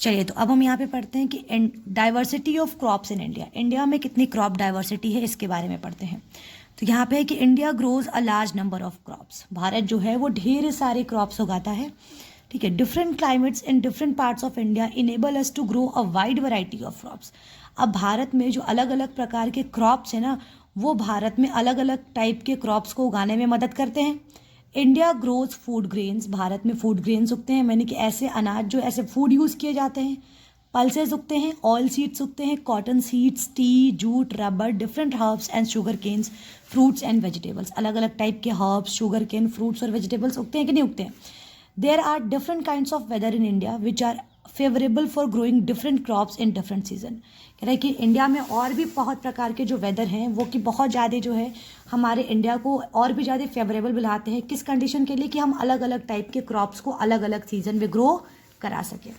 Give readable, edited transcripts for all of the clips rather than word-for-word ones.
चलिए, तो अब हम यहाँ पे पढ़ते हैं कि diversity of crops in India. India में कितनी क्रॉप डाइवर्सिटी है इसके बारे में पढ़ते हैं। तो यहाँ पे है कि India grows a large number of crops. Bharat जो है वो ढेर सारे क्रॉप्स उगाता है। ठीक है। Different climates in different parts of India enable us to grow a wide variety of crops. अब भारत में जो अलग अलग प्रकार के क्रॉप्स हैं ना, वो भारत में अलग अलग टाइप के क्रॉप्स को उगाने में मदद करते हैं। India grows food grains. Bharat में फूड ग्रेन्स उगते हैं, यानी कि ऐसे अनाज जो ऐसे फूड यूज़ किए जाते हैं। पल्सेस उगते हैं, ऑयल सीड्स उगते हैं, cotton seeds, tea, jute, rubber, different herbs and sugar canes, fruits and vegetables. अलग अलग टाइप के हर्ब्स, शुगर केन, फ्रूट्स और वेजिटेबल्स उगते हैं कि नहीं उगते हैं। There are different kinds of weather in India which are favourable for growing different crops in different season. कह रहा है कि इंडिया में और भी बहुत प्रकार के जो वेदर हैं वो कि बहुत ज़्यादा जो है हमारे इंडिया को और भी ज़्यादा फेवरेबल बनाते हैं। किस कंडीशन के लिए? कि हम अलग अलग टाइप के क्रॉप्स को अलग अलग सीजन में ग्रो करा सकें।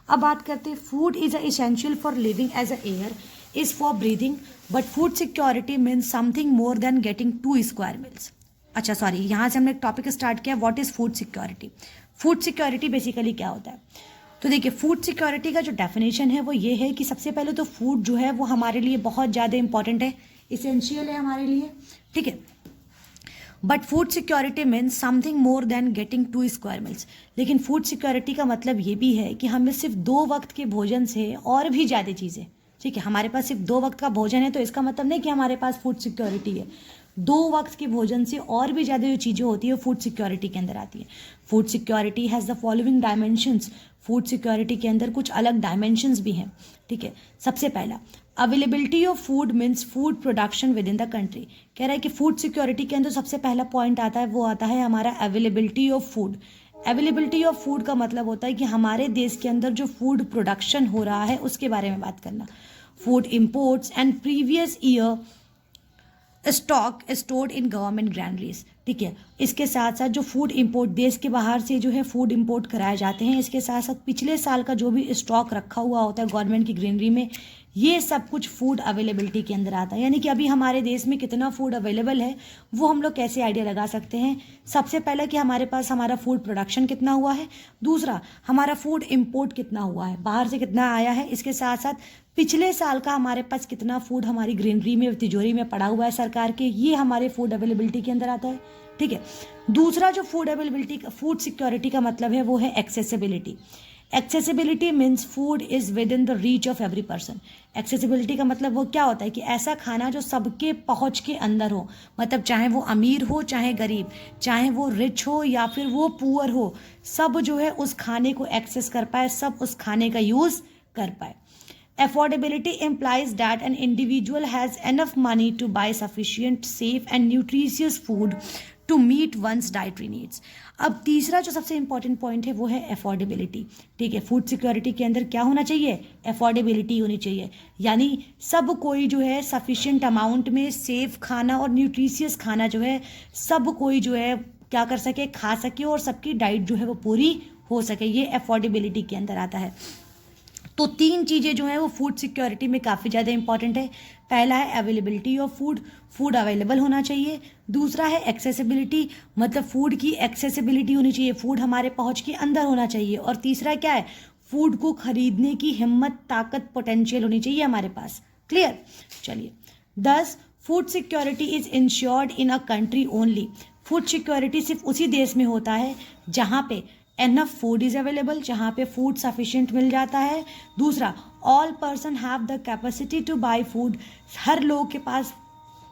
अब बात करते हैं, food is essential for living as a air is for breathing but food security means something more than getting 2 square meals. अच्छा सॉरी, यहाँ से हमने एक टॉपिक स्टार्ट किया, what is food security. Food security basically क्या होता है? तो देखिए, फूड सिक्योरिटी का जो डेफिनेशन है वो ये है कि सबसे पहले तो फूड जो है वो हमारे लिए बहुत ज़्यादा इंपॉर्टेंट है, इसेंशियल है हमारे लिए। ठीक है। But food security means something more than getting 2 square meals. लेकिन फूड सिक्योरिटी का मतलब ये भी है कि हमें सिर्फ 2 वक्त के भोजन से और भी ज़्यादा चीज़ें। ठीक है। हमारे पास सिर्फ 2 वक्त का भोजन है तो इसका मतलब नहीं कि हमारे पास फूड सिक्योरिटी है। 2 वक्त के भोजन से और भी ज़्यादा जो चीज़ें होती है फूड सिक्योरिटी के अंदर आती है। Food security has the following dimensions. Food security के अंदर कुछ अलग डायमेंशंस भी हैं। ठीक है। सबसे पहला, availability of food means food production with in the country. कह रहा है कि फूड सिक्योरिटी के अंदर सबसे पहला पॉइंट आता है, वो आता है हमारा availability of food. Availability of food का मतलब होता है कि हमारे देश के अंदर जो फूड प्रोडक्शन हो रहा है उसके बारे में बात करना। Food imports and previous year stock stored in government ग्रैंडरीज। ठीक है। इसके साथ साथ जो फूड इंपोर्ट, देश के बाहर से जो है फूड इंपोर्ट कराए जाते हैं, इसके साथ साथ पिछले साल का जो भी स्टॉक रखा हुआ होता है गवर्नमेंट की ग्रैंडरी में, ये सब कुछ फूड अवेलेबिलिटी के अंदर आता है। यानी कि अभी हमारे देश में कितना फूड अवेलेबल है वो हम लोग कैसे आइडिया लगा सकते हैं? सबसे पहले कि हमारे पास हमारा फूड प्रोडक्शन कितना हुआ है, दूसरा हमारा फूड इंपोर्ट कितना हुआ है, बाहर से कितना आया है, इसके साथ साथ पिछले साल का हमारे पास कितना फूड हमारी ग्रीनरी में, तिजोरी में पड़ा हुआ है सरकार के, ये हमारे फूड अवेलेबिलिटी के अंदर आता है। ठीक है। दूसरा जो फूड अवेलेबिलिटी, फूड सिक्योरिटी का मतलब है वो है accessibility. Accessibility means food is with in the reach of every person. Accessibility का मतलब वो क्या होता है कि ऐसा खाना जो सबके पहुंच के अंदर हो, मतलब चाहे वो अमीर हो चाहे गरीब, चाहे वो रिच हो या फिर वो पुअर हो, सब जो है उस खाने को एक्सेस कर पाए, सब उस खाने का यूज़ कर पाए। Affordability implies that an individual has enough money to buy sufficient, safe and nutritious food to meet one's dietary needs. अब तीसरा जो सबसे इंपॉर्टेंट पॉइंट है वो है अफोर्डेबिलिटी। ठीक है। फूड सिक्योरिटी के अंदर क्या होना चाहिए? अफोर्डेबिलिटी होनी चाहिए, यानी सब कोई जो है सफिशिएंट अमाउंट में सेफ खाना और न्यूट्रिशियस खाना जो है सब कोई जो है क्या कर सके, खा सके और सबकी डाइट जो है वो पूरी हो सके, ये अफोर्डेबिलिटी के अंदर आता है। तो 3 चीज़ें जो है वो फूड सिक्योरिटी में काफ़ी ज़्यादा इंपॉर्टेंट है। पहला है availability of food, food available होना चाहिए। दूसरा है एक्सेसिबिलिटी, मतलब फूड की एक्सेसिबिलिटी होनी चाहिए, फूड हमारे पहुंच के अंदर होना चाहिए। और तीसरा क्या है? फूड को खरीदने की हिम्मत, ताकत, पोटेंशियल होनी चाहिए हमारे पास। क्लियर? चलिए, 10 food security is insured in a country only. Food security सिर्फ उसी देश में होता है जहाँ पे एनफ फूड इज अवेलेबल, जहाँ पे फूड सफिशिएंट मिल जाता है। दूसरा, all person have the capacity to buy food, हर लोग के पास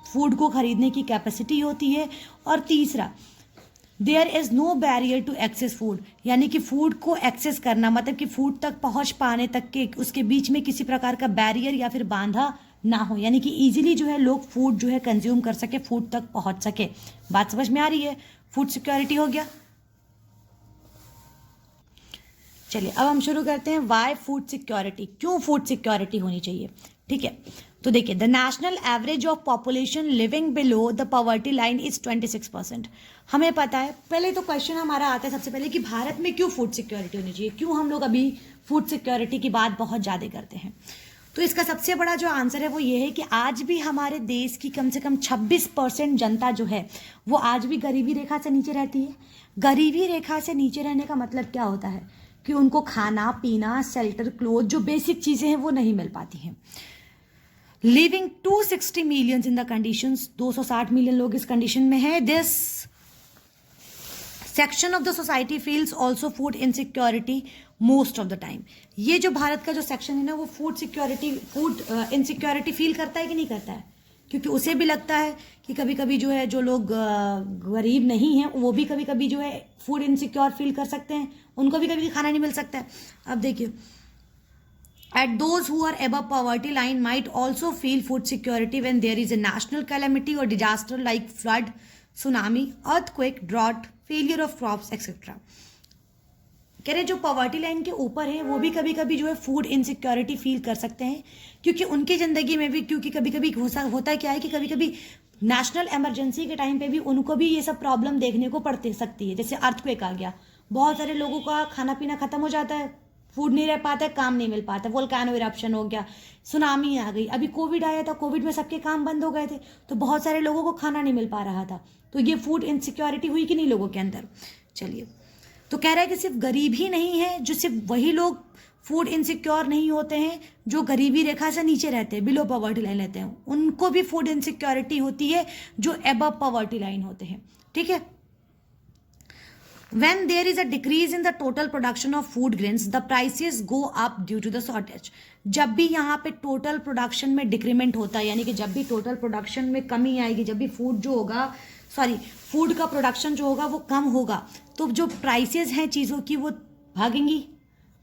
फूड को खरीदने की कैपेसिटी होती है। और तीसरा, there is no barrier to access food, यानी कि फूड को एक्सेस करना मतलब कि फूड तक पहुंच पाने तक के उसके बीच में किसी प्रकार का बैरियर या फिर बांधा ना हो, यानी कि इजीली जो है लोग फूड जो है कंज्यूम कर सके, फूड तक पहुंच सके। बात समझ में आ रही है? फूड सिक्योरिटी हो गया। चलिए, अब हम शुरू करते हैं वाई फूड सिक्योरिटी, क्यों फूड सिक्योरिटी होनी चाहिए। ठीक है। तो देखिए, the national average of population living below the poverty line is 26%। हमें पता है, पहले तो क्वेश्चन हमारा आता है सबसे पहले कि भारत में क्यों फूड सिक्योरिटी होनी चाहिए, क्यों हम लोग अभी फूड सिक्योरिटी की बात बहुत ज़्यादा करते हैं। तो इसका सबसे बड़ा जो आंसर है वो ये है कि आज भी हमारे देश की कम से कम 26% जनता जो है वो आज भी गरीबी रेखा से नीचे रहती है। गरीबी रेखा से नीचे रहने का मतलब क्या होता है कि उनको खाना पीना, शेल्टर, क्लोथ, जो बेसिक चीज़ें हैं वो नहीं मिल पाती हैं। Living 260 millions in the conditions, 260 million लोग इस कंडीशन में है। This section of the society feels also food insecurity most of the time. ये जो भारत का जो सेक्शन है ना, वो फूड इनसिक्योरिटी फील करता है कि नहीं करता है? क्योंकि उसे भी लगता है कि कभी कभी जो है, जो लोग गरीब नहीं हैं वो भी कभी कभी जो है फूड इनसिक्योर फील कर सकते हैं, उनको भी कभी खाना नहीं मिल सकता है। अब देखिए, at those who are above poverty line might also feel food security when there is a national calamity or disaster like flood, tsunami, earthquake, drought, failure of crops, etc. कह रहे जो पॉवर्टी लाइन के ऊपर है वो भी कभी कभी जो है फूड इनसिक्योरिटी फील कर सकते हैं, क्योंकि उनकी ज़िंदगी में भी, क्योंकि कभी कभी होता क्या है कि कभी कभी नेशनल इमरजेंसी के टाइम पे भी उनको भी ये सब प्रॉब्लम देखने को पड़ते सकती है। जैसे अर्थक्वेक आ गया, बहुत सारे लोगों का खाना पीना खत्म हो जाता है, फूड नहीं रह पाता है, काम नहीं मिल पाता, वोल्केनो इरप्शन हो गया, सुनामी आ गई, अभी कोविड आया था, कोविड में सबके काम बंद हो गए थे, तो बहुत सारे लोगों को खाना नहीं मिल पा रहा था। तो ये फूड इनसिक्योरिटी हुई कि नहीं लोगों के अंदर। चलिए, तो कह रहा है कि सिर्फ गरीब ही नहीं है, जो सिर्फ वही लोग फूड इनसिक्योर नहीं होते हैं जो गरीबी रेखा से नीचे रहते हैं, बिलो पॉवर्टी लाइन रहते हैं, उनको भी फूड इनसिक्योरिटी होती है जो अबव पॉवर्टी लाइन होते हैं। ठीक है। When there is a decrease in the total production of food grains, the prices go up due to the shortage. जब भी यहाँ पे टोटल प्रोडक्शन में डिक्रीमेंट होता है, यानी कि जब भी टोटल प्रोडक्शन में कमी आएगी, जब भी फूड का प्रोडक्शन जो होगा वो कम होगा, तो जो प्राइसेस हैं चीज़ों की वो भागेंगी,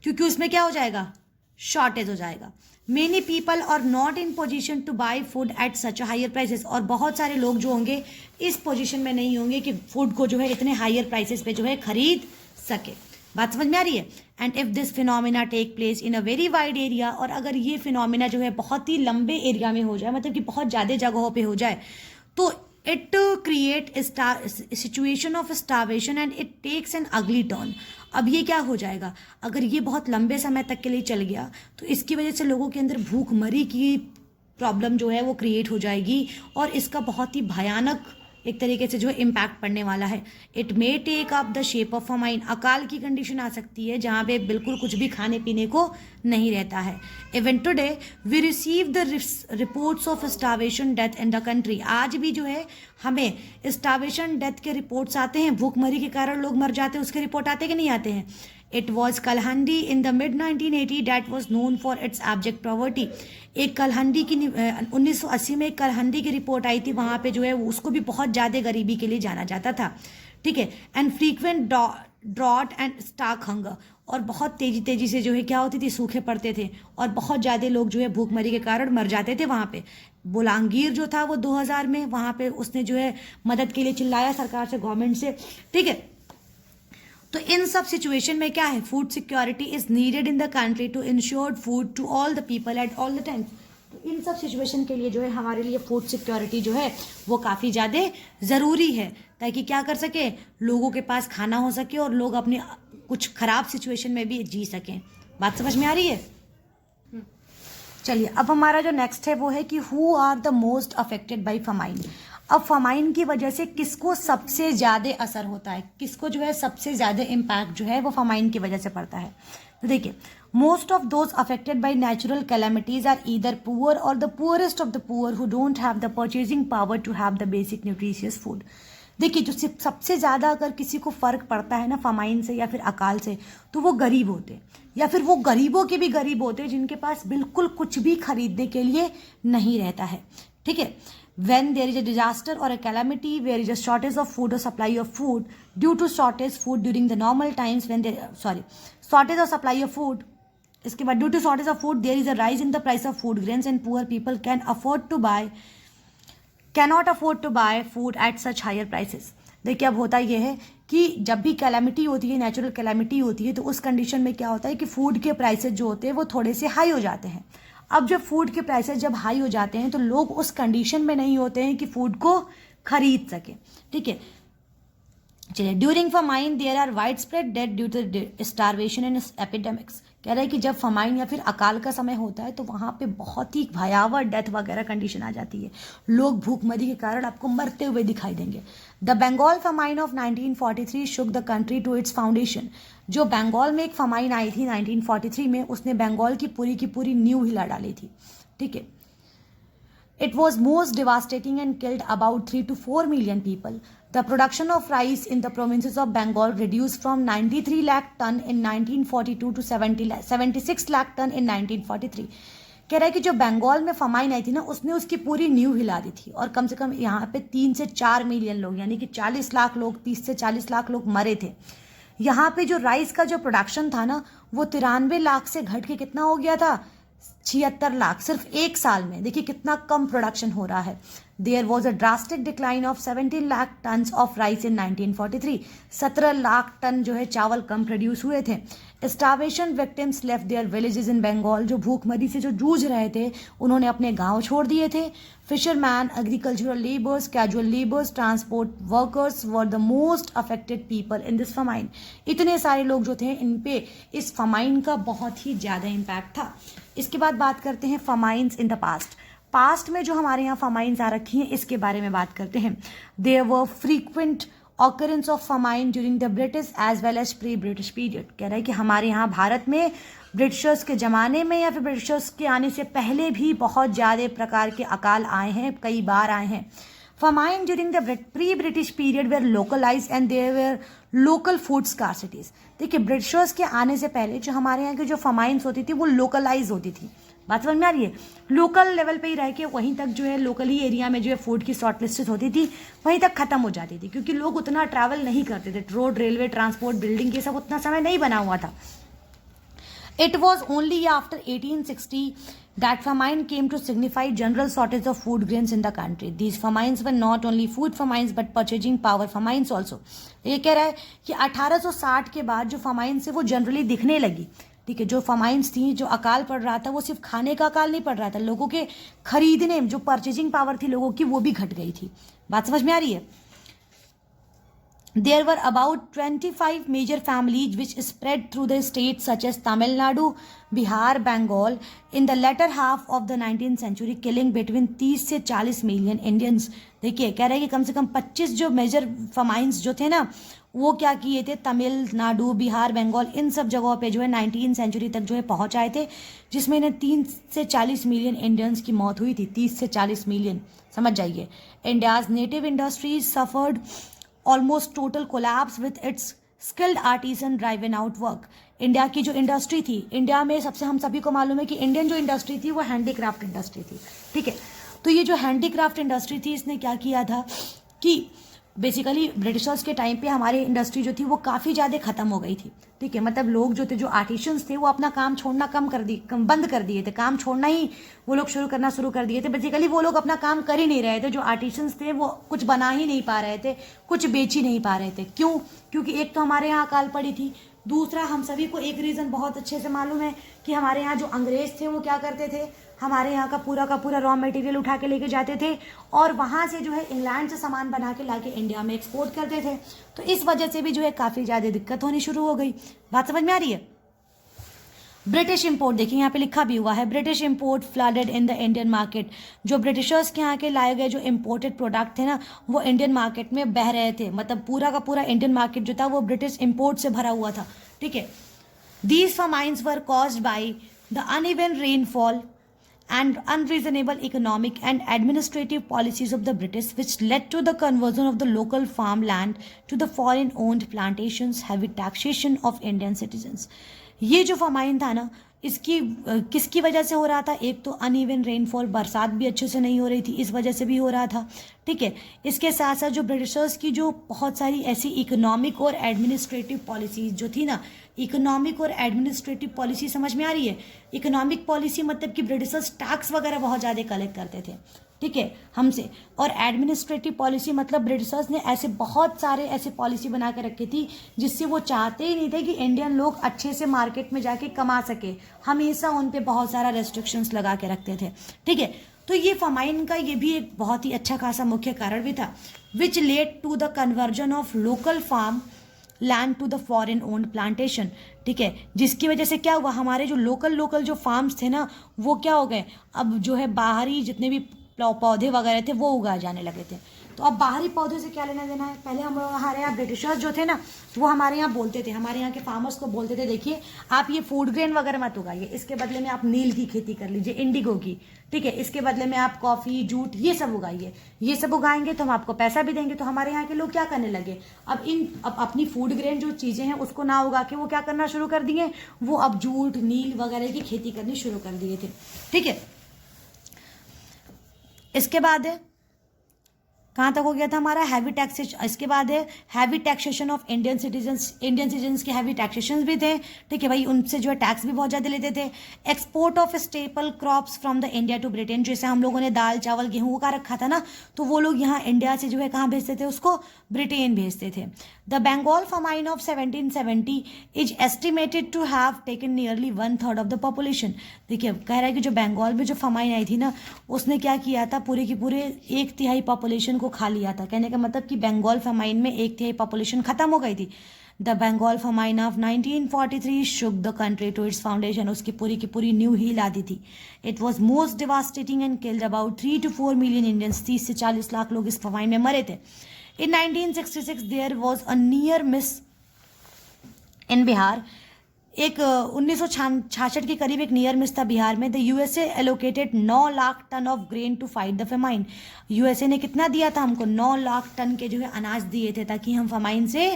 क्योंकि उसमें क्या हो जाएगा, शॉर्टेज हो जाएगा। Many people are not in position to buy food at such higher prices, और बहुत सारे लोग जो होंगे इस पोजिशन में नहीं होंगे कि फूड को जो है इतने हायर प्राइसेस पे जो है खरीद सके। बात समझ में आ रही है। And if this phenomena take place in a very wide area, और अगर ये फिनोमिना जो है बहुत ही लंबे एरिया में हो जाए, मतलब कि बहुत ज़्यादा जगहों पे हो जाए, तो it create situation of starvation and it takes an ugly turn. अब ये क्या हो जाएगा, अगर ये बहुत लंबे समय तक के लिए चल गया तो इसकी वजह से लोगों के अंदर भूखमरी की प्रॉब्लम जो है वो क्रिएट हो जाएगी, और इसका बहुत ही भयानक एक तरीके से जो है इम्पैक्ट पड़ने वाला है। It may take up the shape of famine, अकाल की कंडीशन आ सकती है जहाँ पे बिल्कुल कुछ भी खाने पीने को नहीं रहता है। Even today we receive the reports of starvation death in the country, आज भी जो है हमें स्टार्वेशन डेथ के रिपोर्ट्स आते हैं, भूखमरी के कारण लोग मर जाते हैं, उसके रिपोर्ट आते कि नहीं आते हैं। It was Kalhandi in the mid 1980 that was known for its abject poverty. एक कलहंडी की 1980 में एक कलहंडी की रिपोर्ट आई थी, वहाँ पे जो है उसको भी बहुत ज़्यादा गरीबी के लिए जाना जाता था। ठीक है। And frequent drought and stark hunger, और बहुत तेजी से जो है क्या होती थी, सूखे पड़ते थे, और बहुत ज़्यादा लोग जो है भूखमरी के कारण मर जाते थे वहाँ पे। बोलांगीर जो था वो 2000 में वहाँ पे उसने जो है मदद के लिए चिल्लाया सरकार से, गवर्नमेंट से। ठीक है। तो इन सब सिचुएशन में क्या है, food security is needed in the country to ensure food to all the people at all the time. तो इन सब सिचुएशन के लिए जो है हमारे लिए फूड सिक्योरिटी जो है वो काफ़ी ज़्यादा ज़रूरी है, ताकि क्या कर सके, लोगों के पास खाना हो सके और लोग अपने कुछ ख़राब सिचुएशन में भी जी सकें। बात समझ में आ रही है। चलिए, अब हमारा जो नेक्स्ट है वो है कि who are the most affected by famine. अब फमाइन की वजह से किसको सबसे ज़्यादा असर होता है, किसको जो है सबसे ज़्यादा इम्पैक्ट जो है वो फमाइन की वजह से पड़ता है। तो देखिए, most of those affected by natural calamities are either poor और the poorest of the poor who don't have the purchasing power to have the basic nutritious food. देखिए, जो सबसे ज़्यादा अगर किसी को फ़र्क पड़ता है ना फमाइन से या फिर अकाल से, तो वो गरीब होते हैं, या फिर वो गरीबों के भी गरीब होते हैं जिनके पास बिल्कुल कुछ भी खरीदने के लिए नहीं रहता है। ठीक है। When there is a disaster or a calamity where is a shortage of food or supply of food due to shortage food during the normal times when shortage of supply of food, इसके बाद due to shortage of food there is a rise in the price of food grains and poor people cannot afford to buy food at such higher prices। देखिए, अब होता ये है कि जब भी कैलामिटी होती है, नेचुरल कैलामिटी होती है, तो उस कंडीशन में क्या होता है कि फूड के प्राइसेस जो होते हैं वो थोड़े से हाई हो जाते हैं। अब जब फूड के प्राइसेस जब हाई हो जाते हैं तो लोग उस कंडीशन में नहीं होते हैं कि फूड को खरीद सके। ठीक है। चलिए, during famine there are widespread death due to starvation and epidemics. कह रहा है कि जब फमाइन या फिर अकाल का समय होता है तो वहाँ पे बहुत ही भयावह डेथ वगैरह कंडीशन आ जाती है, लोग भूखमरी के कारण आपको मरते हुए दिखाई देंगे। The Bengal famine of 1943 shook the country to its foundation. जो बंगाल में एक फमाइन आई थी 1943 में, उसने बंगाल की पूरी नींव हिला डाली थी। ठीक है, it was most devastating and killed about 3 to 4 million people. The production of rice in the provinces of Bengal reduced from 93 lakh ton in 1942 to 76 lakh ton in 1943. कह रहा है कि जो बंगाल में फमाइन आई थी ना, उसने उसकी पूरी नींव हिला दी थी और कम से कम यहाँ पे 3 से 4 मिलियन लोग, यानी कि 40 लाख लोग, 30 से 40 लाख लोग मरे थे। यहाँ पे जो राइस का जो प्रोडक्शन था ना, वो 93 लाख से घट के कितना हो गया था, 76 लाख, सिर्फ एक साल में। देखिए कितना कम प्रोडक्शन हो रहा है। There was a drastic decline of 17 lakh ton of rice in 1943। 17 lakh ton जो है चावल कम प्रोड्यूस हुए थे। Starvation victims left their villages in Bengal. जो भूखमरी से जो जूझ रहे थे, उन्होंने अपने गांव छोड़ दिए थे। Fisherman, agricultural labours, casual labours, transport workers were the most affected people in this famine. इतने सारे लोग जो थे, इन पे इस फमाइन का बहुत ही ज़्यादा इम्पैक्ट था। इसके बाद बात करते हैं फमाइन्स इन द पास्ट में जो हमारे यहाँ फमाइन्स आ रखी हैं, इसके बारे में बात करते हैं। There were frequent occurrence of famine during the British as well as pre British period. कह रहा है कि हमारे यहाँ भारत में ब्रिटिशर्स के ज़माने में या फिर ब्रिटिशर्स के आने से पहले भी बहुत ज़्यादा प्रकार के अकाल आए हैं, कई बार आए हैं। Famine during the pre British period were localise and there were local food scarcities. देखिए, ब्रिटिशर्स के आने से पहले जो हमारे यहाँ की जो फमाइन्स होती थी वो लोकलाइज होती थी। बात समझ में आ रही है? लोकल लेवल पे ही रह के वहीं तक जो है लोकल ही एरिया में जो है फूड की शॉर्ट लिस्टेड होती थी, वहीं तक खत्म हो जाती थी, क्योंकि लोग उतना ट्रैवल नहीं करते थे। रोड, रेलवे, ट्रांसपोर्ट, बिल्डिंग, ये सब उतना समय नहीं बना हुआ था। It was only after 1860 that famine came to signify general shortage of food grains in the country. These famines were not only food famines but purchasing power famines also. ये कह रहा है कि 1860 के बाद जो फमाइन्स है वो जनरली दिखने लगी। ठीक है, जो फमाइन्स थी, जो अकाल पड़ रहा था, वो सिर्फ खाने का अकाल नहीं पड़ रहा था, लोगों के खरीदने, जो परचेजिंग पावर थी लोगों की, वो भी घट गई थी। बात समझ में आ रही है? There were about 25 major families which spread through the states such as Tamil Nadu, Bihar, Bengal in the latter half of the 19th century, killing between 30 से 40 मिलियन इंडियंस। देखिए, कह रहे हैं कि कम से कम 25 जो मेजर फमाइन्स जो थे ना, वो क्या किए थे, तमिलनाडु, बिहार, बंगाल, इन सब जगहों पे जो है 19th सेंचुरी तक जो है पहुंच आए थे, जिसमें इन्हें 3 से 40 मिलियन इंडियंस की मौत हुई थी। 30 से 40 मिलियन, समझ जाइए। India's native industries suffered almost total collapse with its skilled artisan driven out work. India की जो इंडस्ट्री थी, इंडिया में सबसे हम सभी को मालूम है कि इंडियन जो इंडस्ट्री थी वो हैंडीक्राफ्ट इंडस्ट्री थी। ठीक है, तो ये जो हैंडीक्राफ्ट इंडस्ट्री थी, इसने क्या किया था कि बेसिकली ब्रिटिशर्स के टाइम पे हमारी इंडस्ट्री जो थी वो काफ़ी ज़्यादा ख़त्म हो गई थी। ठीक है, मतलब लोग जो थे, जो आर्टिशंस थे, वो अपना काम छोड़ना बंद कर दिए थे, काम छोड़ना ही वो लोग शुरू कर दिए थे। बेसिकली वो लोग अपना काम कर ही नहीं रहे थे। जो आर्टिशंस थे वो कुछ बना ही नहीं पा रहे थे, कुछ बेच ही नहीं पा रहे थे। क्यों? क्योंकि एक तो हमारे यहाँ अकाल पड़ी थी, दूसरा हम सभी को एक रीज़न बहुत अच्छे से मालूम है कि हमारे यहाँ जो अंग्रेज थे वो क्या करते थे, हमारे यहाँ का पूरा रॉ मटेरियल उठा के लेके जाते थे और वहाँ से जो है इंग्लैंड से सामान बना के लाके इंडिया में एक्सपोर्ट करते थे। तो इस वजह से भी जो है काफ़ी ज़्यादा दिक्कत होनी शुरू हो गई। बात समझ में आ रही है? ब्रिटिश इंपोर्ट, देखिए यहाँ पे लिखा भी हुआ है, British import flooded in the Indian market. जो ब्रिटिशर्स के यहाँ के लाए गए जो इम्पोर्टेड प्रोडक्ट थे ना, वो इंडियन मार्केट में बह रहे थे। मतलब पूरा का पूरा इंडियन मार्केट जो था वो ब्रिटिश इंपोर्ट से भरा हुआ था। ठीक है, these famines were caused by the uneven rainfall and unreasonable economic and administrative policies of the British, which led to the conversion of the local farmland to the foreign owned plantations, heavy taxation of Indian citizens. ये जो famine था ना, इसकी किसकी वजह से हो रहा था? एक तो अनइवन रेनफॉल, बरसात भी अच्छे से नहीं हो रही थी, इस वजह से भी हो रहा था। ठीक है, इसके साथ साथ जो ब्रिटिशर्स की जो बहुत सारी ऐसी इकोनॉमिक और एडमिनिस्ट्रेटिव पॉलिसीज जो थी ना, इकोनॉमिक और एडमिनिस्ट्रेटिव पॉलिसी समझ में आ रही है? इकोनॉमिक पॉलिसी मतलब कि ब्रिटिशर्स टैक्स वगैरह बहुत ज़्यादा कलेक्ट करते थे, ठीक है, हमसे। और एडमिनिस्ट्रेटिव पॉलिसी मतलब ब्रिटिशर्स ने ऐसे बहुत सारे ऐसे पॉलिसी बना के रखी थी जिससे वो चाहते ही नहीं थे कि इंडियन लोग अच्छे से मार्केट में जाके कमा सके। हमेशा उन पे बहुत सारा रेस्ट्रिक्शंस लगा के रखते थे। ठीक है, तो ये फमाइन का ये भी एक बहुत ही अच्छा खासा मुख्य कारण भी था, which led to the conversion of local farm land to the foreign owned plantation. ठीक है, जिसकी वजह से क्या हुआ, हमारे जो लोकल जो फार्म्स थे ना वो क्या हो गए, अब जो है बाहरी जितने भी पौधे वगैरह थे वो उगाए जाने लगे थे। तो अब बाहरी पौधों से क्या लेना देना है, पहले हम हमारे यहाँ ब्रिटिशर्स जो थे ना वो हमारे यहाँ बोलते थे, हमारे यहाँ के फार्मर्स को बोलते थे देखिए आप ये फूड ग्रेन वगैरह मत उगाइए, इसके बदले में आप नील की खेती कर लीजिए, इंडिगो की, ठीक है, इसके बदले में आप कॉफी जूट ये सब उगाइए, ये सब उगाएंगे तो हम आपको पैसा भी देंगे। तो हमारे यहाँ के लोग क्या करने लगे, अब अपनी फूड ग्रेन जो चीजें हैं उसको ना उगा के वो क्या करना शुरू कर दिए, वो अब जूट नील वगैरह की खेती करनी शुरू कर दिए थे। ठीक है, इसके बाद है कहाँ तक हो गया था हमारा हैवी टैक्सेशन, इसके बाद है heavy taxation of Indian citizens के हैवी टैक्सेशन भी थे। ठीक है भाई, उनसे जो है टैक्स भी बहुत ज़्यादा लेते थे। Export of staple crops from the India to Britain, जैसे हम लोगों ने दाल चावल गेहूं का रखा था ना, तो वो लोग यहाँ इंडिया से जो है कहाँ भेजते थे, उसको ब्रिटेन भेजते थे। The Bengal famine of 1770 is estimated to have taken nearly 1/3 of the population. देखिए कह रहा है कि जो बंगाल में जो फमाइन आई थी ना उसने क्या किया था, पूरे की पूरे 1/3 पॉपुलेशन को खा लिया था। कहने का मतलब कि बंगाल फमाइन में 1/3 पॉपुलेशन खत्म हो गई थी। The Bengal famine of 1943 shook the country to its foundation, उसकी पूरी की पूरी न्यू हील आती थी। It was most devastating and killed about 3 to 4 million Indians, 30 से 40 लाख लोग इस फमाइन में मरे थे। In 1966 there was a near miss in Bihar, एक 1966 के करीब एक नियर मिस था बिहार में। The USA allocated 9 lakh ton of grain to fight the famine. USA ने कितना दिया था हमको, 9 लाख टन के जो है अनाज दिए थे ताकि हम फेमाइन से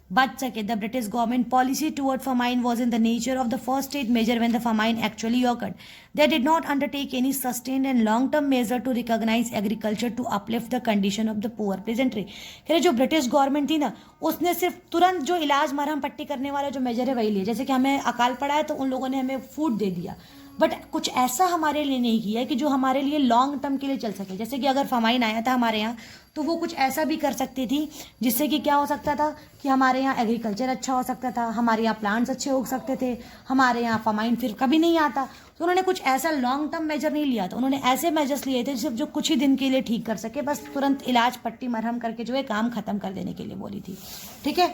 बच सके। The British government policy toward famine was in the nature of the first state measure when the famine actually occurred. They did not undertake any sustained and long-term measure to recognize agriculture to uplift the condition of the poor peasantry. कह रहे जो British government थी ना उसने सिर्फ तुरंत जो इलाज मरहम पट्टी करने वाला जो मेजर है वही लिया। जैसे कि हमें अकाल पड़ा है तो उन लोगों ने हमें फूड दे दिया, बट कुछ ऐसा हमारे लिए नहीं किया है कि जो हमारे लिए लॉन्ग टर्म के लिए चल सके। जैसे कि अगर फमाइन आया था हमारे यहाँ तो वो कुछ ऐसा भी कर सकती थी जिससे कि क्या हो सकता था कि हमारे यहाँ एग्रीकल्चर अच्छा हो सकता था, हमारे यहाँ प्लांट्स अच्छे उग सकते थे, हमारे यहाँ फमाइन फिर कभी नहीं आता। तो उन्होंने कुछ ऐसा लॉन्ग टर्म मेजर नहीं लिया था, उन्होंने ऐसे मेजर्स लिए थे सिर्फ जो कुछ ही दिन के लिए ठीक कर सके, बस तुरंत इलाज पट्टी मरहम करके जो है काम खत्म कर देने के लिए बोली थी। ठीक है,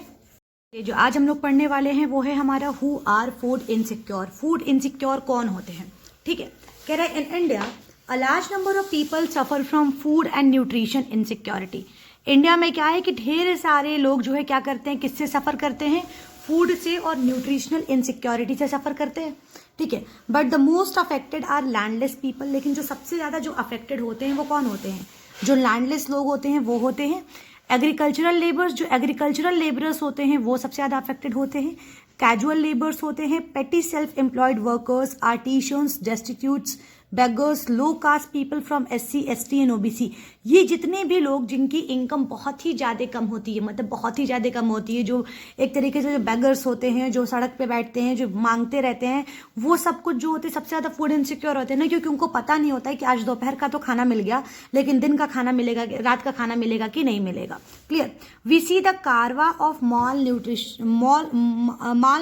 ये जो आज हम लोग पढ़ने वाले हैं वो है हमारा who are food insecure. Food insecure कौन होते हैं? ठीक है, कह रहा है in India a large number of people suffer from food and nutrition insecurity. India में क्या है कि ढेर सारे लोग जो है क्या करते हैं, किससे सफर करते हैं, फूड से और न्यूट्रिशनल इनसिक्योरिटी से सफर करते हैं। ठीक है, but the most affected are landless people. लेकिन जो सबसे ज्यादा जो अफेक्टेड होते हैं वो कौन होते हैं? जो लैंडलेस लोग होते हैं वो होते हैं एग्रीकल्चरल लेबर्स। जो एग्रीकल्चरल लेबरर्स होते हैं वो सबसे ज्यादा अफेक्टेड होते हैं। कैजुअल लेबर्स होते हैं, पेटी self employed workers, artisans, डेस्टिट्यूट्स, beggars, low caste people from SC ST and OBC। ये जितने भी लोग जिनकी इनकम बहुत ही ज़्यादा कम होती है, मतलब बहुत ही ज़्यादा कम होती है, जो एक तरीके से जो बेगर्स होते हैं, जो सड़क पे बैठते हैं, जो मांगते रहते हैं, वो सब कुछ जो होते हैं सबसे ज़्यादा फूड इनसिक्योर होते हैं ना, क्योंकि उनको पता नहीं होता है कि आज दोपहर का तो खाना मिल गया लेकिन दिन का खाना मिलेगा, रात का खाना मिलेगा कि नहीं मिलेगा। क्लियर? वी सी द कारवा of mall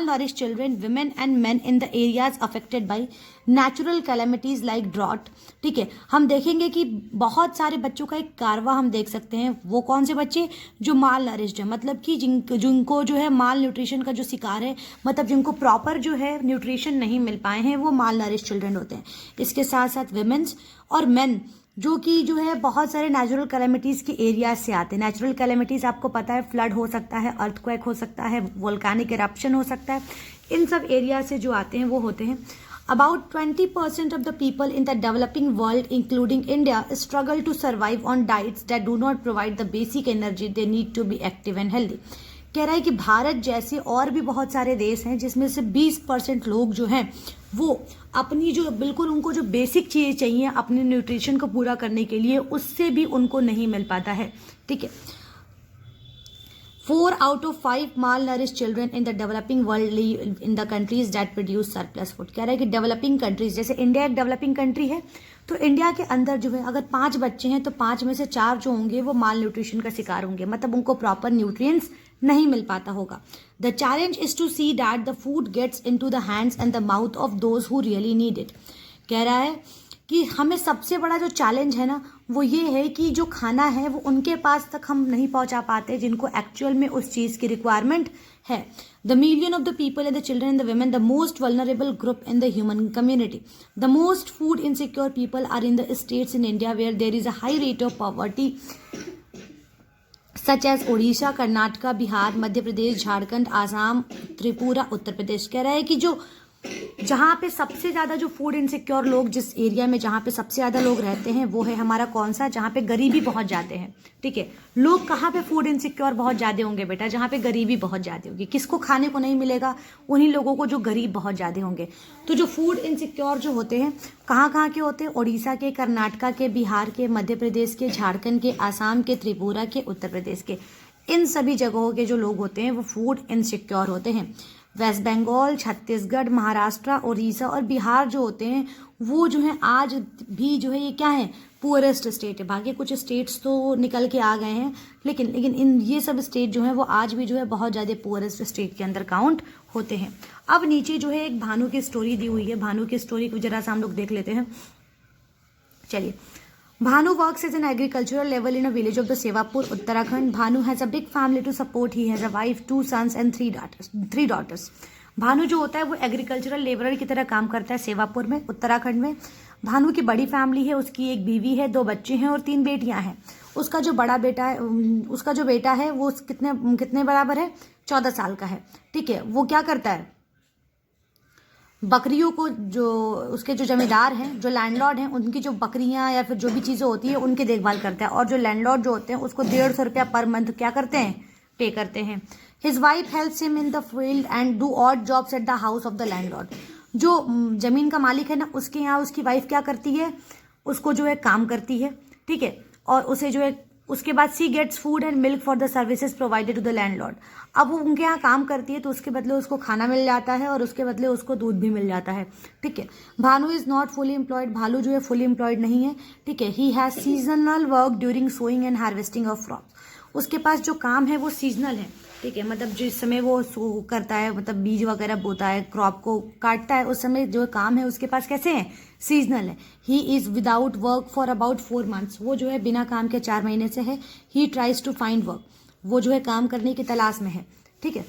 nourish children, women and man in the areas affected by natural calamities like drought. ठीक है, हम देखेंगे कि बहुत सारे बच्चों का एक कारवा हम देख सकते हैं। वो कौन से बच्चे? जो माल नरिश्ड है, मतलब कि जिनको जो है माल न्यूट्रिशन का जो शिकार है, मतलब जिनको प्रॉपर जो है न्यूट्रिशन नहीं मिल पाए हैं, वो माल नरिश चिल्ड्रन होते हैं। इसके साथ साथ विमेन्स और मेन जो कि जो है बहुत सारे नेचुरल कैलेमिटीज के एरिया से आते हैं। नेचुरल कैलेमिटीज आपको पता है, फ्लड हो सकता है, अर्थक्वेक हो सकता है, वोल्केनिक इरप्शन हो सकता है, इन सब एरिया से जो आते हैं वो होते हैं। About 20% of the people in the developing world, including India, struggle to survive on diets that do not provide the basic energy they need to be active and healthy. कह रहा है कि भारत जैसे और भी बहुत सारे देश हैं जिसमें से 20% लोग जो हैं वो अपनी जो बिल्कुल उनको जो बेसिक चीज़ें चाहिए अपने न्यूट्रिशन को पूरा करने के लिए, उससे भी उनको नहीं मिल पाता है। ठीक है, 4 out of 5 malnourished children in the developing world live in the countries that produce surplus food. कह रहा है कि डेवलपिंग कंट्रीज, जैसे इंडिया एक डेवलपिंग कंट्री है, तो इंडिया के अंदर जो है अगर 5 बच्चे हैं तो 5 में से 4 जो होंगे वो माल न्यूट्रिशन का शिकार होंगे, मतलब उनको प्रॉपर न्यूट्रिएंट्स नहीं मिल पाता होगा। The challenge is to see that the food gets into the hands and the mouth of those who really need it. कह रहा है कि हमें सबसे बड़ा जो चैलेंज है ना वो ये है कि जो खाना है वो उनके पास तक हम नहीं पहुंचा पाते जिनको एक्चुअल में उस चीज़ की रिक्वायरमेंट है. The million of the people and the children and the women, the most vulnerable group in the human community, the most food insecure people are in the states in India where there is a high rate of poverty such as Odisha, Karnataka, Bihar, Madhya Pradesh, Jharkhand, Assam, Tripura, Uttar Pradesh. कह रहा है कि जो जहाँ पे सबसे ज़्यादा जो फूड इनसिक्योर लोग, जिस एरिया में जहाँ पे सबसे ज़्यादा लोग रहते हैं वो है हमारा कौन सा, जहाँ पे गरीबी बहुत ज़्यादा है. ठीक है, लोग कहाँ पे फूड इनसिक्योर बहुत ज़्यादा होंगे बेटा, जहाँ पे गरीबी बहुत ज़्यादा होगी. किसको खाने को नहीं मिलेगा, उन्हीं लोगों को जो गरीब बहुत ज़्यादा होंगे. तो जो फूड इनसिक्योर जो होते हैं कहाँ के होते हैं, उड़ीसा के, कर्नाटका के, बिहार के, मध्य प्रदेश के, झारखंड के, आसाम के, त्रिपुरा के, उत्तर प्रदेश के. इन सभी जगहों के जो लोग होते हैं वो फूड इनसिक्योर होते हैं. वेस्ट बंगाल, छत्तीसगढ़, महाराष्ट्र, उड़ीसा और बिहार जो होते हैं वो जो है आज भी जो है ये क्या है, पुअरेस्ट स्टेट है. बाकी कुछ स्टेट्स तो निकल के आ गए हैं लेकिन इन ये सब स्टेट जो है वो आज भी जो है बहुत ज़्यादा पुअरेस्ट स्टेट के अंदर काउंट होते हैं. अब नीचे जो है एक भानु की स्टोरी दी हुई है. भानु की स्टोरी को जरा सा हम लोग देख लेते हैं. चलिए. Bhanu works as an agricultural level in a village of the Sevapur, Uttarakhand. Bhanu has a big family to support. He has a wife, 2 sons and 3 daughters. Bhanu जो होता है वो एग्रीकल्चरल लेबरर की तरह काम करता है सेवापुर में, उत्तराखंड में. भानु की बड़ी फैमिली है, उसकी एक बीवी है, 2 बच्चे हैं और 3 बेटियां हैं. उसका जो बड़ा बेटा है, उसका जो बेटा है वो कितने बराबर है, 14 साल का है. ठीक है, वो क्या करता है, बकरियों को, जो उसके जो जमींदार हैं, जो लैंडलॉर्ड हैं, उनकी जो बकरियां या फिर जो भी चीज़ें होती है उनकी देखभाल करता है. और जो लैंडलॉर्ड जो होते हैं उसको 150 रुपया पर मंथ क्या करते हैं, पे करते हैं. His wife helps him in the field and do odd jobs at the house of the landlord. जो जमीन का मालिक है ना, उसके यहाँ उसकी वाइफ क्या करती है, उसको जो है काम करती है. ठीक है, और उसे जो है उसके बाद she gets food and milk for the services provided to the landlord. अब वो उनके यहाँ काम करती है तो उसके बदले उसको खाना मिल जाता है और उसके बदले उसको दूध भी मिल जाता है. ठीक है, Bhanu is not fully employed. Bhalu जो है फुली एम्प्लॉयड नहीं है. ठीक है, he has seasonal work during sowing and harvesting of crops. उसके पास जो काम है वो सीजनल है. ठीक है, मतलब जिस समय वो सो करता है, मतलब बीज वगैरह बोता है, क्रॉप को काटता है, उस समय जो काम है उसके पास कैसे है, सीजनल है. He is without work for about 4 months. वो जो है बिना काम के 4 महीने से है. He tries to find work. वो जो है काम करने की तलाश में है. ठीक है,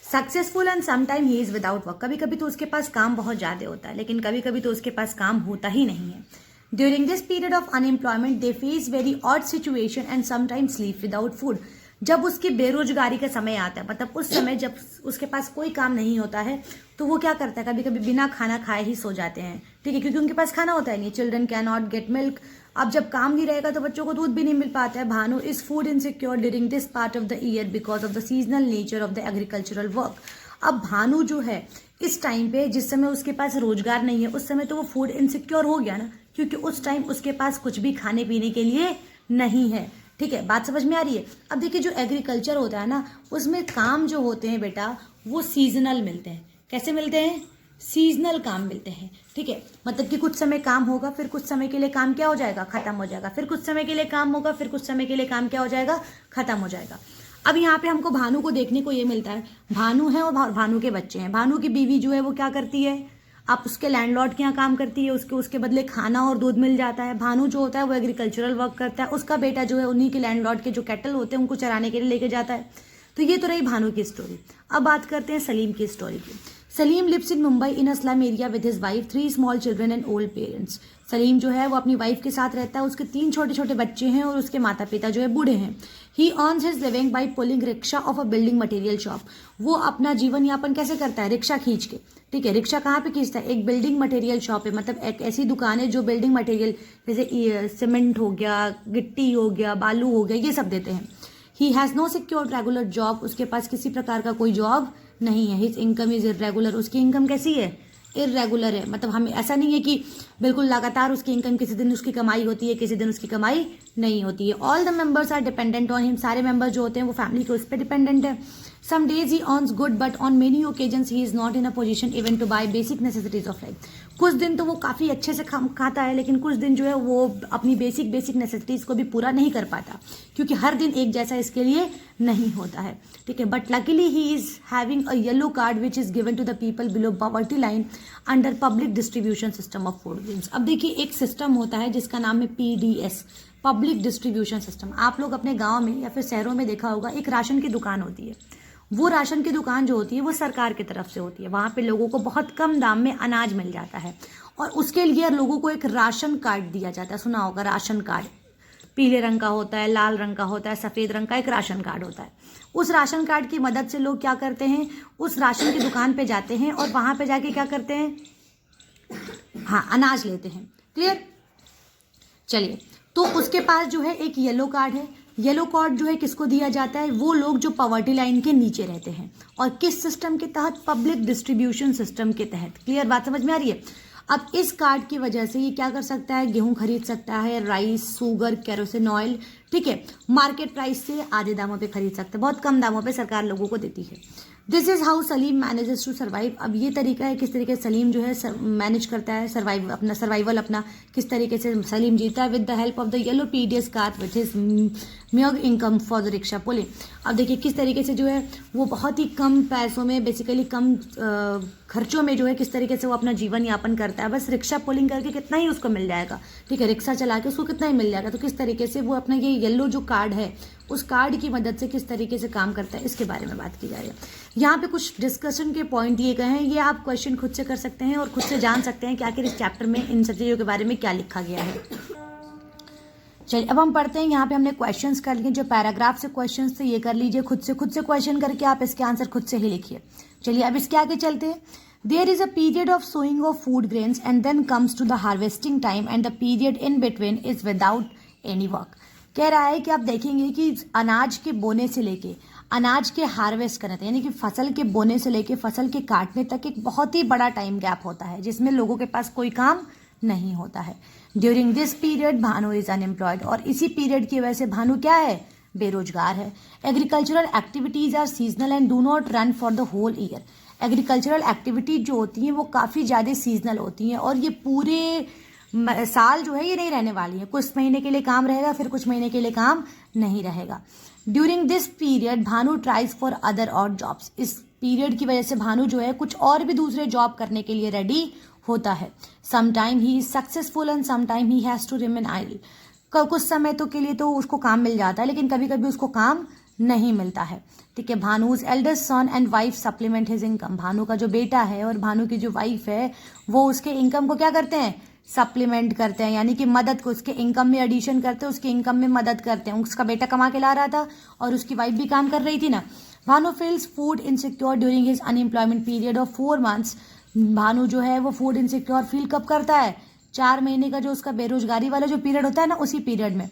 successful and sometime he is without work. कभी कभी तो उसके पास काम बहुत ज़्यादा होता है लेकिन कभी कभी तो उसके पास काम होता ही नहीं है. During this period of unemployment they face very odd situation and sometimes sleep without food. जब उसकी बेरोजगारी का समय आता है, मतलब उस समय जब उसके पास कोई काम नहीं होता है तो वो क्या करता है, कभी कभी बिना खाना खाए ही सो जाते हैं. ठीक है, क्योंकि उनके पास खाना होता है नहीं. Children can not get milk. अब जब काम नहीं रहेगा तो बच्चों को दूध भी नहीं मिल पाता है. Bhanu is food insecure during this part of the year because of the seasonal nature of the agricultural work. अब भानु जो है इस टाइम पे, जिस समय उसके पास रोजगार नहीं है, उस समय तो वो फूड इनसिक्योर हो गया ना, क्योंकि उस टाइम उसके पास कुछ भी खाने पीने के लिए नहीं है. ठीक है, बात समझ में आ रही है. अब देखिए, जो एग्रीकल्चर होता है ना, उसमें काम जो होते हैं बेटा वो सीजनल मिलते हैं. कैसे मिलते हैं, सीजनल काम मिलते हैं. ठीक है, मतलब कि कुछ समय काम होगा, फिर कुछ समय के लिए काम क्या हो जाएगा, खत्म हो जाएगा. फिर कुछ समय के लिए काम होगा, फिर कुछ समय के लिए काम क्या हो जाएगा, खत्म हो जाएगा. अब यहाँ पे हमको भानु को देखने को ये मिलता है, भानु है और भानु के बच्चे हैं. भानु की बीवी जो है वो क्या करती है, आप उसके लैंडलॉर्ड के यहाँ काम करती है, उसके बदले खाना और दूध मिल जाता है. भानु जो होता है वो एग्रीकल्चरल वर्क करता है. उसका बेटा जो है उन्हीं के लैंडलॉर्ड के जो कैटल होते हैं उनको चराने के लिए लेके जाता है. तो ये तो रही भानु की स्टोरी. अब बात करते हैं सलीम की स्टोरी की. Salim lives in Mumbai in a slum area with his wife, 3 small children and old parents. Salim जो है वो अपनी वाइफ के साथ रहता है. उसके 3 छोटे छोटे बच्चे हैं और उसके माता पिता जो है बूढ़े हैं. ही earns his living by pulling rickshaw of a building material shop. वो अपना जीवन यापन कैसे करता है, रिक्शा खींच के. ठीक है, रिक्शा कहाँ पे खींचता है, एक बिल्डिंग मटेरियल शॉप है, मतलब एक ऐसी दुकान है जो बिल्डिंग मटेरियल जैसे सीमेंट हो गया, गिट्टी हो गया, बालू हो गया, ये सब देते हैं. He has no secured regular job. उसके पास किसी प्रकार का कोई जॉब नहीं है. His income is irregular. उसकी इनकम कैसी है, इरेगुलर है. मतलब हमें ऐसा नहीं है कि बिल्कुल लगातार उसकी इनकम, किसी दिन उसकी कमाई होती है, किसी दिन उसकी कमाई नहीं होती है. All the members are dependent on him. सारे मेंबर्स जो होते हैं वो फैमिली के उस पर डिपेंडेंट है. Some days he earns good, but on many occasions he is not in a position even to buy basic necessities of life. कुछ दिन तो वो काफ़ी अच्छे से खाता है, लेकिन कुछ दिन जो है वो अपनी बेसिक नेसेसिटीज़ को भी पूरा नहीं कर पाता, क्योंकि हर दिन एक जैसा इसके लिए नहीं होता है, ठीक है. But luckily he is having a yellow card which is given to the people below poverty line under public distribution system of food grains. अब देखिए, एक सिस्टम होता है जिसका नाम है PDS, पब्लिक डिस्ट्रीब्यूशन सिस्टम. आप लोग अपने गाँव में या फिर शहरों में देखा होगा, एक राशन की दुकान होती है. वो राशन की दुकान जो होती है वो सरकार की तरफ से होती है. वहाँ पे लोगों को बहुत कम दाम में अनाज मिल जाता है, और उसके लिए लोगों को एक राशन कार्ड दिया जाता है. सुना होगा राशन कार्ड, पीले रंग का होता है, लाल रंग का होता है, सफ़ेद रंग का एक राशन कार्ड होता है. उस राशन कार्ड की मदद से लोग क्या करते हैं, उस राशन की दुकान पे जाते हैं और वहाँ पे जाके क्या करते हैं, हाँ, अनाज लेते हैं. क्लियर. चलिए, तो उसके पास जो है एक येलो कार्ड है. येलो कार्ड जो है किसको दिया जाता है, वो लोग जो पॉवर्टी लाइन के नीचे रहते हैं. और किस सिस्टम के तहत, पब्लिक डिस्ट्रीब्यूशन सिस्टम के तहत. क्लियर, बात समझ में आ रही है. अब इस कार्ड की वजह से ये क्या कर सकता है, गेहूं खरीद सकता है, राइस, शुगर, केरोसिन ऑयल, ठीक है, मार्केट प्राइस से आधे दामों पे खरीद सकते हैं. बहुत कम दामों पे सरकार लोगों को देती है. This is how Salim manages to survive. अब ये तरीका है किस तरीके से सलीम जो है मैनेज करता है सर्वाइवल अपना किस तरीके से सलीम जीता है, with the help of the yellow PDS card which is mayor income for the rickshaw pulling. अब देखिए किस तरीके से जो है वो बहुत ही कम पैसों में, बेसिकली कम खर्चों में जो है किस तरीके से वो अपना जीवन यापन करता है. बस रिक्शा पुलिंग करके कितना ही उसको मिल जाएगा, ठीक है, रिक्शा चला के उसको कितना ही मिल जाएगा. तो किस तरीके से वो अपना ये येलो जो कार्ड है उस कार्ड की मदद से किस तरीके से काम करता है, इसके बारे में बात की जा रही है. यहाँ पे कुछ डिस्कशन के पॉइंट दिए गए हैं, ये आप क्वेश्चन खुद से कर सकते हैं और खुद से जान सकते हैं कि आखिर इस चैप्टर में इन सब चीज़ों के बारे में क्या लिखा गया है. चलिए, अब हम पढ़ते हैं. यहाँ पे हमने क्वेश्चंस कर लिए, जो पैराग्राफ से क्वेश्चंस थे ये कर लीजिए खुद से क्वेश्चन करके आप इसके आंसर खुद से ही लिखिए. चलिए, अब इसके आगे चलते हैं. There is a period of sowing of food grains and then comes to the harvesting time and the period in between is without any work. कह रहा है कि आप देखेंगे कि अनाज के बोने से लेके अनाज के हार्वेस्ट करने तक, यानी कि फसल के बोने से लेके फसल के काटने तक एक बहुत ही बड़ा टाइम गैप होता है जिसमें लोगों के पास कोई काम नहीं होता है. During this period Bhanu is unemployed. और इसी पीरियड की वजह से भानु क्या है, बेरोजगार है. Agricultural activities are seasonal and do not run for the whole year. Agricultural activities जो होती हैं वो काफ़ी ज़्यादा सीजनल होती हैं और ये पूरे साल जो है ये नहीं रहने वाली है. कुछ महीने के लिए काम रहेगा, फिर कुछ महीने के लिए काम नहीं रहेगा. During this period Bhanu tries for other और जॉब्स. इस पीरियड की वजह से भानु जो है कुछ और भी दूसरे जॉब करने के लिए रेडी होता है. Sometime he is successful and sometime he has to remain idle. कुछ समय तो के लिए तो उसको काम मिल जाता है, लेकिन कभी कभी उसको काम नहीं मिलता है, ठीक है. Bhanu's eldest son and wife supplement his income. Bhanu का जो बेटा है और भानु की जो वाइफ है वो उसके इनकम को क्या करते हैं, सप्लीमेंट करते हैं, यानी कि मदद को उसके इनकम में एडिशन करते हैं, उसके इनकम में मदद करते हैं. उसका बेटा कमा के ला रहा था और उसकी वाइफ भी काम कर रही थी ना. Bhanu feels food insecure during his unemployment period of 4 months. Bhanu जो है वो फूड इनसिक्योर फील कब करता है, 4 महीने का जो उसका बेरोजगारी वाला जो पीरियड होता है ना, उसी पीरियड में.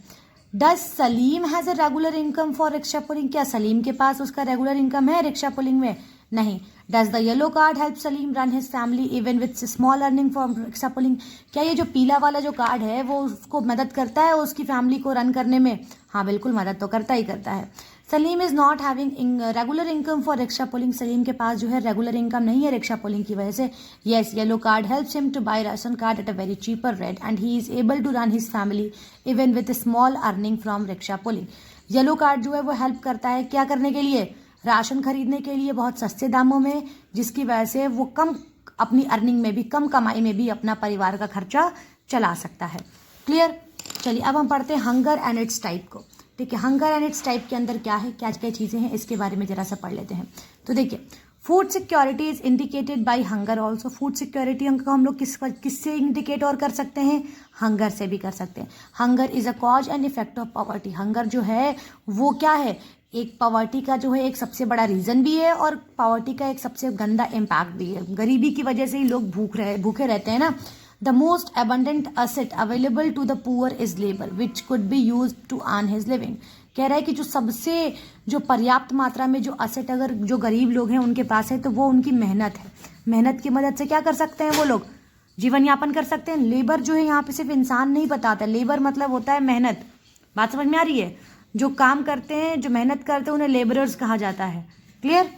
Does Salim has a regular income for rickshaw pulling. क्या सलीम के पास उसका रेगुलर इनकम है रिक्शा पुलिंग में, नहीं. Does the yellow card help Salim run his family even with small earning from rickshaw pulling. क्या ये जो पीला वाला जो कार्ड है वो उसको मदद करता है उसकी फैमिली को रन करने में, हाँ बिल्कुल मदद तो करता ही करता है. Salim is not having regular income for rickshaw pulling. Salim के पास जो है रेगुलर इनकम नहीं है रिक्शा पुलिंग की वजह से. Yes, yellow card helps him to buy ration card at a very cheaper rate and he is able to run his family even with small earning from rickshaw pulling. Yellow card जो है वो help करता है क्या करने के लिए, ration खरीदने के लिए बहुत सस्ते दामों में, जिसकी वजह से वो कम अपनी अर्निंग में भी, कम कमाई में भी अपना परिवार का खर्चा चला सकता है. क्लियर. चलिए, अब हम पढ़ते हैं हंगर एंड इट्स टाइप को, ठीक है. हंगर एंड इट्स टाइप के अंदर क्या है, क्या क्या चीज़ें हैं, इसके बारे में जरा सा पढ़ लेते हैं. तो देखिए, food security is indicated by hunger also. Food security को हम लोग किससे इंडिकेट और कर सकते हैं, हंगर से भी कर सकते हैं. Hunger is a cause and effect of poverty. Hunger जो है वो क्या है, एक पॉवर्टी का जो है एक सबसे बड़ा रीज़न भी है और पॉवर्टी का एक सबसे गंदा इम्पैक्ट भी है. गरीबी की वजह से ही लोग भूखे रहते हैं ना. The most abundant asset available to the poor is labour which could be use to earn his living. कह रहा है कि जो सबसे जो पर्याप्त मात्रा में जो असेट अगर जो गरीब लोग हैं उनके पास है तो वो उनकी मेहनत है. मेहनत की मदद से क्या कर सकते हैं वो लोग, जीवन यापन कर सकते हैं. लेबर जो है यहाँ पे सिर्फ इंसान नहीं बताता, लेबर मतलब होता है मेहनत. बात समझ में आ रही है. जो काम करते हैं, जो मेहनत करते हैं, उन्हें लेबरर्स कहा जाता है. Clear?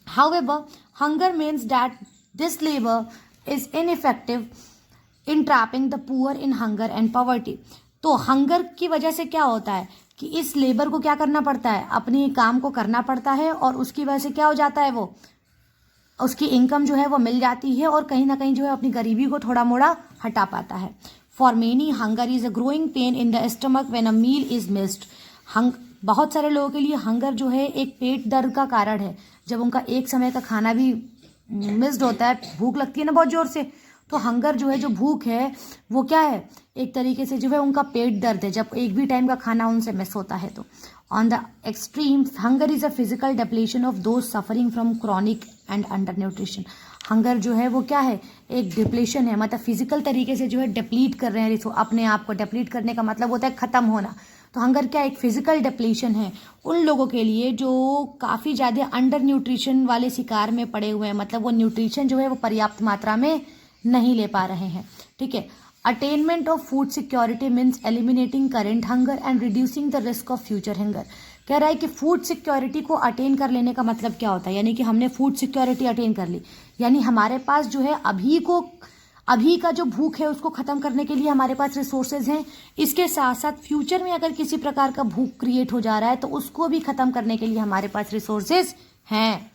However, hunger means that this labor is ineffective in trapping the poor in hunger and poverty. तो हंगर की वजह से क्या होता है कि इस लेबर को क्या करना पड़ता है, अपने काम को करना पड़ता है, और उसकी वजह से क्या हो जाता है, वो उसकी इनकम जो है वो मिल जाती है और कहीं ना कहीं जो है अपनी गरीबी को थोड़ा मोड़ा हटा पाता है. For many hunger is a growing pain in the stomach when a meal is missed. बहुत सारे लोगों के लिए हंगर जो है एक पेट दर्द का कारण है. जब उनका एक समय का खाना भी मिस्ड होता है, भूख लगती है ना बहुत ज़ोर से, तो हंगर जो है, जो भूख है वो क्या है, एक तरीके से जो है उनका पेट दर्द है जब एक भी टाइम का खाना उनसे मिस होता है. तो on the extreme hunger is a physical depletion of those suffering from chronic and under nutrition. Hunger जो है वो क्या है, एक डिप्लीशन है, मतलब फिजिकल तरीके से जो है डिप्लीट कर रहे हैं अपने आप को. डिप्लीट करने का मतलब होता है ख़त्म होना. तो हंगर क्या एक फिजिकल डिप्लीशन है उन लोगों के लिए जो काफ़ी ज़्यादा अंडर न्यूट्रिशन वाले शिकार में पड़े हुए हैं, मतलब वो न्यूट्रिशन जो है वो पर्याप्त मात्रा में नहीं ले पा रहे हैं. ठीक है. Attainment of food security means eliminating current hunger and reducing the risk of future hunger. कह रहा है कि फूड सिक्योरिटी को अटेन कर लेने का मतलब क्या होता है, यानी कि हमने फूड सिक्योरिटी अटेन कर ली, यानी हमारे पास जो है अभी का जो भूख है उसको ख़त्म करने के लिए हमारे पास रिसोर्सेज हैं. इसके साथ साथ फ्यूचर में अगर किसी प्रकार का भूख क्रिएट हो जा रहा है तो उसको भी ख़त्म करने के लिए हमारे पास रिसोर्सेज हैं.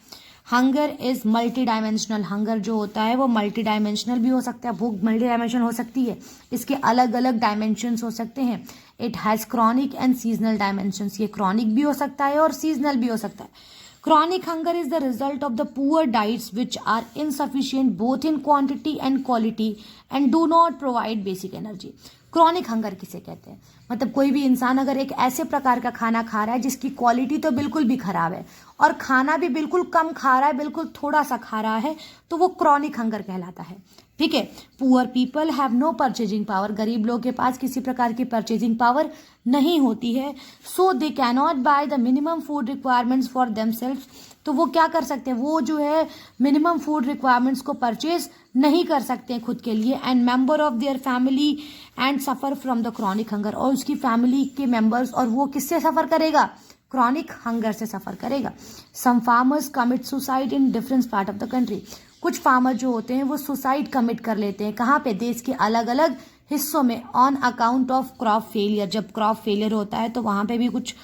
Hunger is multi dimensional. Hunger जो होता है वो मल्टी डायमेंशनल भी हो सकता है, भूख मल्टी डायमेंशनल हो सकती है, इसके अलग अलग डायमेंशंस हो सकते हैं. It has chronic and seasonal dimensions. ये क्रॉनिक भी हो सकता है और सीजनल भी हो सकता है. Chronic hunger is the result of the poor diets which are insufficient both in quantity and quality and do not provide basic energy. Chronic hunger किसे कहते हैं, मतलब कोई भी इंसान अगर एक ऐसे प्रकार का खाना खा रहा है जिसकी क्वालिटी तो बिल्कुल भी खराब है और खाना भी बिल्कुल कम खा रहा है, बिल्कुल थोड़ा सा खा रहा है, तो वो क्रॉनिक हंगर कहलाता है. ठीक है. Poor people have no purchasing power. गरीब लोगों के पास किसी प्रकार की परचेजिंग पावर नहीं होती है. So they cannot buy the minimum food requirements for themselves. तो वो क्या कर सकते हैं, वो जो है मिनिमम फूड रिक्वायरमेंट्स को परचेज नहीं कर सकते हैं खुद के लिए. And member of their family and suffer from the chronic hunger. और उसकी फैमिली के मेंबर्स, और वो किससे सफ़र करेगा, क्रॉनिक हंगर से सफ़र करेगा. Some farmers commit suicide in different part of the country. कुछ फार्मर जो होते हैं वो सुसाइड कमिट कर लेते हैं. कहाँ पे, देश के अलग अलग हिस्सों में. On account of crop failure. जब क्रॉप फेलियर होता है तो वहाँ पे भी कुछ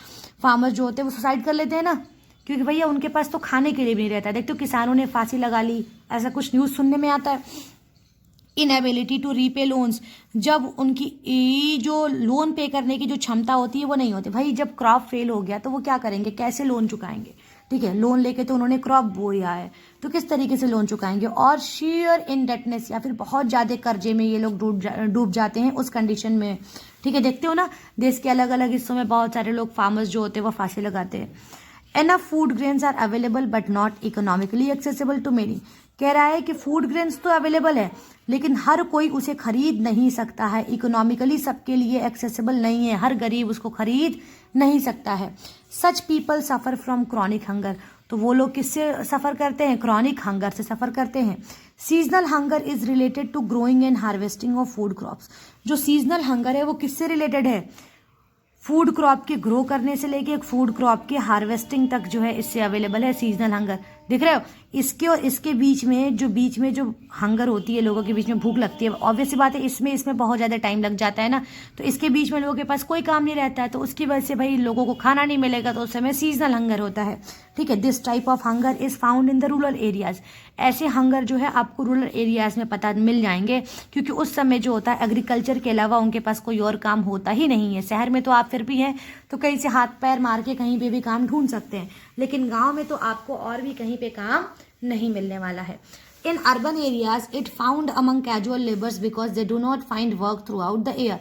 फार्मर जो होते हैं वो सुसाइड कर लेते हैं ना, क्योंकि भैया उनके पास तो खाने के लिए भी नहीं रहता है. देखते हो किसानों ने फांसी लगा ली, ऐसा कुछ न्यूज़ सुनने में आता है. Inability to repay loans. जब उनकी जो लोन पे करने की जो क्षमता होती है वो नहीं होती. भाई जब क्रॉप फेल हो गया तो वो क्या करेंगे, कैसे लोन चुकाएंगे. ठीक है. लोन लेके तो उन्होंने क्रॉप बोया है, तो किस तरीके से लोन चुकाएंगे. और शेयर इनडेटनेस, या फिर बहुत ज़्यादा कर्जे में ये लोग डूब जाते हैं उस कंडीशन में. ठीक है. देखते हो ना, देश के अलग अलग हिस्सों में बहुत सारे लोग फार्मर्स जो होते हैं वो फांसी लगाते हैं. Enough food grains are available but not economically accessible to many. कह रहा है कि फूड ग्रेन्स तो अवेलेबल है लेकिन हर कोई उसे खरीद नहीं सकता है. इकोनॉमिकली सबके लिए एक्सेसिबल नहीं है, हर गरीब उसको खरीद नहीं सकता है. Such people suffer from chronic hunger. तो वो लोग किससे सफ़र करते हैं, क्रॉनिक हंगर से सफ़र करते हैं. Seasonal hunger is related to growing and harvesting of food crops. जो सीजनल हंगर है वो किससे रिलेटेड है, फूड क्रॉप के ग्रो करने से लेके फूड क्रॉप के हार्वेस्टिंग तक जो है इससे अवेलेबल है सीजनल हंगर. दिख रहे हो. इसके और इसके बीच में जो हंगर होती है, लोगों के बीच में भूख लगती है, ऑब्वियस सी बात है इसमें बहुत ज़्यादा टाइम लग जाता है ना. तो इसके बीच में लोगों के पास कोई काम नहीं रहता है, तो उसकी वजह से भाई लोगों को खाना नहीं मिलेगा, तो उस समय सीजनल हंगर होता है. ठीक है. This type of hunger is found in the rural areas. ऐसे हंगर जो है आपको रूरल एरियाज़ में पता मिल जाएंगे, क्योंकि उस समय जो होता है एग्रीकल्चर के अलावा उनके पास कोई और काम होता ही नहीं है. शहर में तो आप फिर भी हैं तो कहीं से हाथ पैर मार के कहीं पे भी काम ढूंढ सकते हैं, लेकिन गांव में तो आपको और भी कहीं पे काम नहीं मिलने वाला है. In urban areas it found among casual labours because they do not find work through out the year.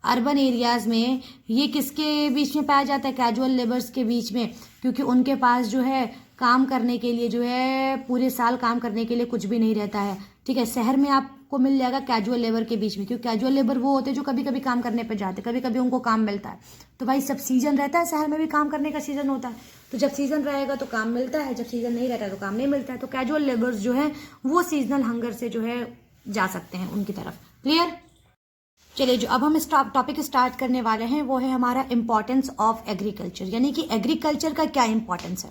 Urban areas में ये किसके बीच में पाया जाता है, कैजुअल लेबर्स के बीच में, क्योंकि उनके पास जो है काम करने के लिए जो है पूरे साल काम करने के लिए कुछ भी नहीं रहता है. ठीक है. शहर में आपको मिल जाएगा कैजुअल लेबर के बीच में, क्योंकि कैजुअल लेबर वो होते हैं जो कभी कभी काम करने पे जाते हैं, कभी कभी उनको काम मिलता है. तो भाई सब सीजन रहता है, शहर में भी काम करने का सीजन होता है, तो जब सीजन रहेगा तो काम मिलता है, जब सीजन नहीं रहता है तो काम नहीं मिलता है. तो कैजुअल लेबर्स जो है वो सीजनल हंगर से जो है जा सकते हैं उनकी तरफ. क्लियर. चलिए, जो अब हम इस टॉपिक स्टार्ट करने वाले हैं वो है हमारा इम्पॉर्टेंस ऑफ एग्रीकल्चर, यानी कि एग्रीकल्चर का क्या इम्पॉर्टेंस है.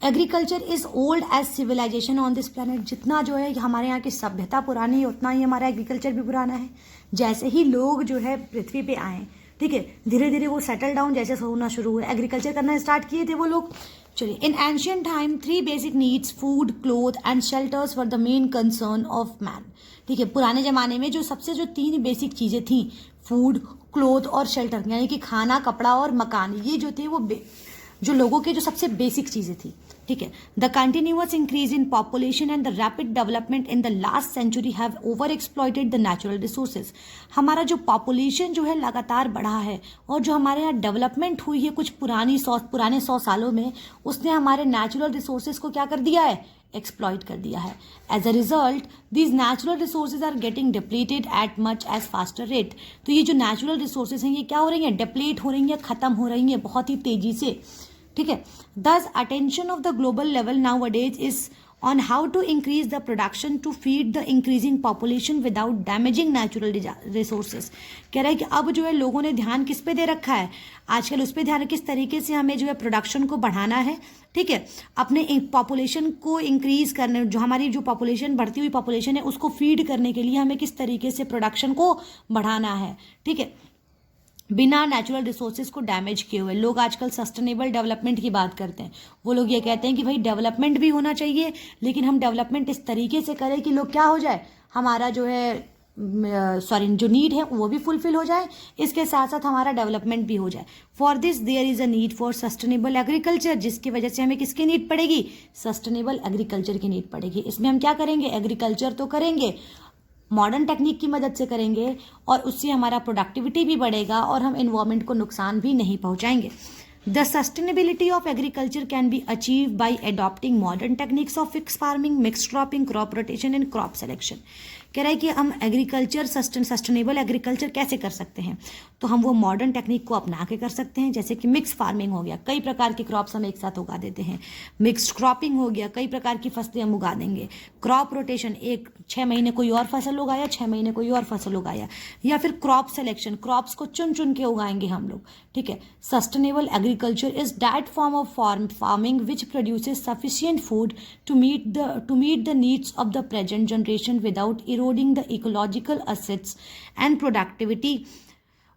Agriculture is old age civilisation on this planet. जितना जो है हमारे यहाँ की सभ्यता पुरानी है उतना ही हमारा एग्रीकल्चर भी पुराना है। जैसे ही लोग जो है पृथ्वी पे आए, ठीक है, धीरे धीरे वो सेटल डाउन जैसे होना शुरू हुआ, एग्रीकल्चर करना स्टार्ट किए थे वो लोग। चलिए, in ancient time 3 basic needs food, cloth and shelters were the main concern of man. ठीक है, पुराने जमाने में जो सबसे जो 3 बेसिक चीजें थी, फूड, क्लोथ और शेल्टर, यानी कि खाना, कपड़ा और मकान, ये जो थे वो जो लोगों के जो सबसे बेसिक चीजें थी। ठीक है, the continuous increase in population and the rapid development in the last century have over exploited the natural resources. हमारा जो पॉपुलेशन जो है लगातार बढ़ा है और जो हमारे यहाँ डेवलपमेंट हुई है कुछ पुराने 100 सालों में, उसने हमारे नेचुरल रिसोर्सेज को क्या कर दिया है, एक्सप्लॉइट कर दिया है। As a result these natural resources are getting depleted at much as faster rate. तो ये जो नेचुरल रिसोर्सेज हैं ये क्या हो रही हैं, डिप्लीट हो रही हैं, खत्म हो रही हैं बहुत ही तेजी से। ठीक है, thus attention of the global level nowadays is on how to increase the production to feed the increasing population without damaging natural resources. कह रहा है कि अब जो है लोगों ने ध्यान किस पे दे रखा है आजकल, उस पे ध्यान किस तरीके से हमें जो है प्रोडक्शन को बढ़ाना है। ठीक है, अपने पॉपुलेशन को इंक्रीज करने, जो हमारी जो पॉपुलेशन बढ़ती हुई पॉपुलेशन है उसको फीड करने के लिए हमें किस तरीके से प्रोडक्शन को बढ़ाना है। ठीक है, बिना नेचुरल रिसोर्सेज को डैमेज किए हुए। लोग आजकल सस्टेनेबल डेवलपमेंट की बात करते हैं, वो लोग ये कहते हैं कि भाई डेवलपमेंट भी होना चाहिए लेकिन हम डेवलपमेंट इस तरीके से करें कि लोग क्या हो जाए, हमारा जो है जो नीड है वो भी फुलफिल हो जाए, इसके साथ साथ हमारा डेवलपमेंट भी हो जाए। For this there is a need for sustainable agriculture, जिसकी वजह से हमें किसकी नीड पड़ेगी, सस्टेनेबल एग्रीकल्चर की नीड पड़ेगी। इसमें हम क्या करेंगे, एग्रीकल्चर तो करेंगे, मॉडर्न टेक्निक की मदद से करेंगे और उससे हमारा प्रोडक्टिविटी भी बढ़ेगा और हम एनवायरमेंट को नुकसान भी नहीं पहुंचाएंगे। The sustainability of agriculture can be achieve by adopting modern techniques of fix farming, mixed cropping, crop rotation and crop selection. कह रहा है कि हम एग्रीकल्चर सस्टेनेबल एग्रीकल्चर कैसे कर सकते हैं, तो हम वो मॉडर्न टेक्निक को अपना के कर सकते हैं, जैसे कि मिक्स फार्मिंग हो गया, कई प्रकार की क्रॉप्स हम एक साथ उगा देते हैं। मिक्स्ड क्रॉपिंग हो गया, कई प्रकार की फसलें हम उगा देंगे। क्रॉप रोटेशन, 6 महीने कोई और फसल उगाया, 6 महीने कोई और फसल उगाया। या फिर क्रॉप सेलेक्शन, क्रॉप्स को चुन चुन के उगाएंगे हम लोग। ठीक है, sustainable agriculture is that form of farming which produces sufficient food to meet the needs of the present generation without eroding the ecological assets and productivity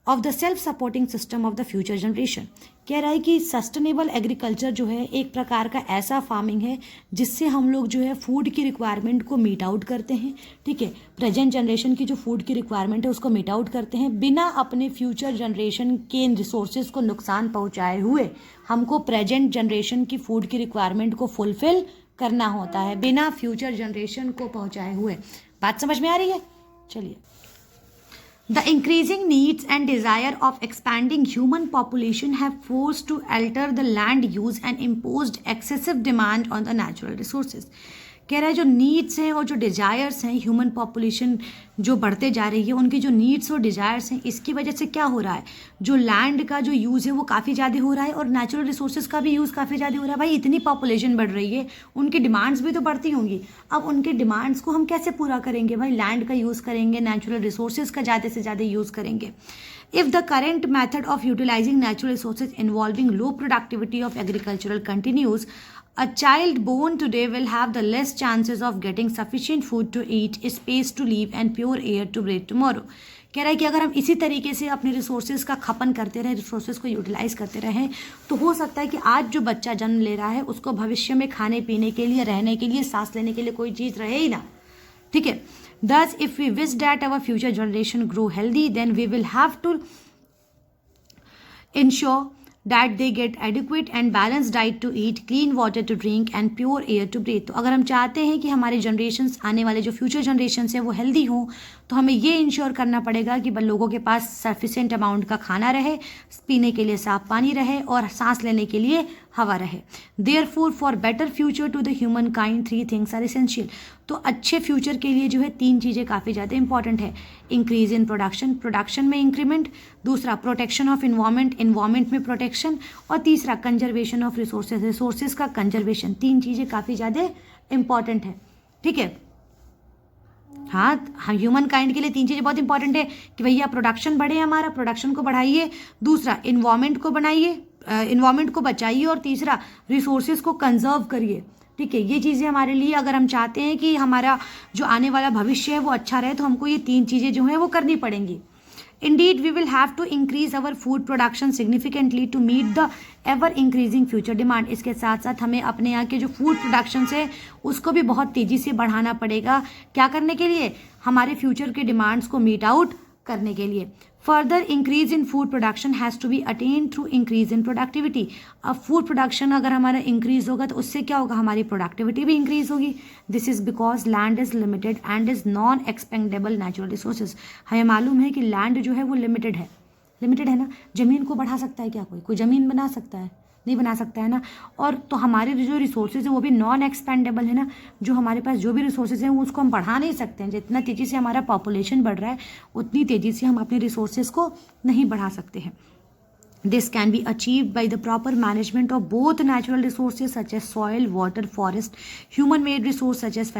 of the self-supporting system of the future generation। कह रहा है कि sustainable agriculture जो है एक प्रकार का ऐसा फार्मिंग है जिससे हम लोग जो है फूड की रिक्वायरमेंट को मीट आउट करते हैं। ठीक है, प्रेजेंट जनरेशन की जो फूड की रिक्वायरमेंट है उसको मीट आउट करते हैं बिना अपने फ्यूचर जनरेशन के रिसोर्सेज को नुकसान पहुंचाए हुए। हमको प्रेजेंट जनरेशन की फूड की रिक्वायरमेंट को फुलफिल करना होता है बिना फ्यूचर जनरेशन को पहुंचाए हुए। बात समझ में आ रही है? चलिए, the increasing needs and desire of expanding human population have forced to alter the land use and imposed excessive demand on the natural resources. कह रहा है जो नीड्स हैं और जो डिजायर्स हैं, ह्यूमन पॉपुलेशन जो बढ़ते जा रही है, उनकी जो नीड्स और डिजायर्स हैं, इसकी वजह से क्या हो रहा है, जो लैंड का जो यूज़ है वो काफ़ी ज़्यादा हो रहा है और नेचुरल रिसोर्सेज का भी यूज़ काफ़ी ज़्यादा हो रहा है। भाई इतनी पॉपुलेशन बढ़ रही है, उनकी डिमांड्स भी तो बढ़ती होंगी। अब उनके डिमांड्स को हम कैसे पूरा करेंगे, भाई लैंड का यूज़ करेंगे, नेचुरल रिसोर्सेज का ज़्यादा से ज़्यादा यूज़ करेंगे। If the current method of utilizing natural resources involving low productivity of agricultural continues, a child born today will have the less chances of getting sufficient food to eat, space to live and pure air to breathe tomorrow। कह रहा है कि अगर हम इसी तरीके से अपने रिसोर्सेज का खपन करते रहे, रिसोर्सेज को यूटिलाइज करते रहें, तो हो सकता है कि आज जो बच्चा जन्म ले रहा है उसको भविष्य में खाने पीने के लिए, रहने के लिए, सांस लेने के लिए कोई चीज़ रहे ही ना। ठीक है, thus if we wish that our future generation grow healthy, then we will have to ensure that they get adequate and balanced diet to eat, clean water to drink and pure air to breathe। तो अगर हम चाहते हैं कि हमारे generations, आने वाले जो फ्यूचर जनरेशन्स हैं वो हेल्दी हों, तो हमें ये इंश्योर करना पड़ेगा कि लोगों के पास सफिशिएंट अमाउंट का खाना रहे, पीने के लिए साफ पानी रहे और सांस लेने के लिए हवा रहे। Therefore for better future to the human kind 3 things are essential. तो अच्छे फ्यूचर के लिए जो है 3 चीज़ें काफ़ी ज़्यादा इंपॉर्टेंट है। इंक्रीज इन प्रोडक्शन, प्रोडक्शन में इंक्रीमेंट, दूसरा प्रोटेक्शन ऑफ इन्वायरमेंट, इन्वायरमेंट में प्रोटेक्शन, और तीसरा कंजर्वेशन ऑफ रिसोर्सेज, रिसोर्सेज का कंजर्वेशन। 3 चीज़ें काफ़ी ज़्यादा इंपॉर्टेंट है। ठीक है, हाँ, ह्यूमन काइंड के लिए 3 चीज़ें बहुत इंपॉर्टेंट है कि भैया प्रोडक्शन बढ़े, हमारा प्रोडक्शन को बढ़ाइए, दूसरा इन्वायरमेंट को बनाइए, इन्वायरमेंट को बचाइए और तीसरा रिसोर्सेज को कंजर्व करिए। ठीक है, ये चीज़ें हमारे लिए, अगर हम चाहते हैं कि हमारा जो आने वाला भविष्य है वो अच्छा रहे, तो हमको ये 3 चीज़ें जो हैं वो करनी पड़ेंगी। Indeed, we will have to increase our food production significantly to meet the ever increasing future demand. इसके साथ साथ हमें अपने यहाँ के जो फूड प्रोडक्शन है उसको भी बहुत तेज़ी से बढ़ाना पड़ेगा। क्या करने के लिए? हमारे फ्यूचर के डिमांड्स को मीट आउट करने के लिए। Further increase in food production has to be attain through increase in productivity. अब फूड प्रोडक्शन अगर हमारा इंक्रीज होगा तो उससे क्या होगा? हमारी प्रोडक्टिविटी भी इंक्रीज होगी। This is because land is limited and is non expendable natural resources. हमें मालूम है कि लैंड जो है वो लिमिटेड है ना। ज़मीन को बढ़ा सकता है क्या कोई ज़मीन बना सकता है? नहीं बना सकता है ना। और तो हमारे जो रिसोर्सेज है वो भी नॉन एक्सपेंडेबल है ना। जो हमारे पास जो भी रिसोर्सेज हैं वो उसको हम बढ़ा नहीं सकते हैं। जितना तेज़ी से हमारा पॉपुलेशन बढ़ रहा है उतनी तेज़ी से हम अपने रिसोर्सेज को नहीं बढ़ा सकते हैं। This can be achieved by the proper management of both natural resources such as soil, water, forest, human-made resources such as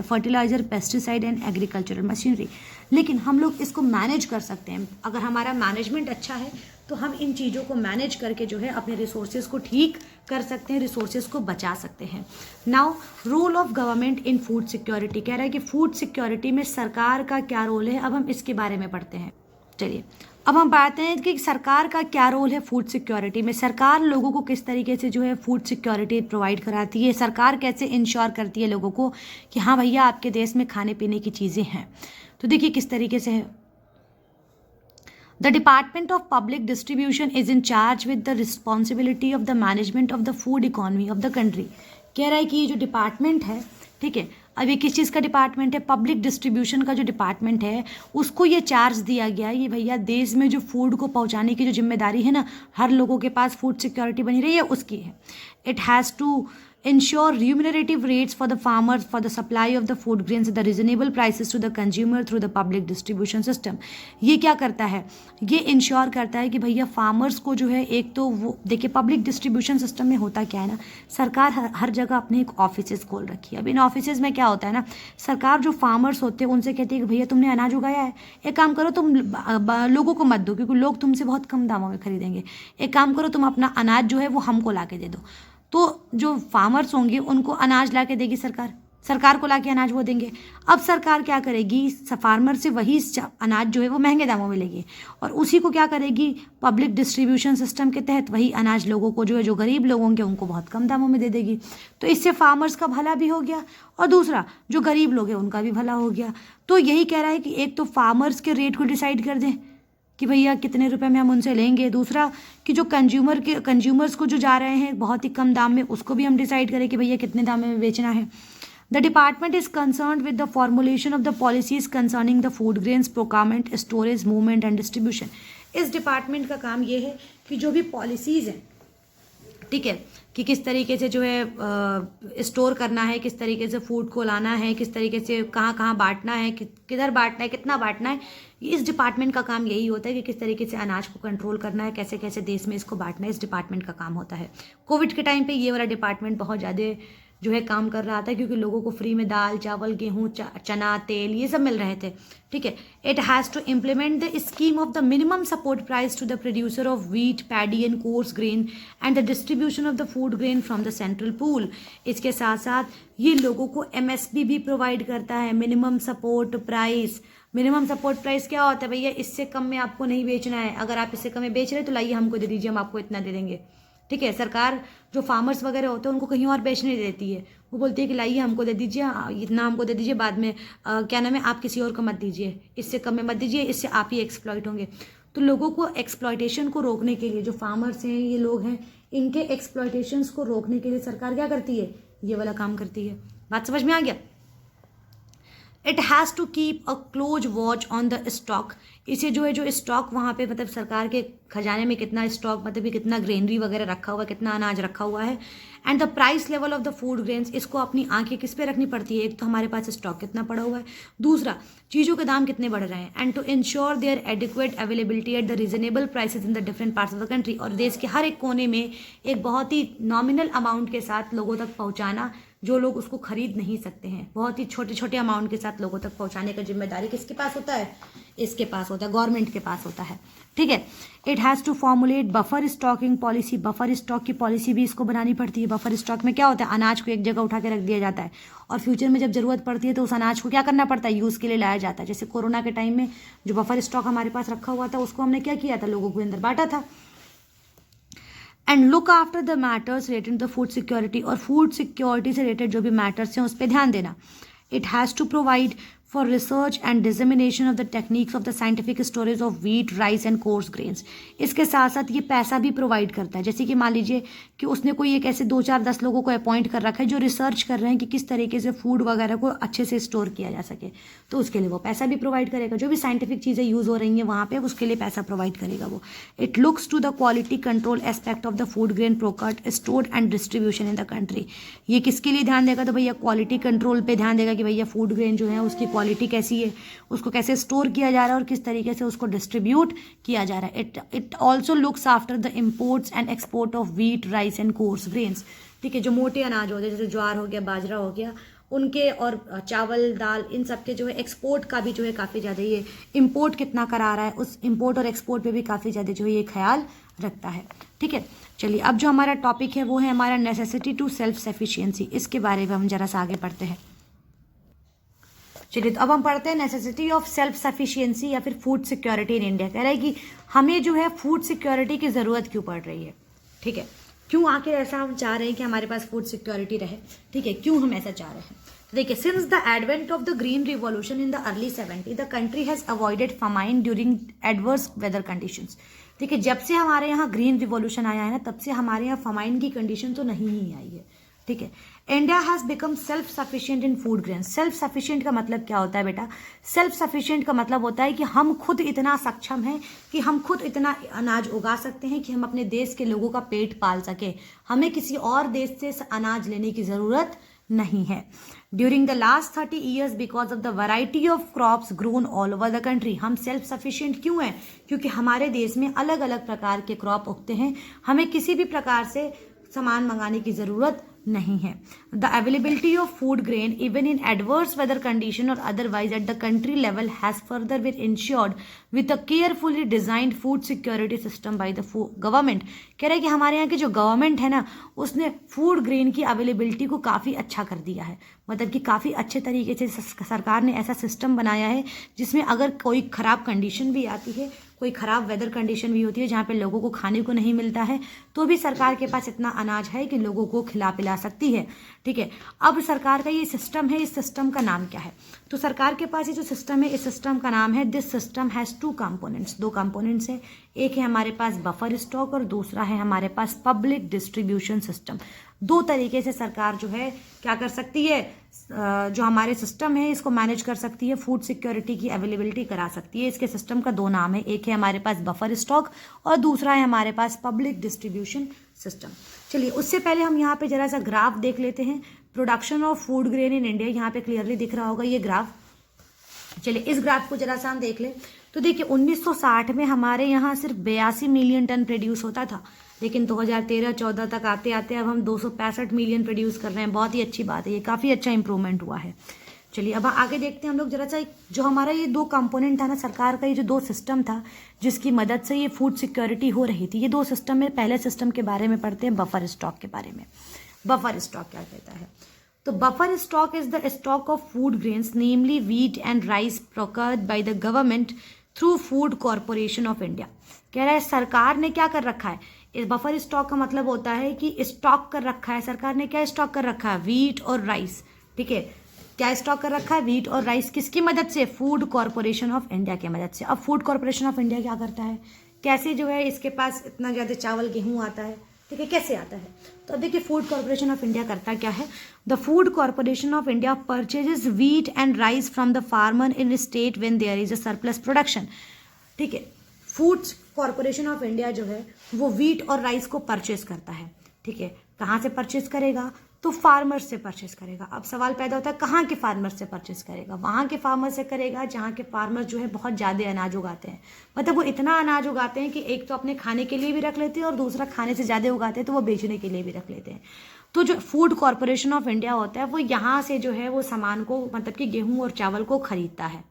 fertilizer, pesticide and agricultural machinery. लेकिन हम लोग इसको मैनेज कर सकते हैं। अगर हमारा मैनेजमेंट अच्छा है तो हम इन चीज़ों को मैनेज करके जो है अपने रिसोर्सेज को ठीक कर सकते हैं, रिसोर्सेज को बचा सकते हैं। Now role of government in food security. कह रहा है कि फूड सिक्योरिटी में सरकार का क्या रोल है। अब हम इसके बारे में पढ़ते हैं। चलिए अब हम बात हैं कि सरकार का क्या रोल है फूड सिक्योरिटी में। सरकार लोगों को किस तरीके से जो है फूड सिक्योरिटी प्रोवाइड कराती है। सरकार कैसे इंश्योर करती है लोगों को कि हाँ भैया आपके देश में खाने पीने की चीज़ें हैं। तो देखिए किस तरीके से है। The department of public distribution is in charge with the responsibility of the management of the food economy of the country. कह रहा है कि ये जो डिपार्टमेंट है, ठीक है, अब ये किस चीज़ का डिपार्टमेंट है? पब्लिक डिस्ट्रीब्यूशन का जो डिपार्टमेंट है उसको ये चार्ज दिया गया है। ये भैया देश में जो फूड को पहुंचाने की जो जिम्मेदारी है ना, हर लोगों के पास फूड सिक्योरिटी बनी रही है, उसकी है। It has to ensure remunerative rates for the farmers for the supply of the food grains at the reasonable prices to the consumer through the public distribution system। ये क्या करता है? ये इंश्योर करता है कि भैया फार्मर्स को जो है, एक तो वो देखिए पब्लिक डिस्ट्रीब्यूशन सिस्टम में होता क्या है ना, सरकार हर जगह अपने एक ऑफिसेज खोल रखी है। अब इन ऑफिसेज में क्या होता है ना, सरकार जो फार्मर्स होते हैं उनसे कहती है कि भैया तुमने अनाज उगाया है, एक काम करो तुम लोगों को मत दो क्योंकि लोग तुमसे बहुत कम दामों में खरीदेंगे। एक काम करो तुम अपना अनाज जो है वो हमको ला के दे दो। तो जो फार्मर्स होंगे उनको अनाज ला के देगी सरकार को ला के अनाज वो देंगे। अब सरकार क्या करेगी? फार्मर से वही अनाज जो है वो महंगे दामों में लेगी और उसी को क्या करेगी? पब्लिक डिस्ट्रीब्यूशन सिस्टम के तहत वही अनाज लोगों को जो है, जो गरीब लोग होंगे उनको बहुत कम दामों में दे देगी। तो इससे फार्मर्स का भला भी हो गया और दूसरा जो गरीब लोग हैं उनका भी भला हो गया। तो यही कह रहा है कि एक तो फार्मर्स के रेट को डिसाइड कर दें कि भैया कितने रुपए में हम उनसे लेंगे, दूसरा कि जो कंज्यूमर्स को जो जा रहे हैं बहुत ही कम दाम में उसको भी हम डिसाइड करें कि भैया कितने दाम में बेचना है। The department is concerned with the formulation of the policies concerning the food grains procurement, storage, movement and distribution. इस डिपार्टमेंट का काम ये है कि जो भी पॉलिसीज़ हैं, ठीक है, कि किस तरीके से जो है स्टोर करना है, किस तरीके से फूड को लाना है, किस तरीके से कहाँ बांटना है, किधर बांटना है, कितना बांटना है, इस डिपार्टमेंट का काम यही होता है कि किस तरीके से अनाज को कंट्रोल करना है, कैसे कैसे देश में इसको बांटना है, इस डिपार्टमेंट का काम होता है। कोविड के टाइम पे ये वाला डिपार्टमेंट बहुत ज़्यादा जो है काम कर रहा था क्योंकि लोगों को फ्री में दाल, चावल, गेहूँ, चना, तेल ये सब मिल रहे थे, ठीक है। It has to implement the scheme of the minimum support price to the producer of wheat, paddy and coarse grain and the distribution of the food grain from the central pool. इसके साथ साथ ये लोगों को MSP भी provide करता है, minimum support price. Minimum support price क्या होता है भैया? इससे कम में आपको नहीं बेचना है। अगर आप इससे कम में बेच रहे हैं तो लाइए हमको दे दीजिए, हम आपको इतना दे देंगे, ठीक है। सरकार जो फार्मर्स वगैरह होते हैं उनको कहीं और बेचने देती है, वो बोलती है कि लाइए हमको दे दीजिए, इतना हमको दे दीजिए, बाद में क्या नाम है आप किसी और को मत दीजिए, इससे कम में मत दीजिए, इससे आप ही एक्सप्लॉइट होंगे। तो लोगों को एक्सप्लॉइटेशन को रोकने के लिए, जो फार्मर्स हैं ये लोग हैं, इनके एक्सप्लॉइटेशंस को रोकने के लिए सरकार क्या करती है? ये वाला काम करती है। बात समझ में आ गया? It has to keep a close watch on the stock. इसे जो है जो स्टॉक वहाँ पे मतलब सरकार के खजाने में कितना स्टॉक मतलब कि कितना ग्रेनरी वगैरह रखा हुआ है, कितना अनाज रखा हुआ है, and the price level of the food grains. इसको अपनी आंखें किस पे रखनी पड़ती है? एक तो हमारे पास स्टॉक कितना पड़ा हुआ है, दूसरा चीज़ों के दाम कितने बढ़ रहे हैं, and to ensure their adequate availability at the reasonable prices in the different parts of the country. और देश के हर एक कोने में एक बहुत ही नॉमिनल अमाउंट के साथ लोगों तक पहुँचाना, जो लोग उसको खरीद नहीं सकते हैं। बहुत ही छोटे छोटे अमाउंट के साथ लोगों तक पहुंचाने का जिम्मेदारी किसके पास होता है? इसके पास होता है, गवर्नमेंट के पास होता है। ठीक है। It has to formulate buffer stocking policy. Buffer stock की पॉलिसी भी इसको बनानी पड़ती है। बफर स्टॉक में क्या होता है? अनाज को एक जगह उठा के रख दिया जाता है और फ्यूचर में जब जरूरत पड़ती है तो उस अनाज को क्या करना पड़ता है? यूज़ के लिए लाया जाता है। जैसे कोरोना के टाइम में जो बफर स्टॉक हमारे पास रखा हुआ था उसको हमने क्या किया था? लोगों के अंदर बांटा था। And look after the matters related the food security, और फूड सिक्योरिटी से रिलेटेड जो भी मैटर्स हैं उस पर ध्यान देना। It has to provide for research and dissemination of the techniques of the scientific storage of wheat, rice and coarse grains. इसके साथ साथ ये पैसा भी प्रोवाइड करता है। जैसे कि मान लीजिए कि उसने कोई एक ऐसे 2 4 10 लोगों को अपॉइंट कर रखा है जो रिसर्च कर रहे हैं कि किस तरीके से फूड वगैरह को अच्छे से स्टोर किया जा सके, तो उसके लिए वो पैसा भी प्रोवाइड करेगा। जो भी साइंटिफिक चीज़ें यूज़ हो रही हैं वहाँ पे उसके लिए पैसा प्रोवाइड करेगा वो। It looks to the quality control aspect of the food grain procured, stored and distribution in the country. ये किसके लिए ध्यान देगा? तो भैया क्वालिटी कंट्रोल पे ध्यान देगा कि भैया फूड ग्रेन जो है उसकी क्वालिटी कैसी है, उसको कैसे स्टोर किया जा रहा है और किस तरीके से उसको डिस्ट्रीब्यूट किया जा रहा है। It also looks after the imports and export of wheat, rice and coarse grains. ठीक है। जो मोटे अनाज होते हैं जैसे ज्वार हो गया, बाजरा हो गया, उनके और चावल, दाल, इन सब के जो है एक्सपोर्ट का भी जो है काफ़ी ज़्यादा ये इम्पोर्ट कितना करा रहा है उस इम्पोर्ट और एक्सपोर्ट पे भी काफ़ी ज़्यादा जो है ये ख्याल रखता है। ठीक है। चलिए अब जो हमारा टॉपिक है वो है हमारा नेसेसिटी टू सेल्फ सफिशिएंसी। इसके बारे में हम जरा सा आगे पढ़ते हैं। चलिए तो अब हम पढ़ते हैं नेसेसिटी ऑफ सेल्फ सफिशिएंसी या फिर फूड सिक्योरिटी इन इंडिया। कह रहा है कि हमें जो है फूड सिक्योरिटी की ज़रूरत क्यों पड़ रही है। ठीक है। क्यों आखिर ऐसा हम चाह रहे हैं कि हमारे पास फूड सिक्योरिटी रहे। ठीक है। क्यों हम ऐसा चाह रहे हैं? तो देखिए, since the advent of the green revolution in the early 70 the country has avoided famine during adverse weather conditions. देखिए, जब से हमारे यहाँ ग्रीन रिवॉल्यूशन आया है ना, तब से हमारे यहाँ फमाइन की कंडीशन तो नहीं ही आई है। ठीक है। India has become self sufficient in food grain. Self sufficient का मतलब क्या होता है बेटा? सेल्फ सफिशिएंट का मतलब होता है कि हम खुद इतना सक्षम हैं कि हम खुद इतना अनाज उगा सकते हैं कि हम अपने देश के लोगों का पेट पाल सके। हमें किसी और देश से अनाज लेने की ज़रूरत नहीं है। During the last 30 years because of the variety of crops grown all over the country. हम सेल्फ सफिशिएंट क्यों हैं? क्योंकि हमारे देश में अलग अलग प्रकार के क्रॉप उगते हैं, हमें किसी भी प्रकार से सामान मंगाने की ज़रूरत नहीं है। The availability of food grain even in adverse weather condition और otherwise at the country level has further been ensured with a carefully designed food security system by the government. कह रहे हैं कि हमारे यहाँ की जो गवर्नमेंट है ना, उसने फूड ग्रेन की अवेलेबिलिटी को काफ़ी अच्छा कर दिया है। मतलब कि काफ़ी अच्छे तरीके से सरकार ने ऐसा सिस्टम बनाया है जिसमें अगर कोई ख़राब कंडीशन भी आती है, कोई ख़राब वेदर कंडीशन भी होती है जहाँ पे लोगों को खाने को नहीं मिलता है, तो भी सरकार के पास इतना अनाज है कि लोगों को खिला पिला सकती है। ठीक है। अब सरकार का ये सिस्टम है, इस सिस्टम का नाम क्या है? तो सरकार के पास ये जो सिस्टम है, इस सिस्टम का नाम है, this system has 2 components. 2 components है। एक है हमारे पास बफर स्टॉक और दूसरा है हमारे पास पब्लिक डिस्ट्रीब्यूशन सिस्टम। 2 तरीके से सरकार जो है क्या कर सकती है, जो हमारे सिस्टम है इसको मैनेज कर सकती है, फूड सिक्योरिटी की अवेलेबिलिटी करा सकती है। इसके सिस्टम का 2 नाम है, एक है हमारे पास बफर स्टॉक और दूसरा है हमारे पास पब्लिक डिस्ट्रीब्यूशन सिस्टम। चलिए उससे पहले हम यहाँ पे जरा सा ग्राफ देख लेते हैं। Production of food grain in India, यहाँ पे क्लियरली दिख रहा होगा ये ग्राफ। चलिए इस ग्राफ को जरा सा हम देख लें तो देखिए 1960 में हमारे यहाँ सिर्फ 82 मिलियन टन प्रोड्यूस होता था, लेकिन 2013-14 तक आते आते अब हम 265 मिलियन प्रोड्यूस कर रहे हैं। बहुत ही अच्छी बात है, ये काफ़ी अच्छा इंप्रूवमेंट हुआ है। चलिए अब आगे देखते हैं हम लोग जरा सा। जो हमारा ये 2 कंपोनेंट था ना, सरकार का ये जो 2 सिस्टम था जिसकी मदद से ये फूड सिक्योरिटी हो रही थी, ये 2 सिस्टम में पहले सिस्टम के बारे में पढ़ते हैं, बफर स्टॉक के बारे में। बफर स्टॉक क्या कहता है? तो buffer stock is the stock of food grains namely wheat and rice procured by the government through food Corporation of India. कह रहा है सरकार ने क्या कर रखा है, इस बफर स्टॉक का मतलब होता है कि स्टॉक कर रखा है। सरकार ने क्या स्टॉक कर रखा है? व्हीट और राइस। ठीक है। क्या स्टॉक कर रखा है? व्हीट और राइस। किसकी मदद से? फूड कॉरपोरेशन ऑफ इंडिया की मदद से। अब फूड कॉरपोरेशन ऑफ इंडिया क्या करता है, कैसे जो है इसके पास इतना ज़्यादा चावल गेहूँ आता है, ठीक है, कैसे आता है? तो अब देखिए फूड कॉरपोरेशन ऑफ इंडिया करता क्या है। The Food Corporation of India purchases wheat and rice from the farmer in state when there is a surplus production. ठीक है। फूड कॉरपोरेशन ऑफ इंडिया जो है वो व्हीट और राइस को परचेज करता है। ठीक है। कहाँ से परचेज करेगा? तो फार्मर से परचेज करेगा। अब सवाल पैदा होता है कहाँ के फार्मर से परचेज करेगा? वहाँ के फार्मर से करेगा जहाँ के फार्मर जो है बहुत ज़्यादा अनाज उगाते हैं। मतलब वो इतना अनाज उगाते हैं कि एक तो अपने खाने के लिए भी रख लेते हैं और दूसरा खाने से ज़्यादा उगाते हैं तो वो बेचने के लिए भी रख लेते हैं। तो जो फूड कॉरपोरेशन ऑफ इंडिया होता है वो यहाँ से जो है वो सामान को मतलब कि गेहूं और चावल को खरीदता है।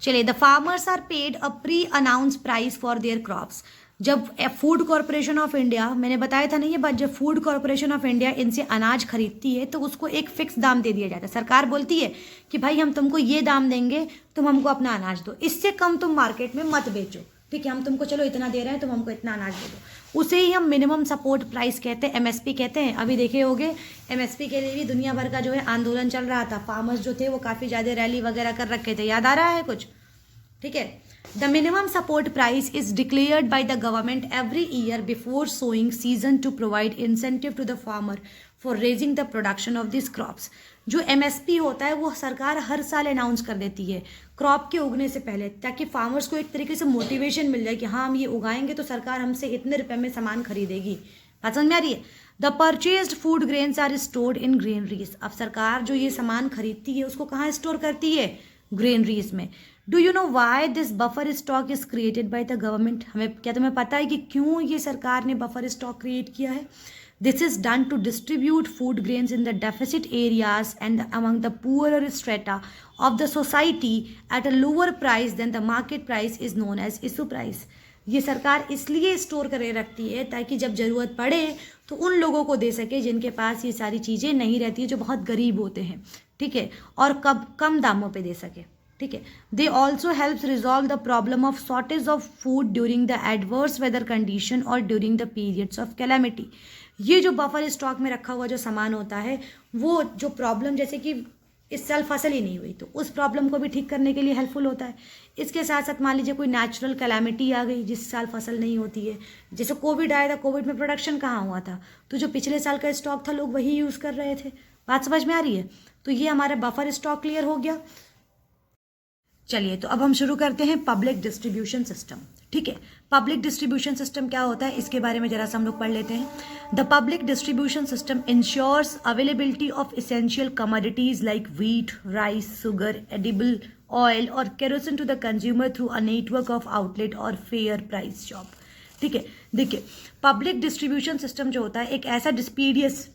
चलिए, the farmers are paid a pre announce price for their crops. जब फूड कॉरपोरेशन ऑफ इंडिया, मैंने बताया था ना ये बात, जब फूड कॉरपोरेशन ऑफ इंडिया इनसे अनाज खरीदती है तो उसको एक फिक्स दाम दे दिया जाता है। सरकार बोलती है कि भाई हम तुमको ये दाम देंगे, तुम हमको अपना अनाज दो, इससे कम तुम मार्केट में मत बेचो, ठीक है, हम तुमको चलो इतना दे रहे हैं, तुम हमको इतना अनाज दे दो। उसे ही हम मिनिमम सपोर्ट प्राइस कहते हैं, एमएसपी कहते हैं। अभी देखे होंगे एमएसपी के लिए भी दुनिया भर का जो है आंदोलन चल रहा था। फार्मर्स जो थे वो काफ़ी ज़्यादा रैली वगैरह कर रखे थे, याद आ रहा है कुछ, ठीक है। The minimum support price is declared by the government every year before sowing season to provide incentive to the farmer for raising the production of this crops. जो एमएसपी होता है वो सरकार हर साल अनाउंस कर देती है क्रॉप के उगने से पहले, ताकि फार्मर्स को एक तरीके से मोटिवेशन मिल जाए कि हाँ हम ये उगाएंगे तो सरकार हमसे इतने रुपए में सामान खरीदेगी। बात समझ में आ रही है। The purchased food grains are stored in granaries. अब सरकार जो ये सामान खरीदती है उसको कहाँ स्टोर करती है? ग्रेनरीज में। Do you know why this buffer stock is created by the government? हमें क्या तुम्हें पता है कि क्यों ये सरकार ने बफर स्टॉक क्रिएट किया है? This is done to distribute food grains in the deficit areas and among the poorer strata of the society at a lower price than the market price is known as issue price. ये सरकार इसलिए store करे रखती है ताकि जब ज़रूरत पड़े तो उन लोगों को दे सके जिनके पास ये सारी चीज़ें नहीं रहती है, जो बहुत गरीब होते हैं, ठीक है, और कम दामों पे दे सके, ठीक है। They also helps resolve the problem of shortage of food during the adverse weather condition और during the periods of calamity. ये जो बफर स्टॉक में रखा हुआ जो सामान होता है वो जो प्रॉब्लम, जैसे कि इस साल फसल ही नहीं हुई, तो उस प्रॉब्लम को भी ठीक करने के लिए हेल्पफुल होता है। इसके साथ साथ मान लीजिए कोई नेचुरल कैलामिटी आ गई जिस साल फसल नहीं होती है, जैसे कोविड आया था, कोविड में प्रोडक्शन कहाँ हुआ था, तो जो पिछले साल का स्टॉक था लोग वही यूज़ कर रहे थे। बात समझ में आ रही है। तो ये हमारा बफर स्टॉक क्लियर हो गया। चलिए, तो अब हम शुरू करते हैं पब्लिक डिस्ट्रीब्यूशन सिस्टम, ठीक है। पब्लिक डिस्ट्रीब्यूशन सिस्टम क्या होता है इसके बारे में जरा सा हम लोग पढ़ लेते हैं। The public distribution system ensures availability of essential commodities like wheat, rice, sugar, edible oil और kerosene to the consumer through a network of outlet और फेयर प्राइस शॉप, ठीक है। देखिए, पब्लिक डिस्ट्रीब्यूशन सिस्टम जो होता है एक ऐसा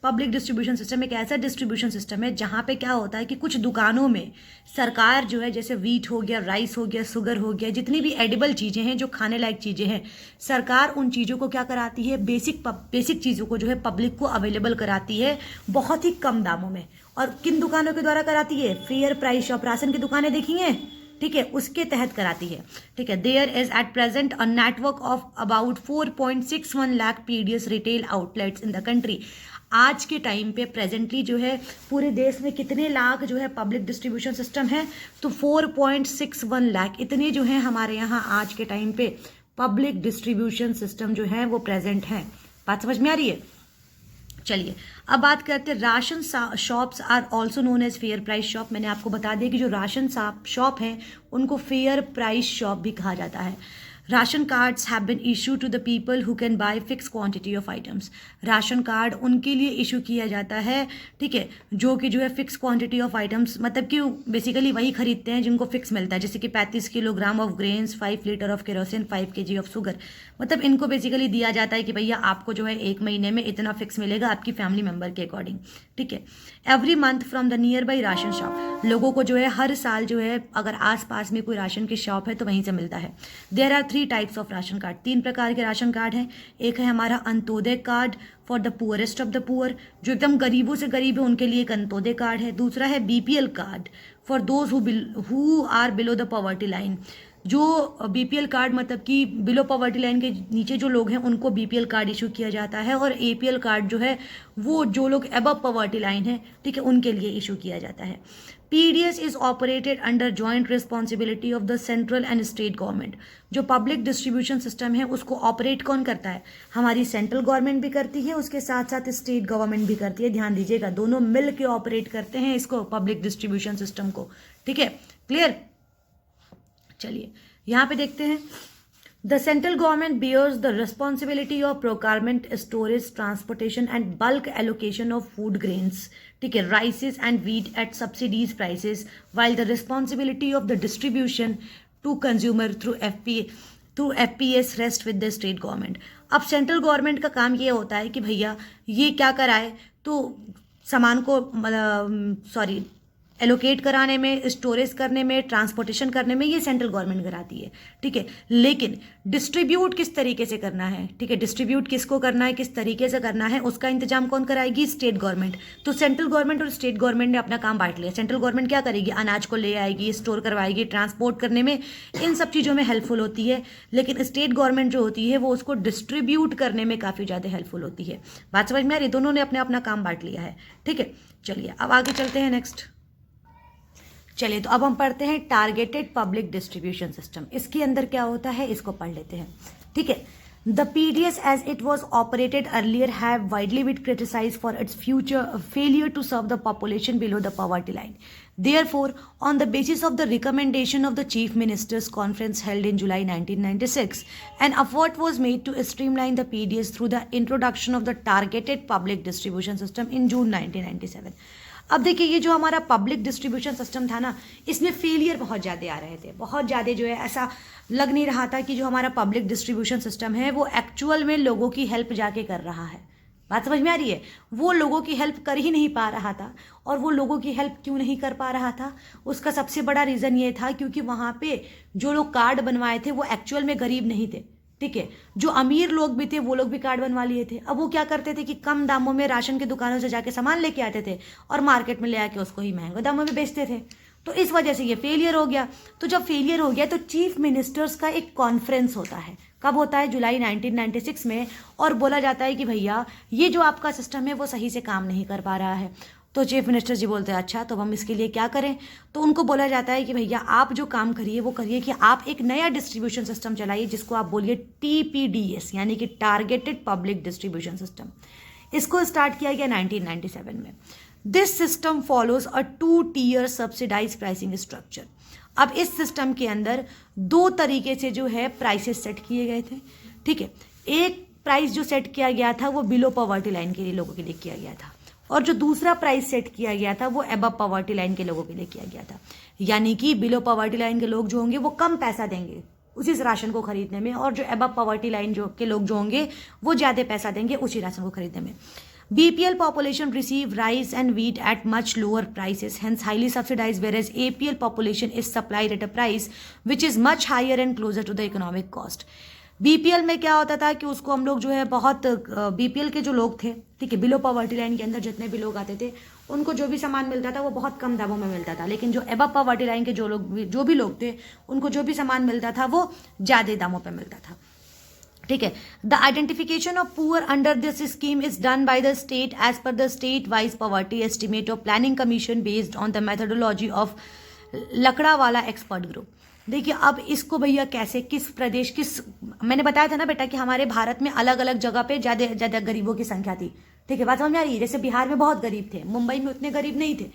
पब्लिक डिस्ट्रीब्यूशन सिस्टम एक ऐसा डिस्ट्रीब्यूशन सिस्टम है जहाँ पे क्या होता है कि कुछ दुकानों में सरकार जो है, जैसे व्हीट हो गया, राइस हो गया, शुगर हो गया, जितनी भी एडिबल चीज़ें हैं, जो खाने लायक चीज़ें हैं, सरकार उन चीज़ों को क्या कराती है, बेसिक चीज़ों को जो है पब्लिक को अवेलेबल कराती है बहुत ही कम दामों में। और किन दुकानों के द्वारा कराती है? फेयर प्राइस शॉप, राशन की दुकानें देखी हैं, ठीक है, उसके तहत कराती है, ठीक है। There is at present a network of about 4.61 lakh PDS retail outlets in the country. आज के टाइम पे प्रेजेंटली जो है पूरे देश में कितने लाख जो है पब्लिक डिस्ट्रीब्यूशन सिस्टम है? तो 4.61 लाख इतने जो है हमारे यहाँ आज के टाइम पे पब्लिक डिस्ट्रीब्यूशन सिस्टम जो है वो प्रेजेंट है। बात समझ में आ रही है। चलिए, अब बात करते हैं ration shops are also known as fair price shop. मैंने आपको बता दिया कि जो राशन शॉप हैं उनको फेयर प्राइस शॉप भी कहा जाता है। Ration cards have been issue to the people who can buy fix quantity of items. Ration card उनके लिए इशू किया जाता है, ठीक है, जो कि जो है फिक्स क्वांटिटी ऑफ आइटम्स, मतलब कि बेसिकली वही खरीदते हैं जिनको फिक्स मिलता है, जैसे कि 35 kilogram of grains, 5 litre of kerosene, 5 kg of sugar. मतलब इनको बेसिकली दिया जाता है कि भैया आपको जो है एक महीने में इतना फिक्स मिलेगा आपकी फैमिली मेम्बर के अकॉर्डिंग, ठीक है। Every month from the near by ration shop, लोगों को जो है हर साल जो है अगर आसपास में कोई राशन की शॉप है तो वहीं से मिलता है। There are 3 types of ration card, 3 प्रकार के राशन कार्ड हैं। एक है हमारा Antyodaya card for the poorest of the poor, जो एकदम गरीबों से गरीब है उनके लिए एक अंत्योदय कार्ड है। दूसरा है BPL card for those who are below the poverty line. जो बीपीएल कार्ड मतलब कि बिलो पॉवर्टी लाइन के नीचे जो लोग हैं उनको बीपीएल कार्ड इशू किया जाता है। और एपीएल कार्ड जो है वो जो लोग अबव पॉवर्टी लाइन है, ठीक है, उनके लिए इशू किया जाता है। PDS is operated under joint responsibility of the central and state government. जो पब्लिक डिस्ट्रीब्यूशन सिस्टम है उसको ऑपरेट कौन करता है? हमारी सेंट्रल गवर्नमेंट भी करती है, उसके साथ साथ स्टेट गवर्नमेंट भी करती है। ध्यान दीजिएगा, दोनों मिल के ऑपरेट करते हैं इसको, पब्लिक डिस्ट्रीब्यूशन सिस्टम को, ठीक है, क्लियर। चलिए, यहाँ पे देखते हैं। The central government bears the responsibility of procurement, storage, transportation and bulk allocation of food grains, ठीक है, rices and wheat at subsidized prices, while the responsibility of the distribution to consumer through to FPS rest with the state government. अब central government का काम ये होता है कि भैया ये क्या कराए, तो सामान को एलोकेट कराने में, स्टोरेज करने में, ट्रांसपोर्टेशन करने में ये सेंट्रल गवर्नमेंट कराती है, ठीक है। लेकिन डिस्ट्रीब्यूट किस तरीके से करना है, ठीक है, डिस्ट्रीब्यूट किसको करना है, किस तरीके से करना है, उसका इंतजाम कौन कराएगी, स्टेट गवर्नमेंट। तो सेंट्रल गवर्नमेंट और स्टेट गवर्नमेंट ने अपना काम बांट लिया। सेंट्रल गवर्नमेंट क्या करेगी, अनाज को ले आएगी, स्टोर करवाएगी, ट्रांसपोर्ट करने में, इन सब चीज़ों में हेल्पफुल होती है। लेकिन स्टेट गवर्नमेंट जो होती है वो उसको डिस्ट्रीब्यूट करने में काफ़ी ज़्यादा हेल्पफुल होती है। बात समझ में आ रही, दोनों ने अपने अपना काम बांट लिया है, ठीक है। चलिए अब आगे चलते हैं नेक्स्ट। चलिए तो अब हम पढ़ते हैं टारगेटेड पब्लिक डिस्ट्रीब्यूशन सिस्टम। इसके अंदर क्या होता है इसको पढ़ लेते हैं, ठीक है। The PDS as it was operated earlier have widely been criticized for its failure to serve the population below the poverty line. Therefore, on the basis of the recommendation of the Chief Ministers Conference held in July 1996, an effort was made to streamline the PDS through the introduction of the targeted public distribution system in June 1997. अब देखिए ये जो हमारा public distribution system था ना, इसमें failure बहुत ज़्यादा आ रहे थे, बहुत ज़्यादा जो है ऐसा लग नहीं रहा था कि जो हमारा पब्लिक डिस्ट्रीब्यूशन सिस्टम है वो एक्चुअल में लोगों की हेल्प जाके कर रहा है। बात समझ में आ रही है, वो लोगों की हेल्प कर ही नहीं पा रहा था। और वो लोगों की हेल्प क्यों नहीं कर पा रहा था, उसका सबसे बड़ा रीज़न ये था क्योंकि वहाँ पे जो लोग कार्ड बनवाए थे वो एक्चुअल में गरीब नहीं थे, ठीक है। जो अमीर लोग भी थे वो लोग भी कार्ड बनवा लिए थे। अब वो क्या करते थे कि कम दामों में राशन की दुकानों से जाके सामान लेके आते थे और मार्केट में ले आके उसको ही महंगे दामों में बेचते थे। तो इस वजह से ये फेलियर हो गया। तो जब फेलियर हो गया तो चीफ मिनिस्टर्स का एक कॉन्फ्रेंस होता है। कब होता है, जुलाई 1996 में। और बोला जाता है कि भैया ये जो आपका सिस्टम है वो सही से काम नहीं कर पा रहा है। तो चीफ मिनिस्टर जी बोलते हैं अच्छा तो हम इसके लिए क्या करें। तो उनको बोला जाता है कि भैया आप जो काम करिए वो करिए कि आप एक नया डिस्ट्रीब्यूशन सिस्टम चलाइए जिसको आप बोलिए TPDS यानी कि टारगेटेड पब्लिक डिस्ट्रीब्यूशन सिस्टम। इसको स्टार्ट किया गया 1997 में। This system follows a 2-tier subsidise pricing structure. अब इस सिस्टम के अंदर 2 तरीके से जो है प्राइसेस सेट किए गए थे, ठीक है। एक प्राइस जो सेट किया गया था वो बिलो पॉवर्टी लाइन के लिए लोगों के लिए किया गया था, और जो दूसरा प्राइस सेट किया गया था वो अबव पॉवर्टी लाइन के लोगों के लिए किया गया था। यानी कि बिलो पॉवर्टी लाइन के लोग जो होंगे वो कम पैसा देंगे उसी राशन को खरीदने में, और जो अबव पॉवर्टी लाइन जो के लोग जो होंगे वो ज़्यादा पैसा देंगे उसी राशन को खरीदने में। BPL population receive rice and wheat at much lower prices, hence highly subsidized, whereas APL population is supplied at a price which is much higher and closer to the economic cost. BPL में क्या होता था कि उसको हम लोग जो है बहुत BPL के जो लोग थे, ठीक है, बिलो पॉवर्टी लाइन के अंदर जितने भी लोग आते थे उनको जो भी सामान मिलता था वो बहुत कम दामों में मिलता था। लेकिन जो अबव पॉवर्टी लाइन के जो भी लोग थे उनको जो भी सामान मिलता था वो ज़्यादा दामों पर मिलता था, ठीक है। The identification of poor under this scheme is done by the state as per the state wise poverty estimate of Planning Commission based on the methodology of Lakdawala expert group. देखिए अब इसको भैया कैसे, किस प्रदेश, किस, मैंने बताया था ना बेटा कि हमारे भारत में अलग अलग जगह पे ज़्यादा गरीबों की संख्या थी, ठीक है। बात समझ में आ रही है, जैसे बिहार में बहुत गरीब थे, मुंबई में उतने गरीब नहीं थे।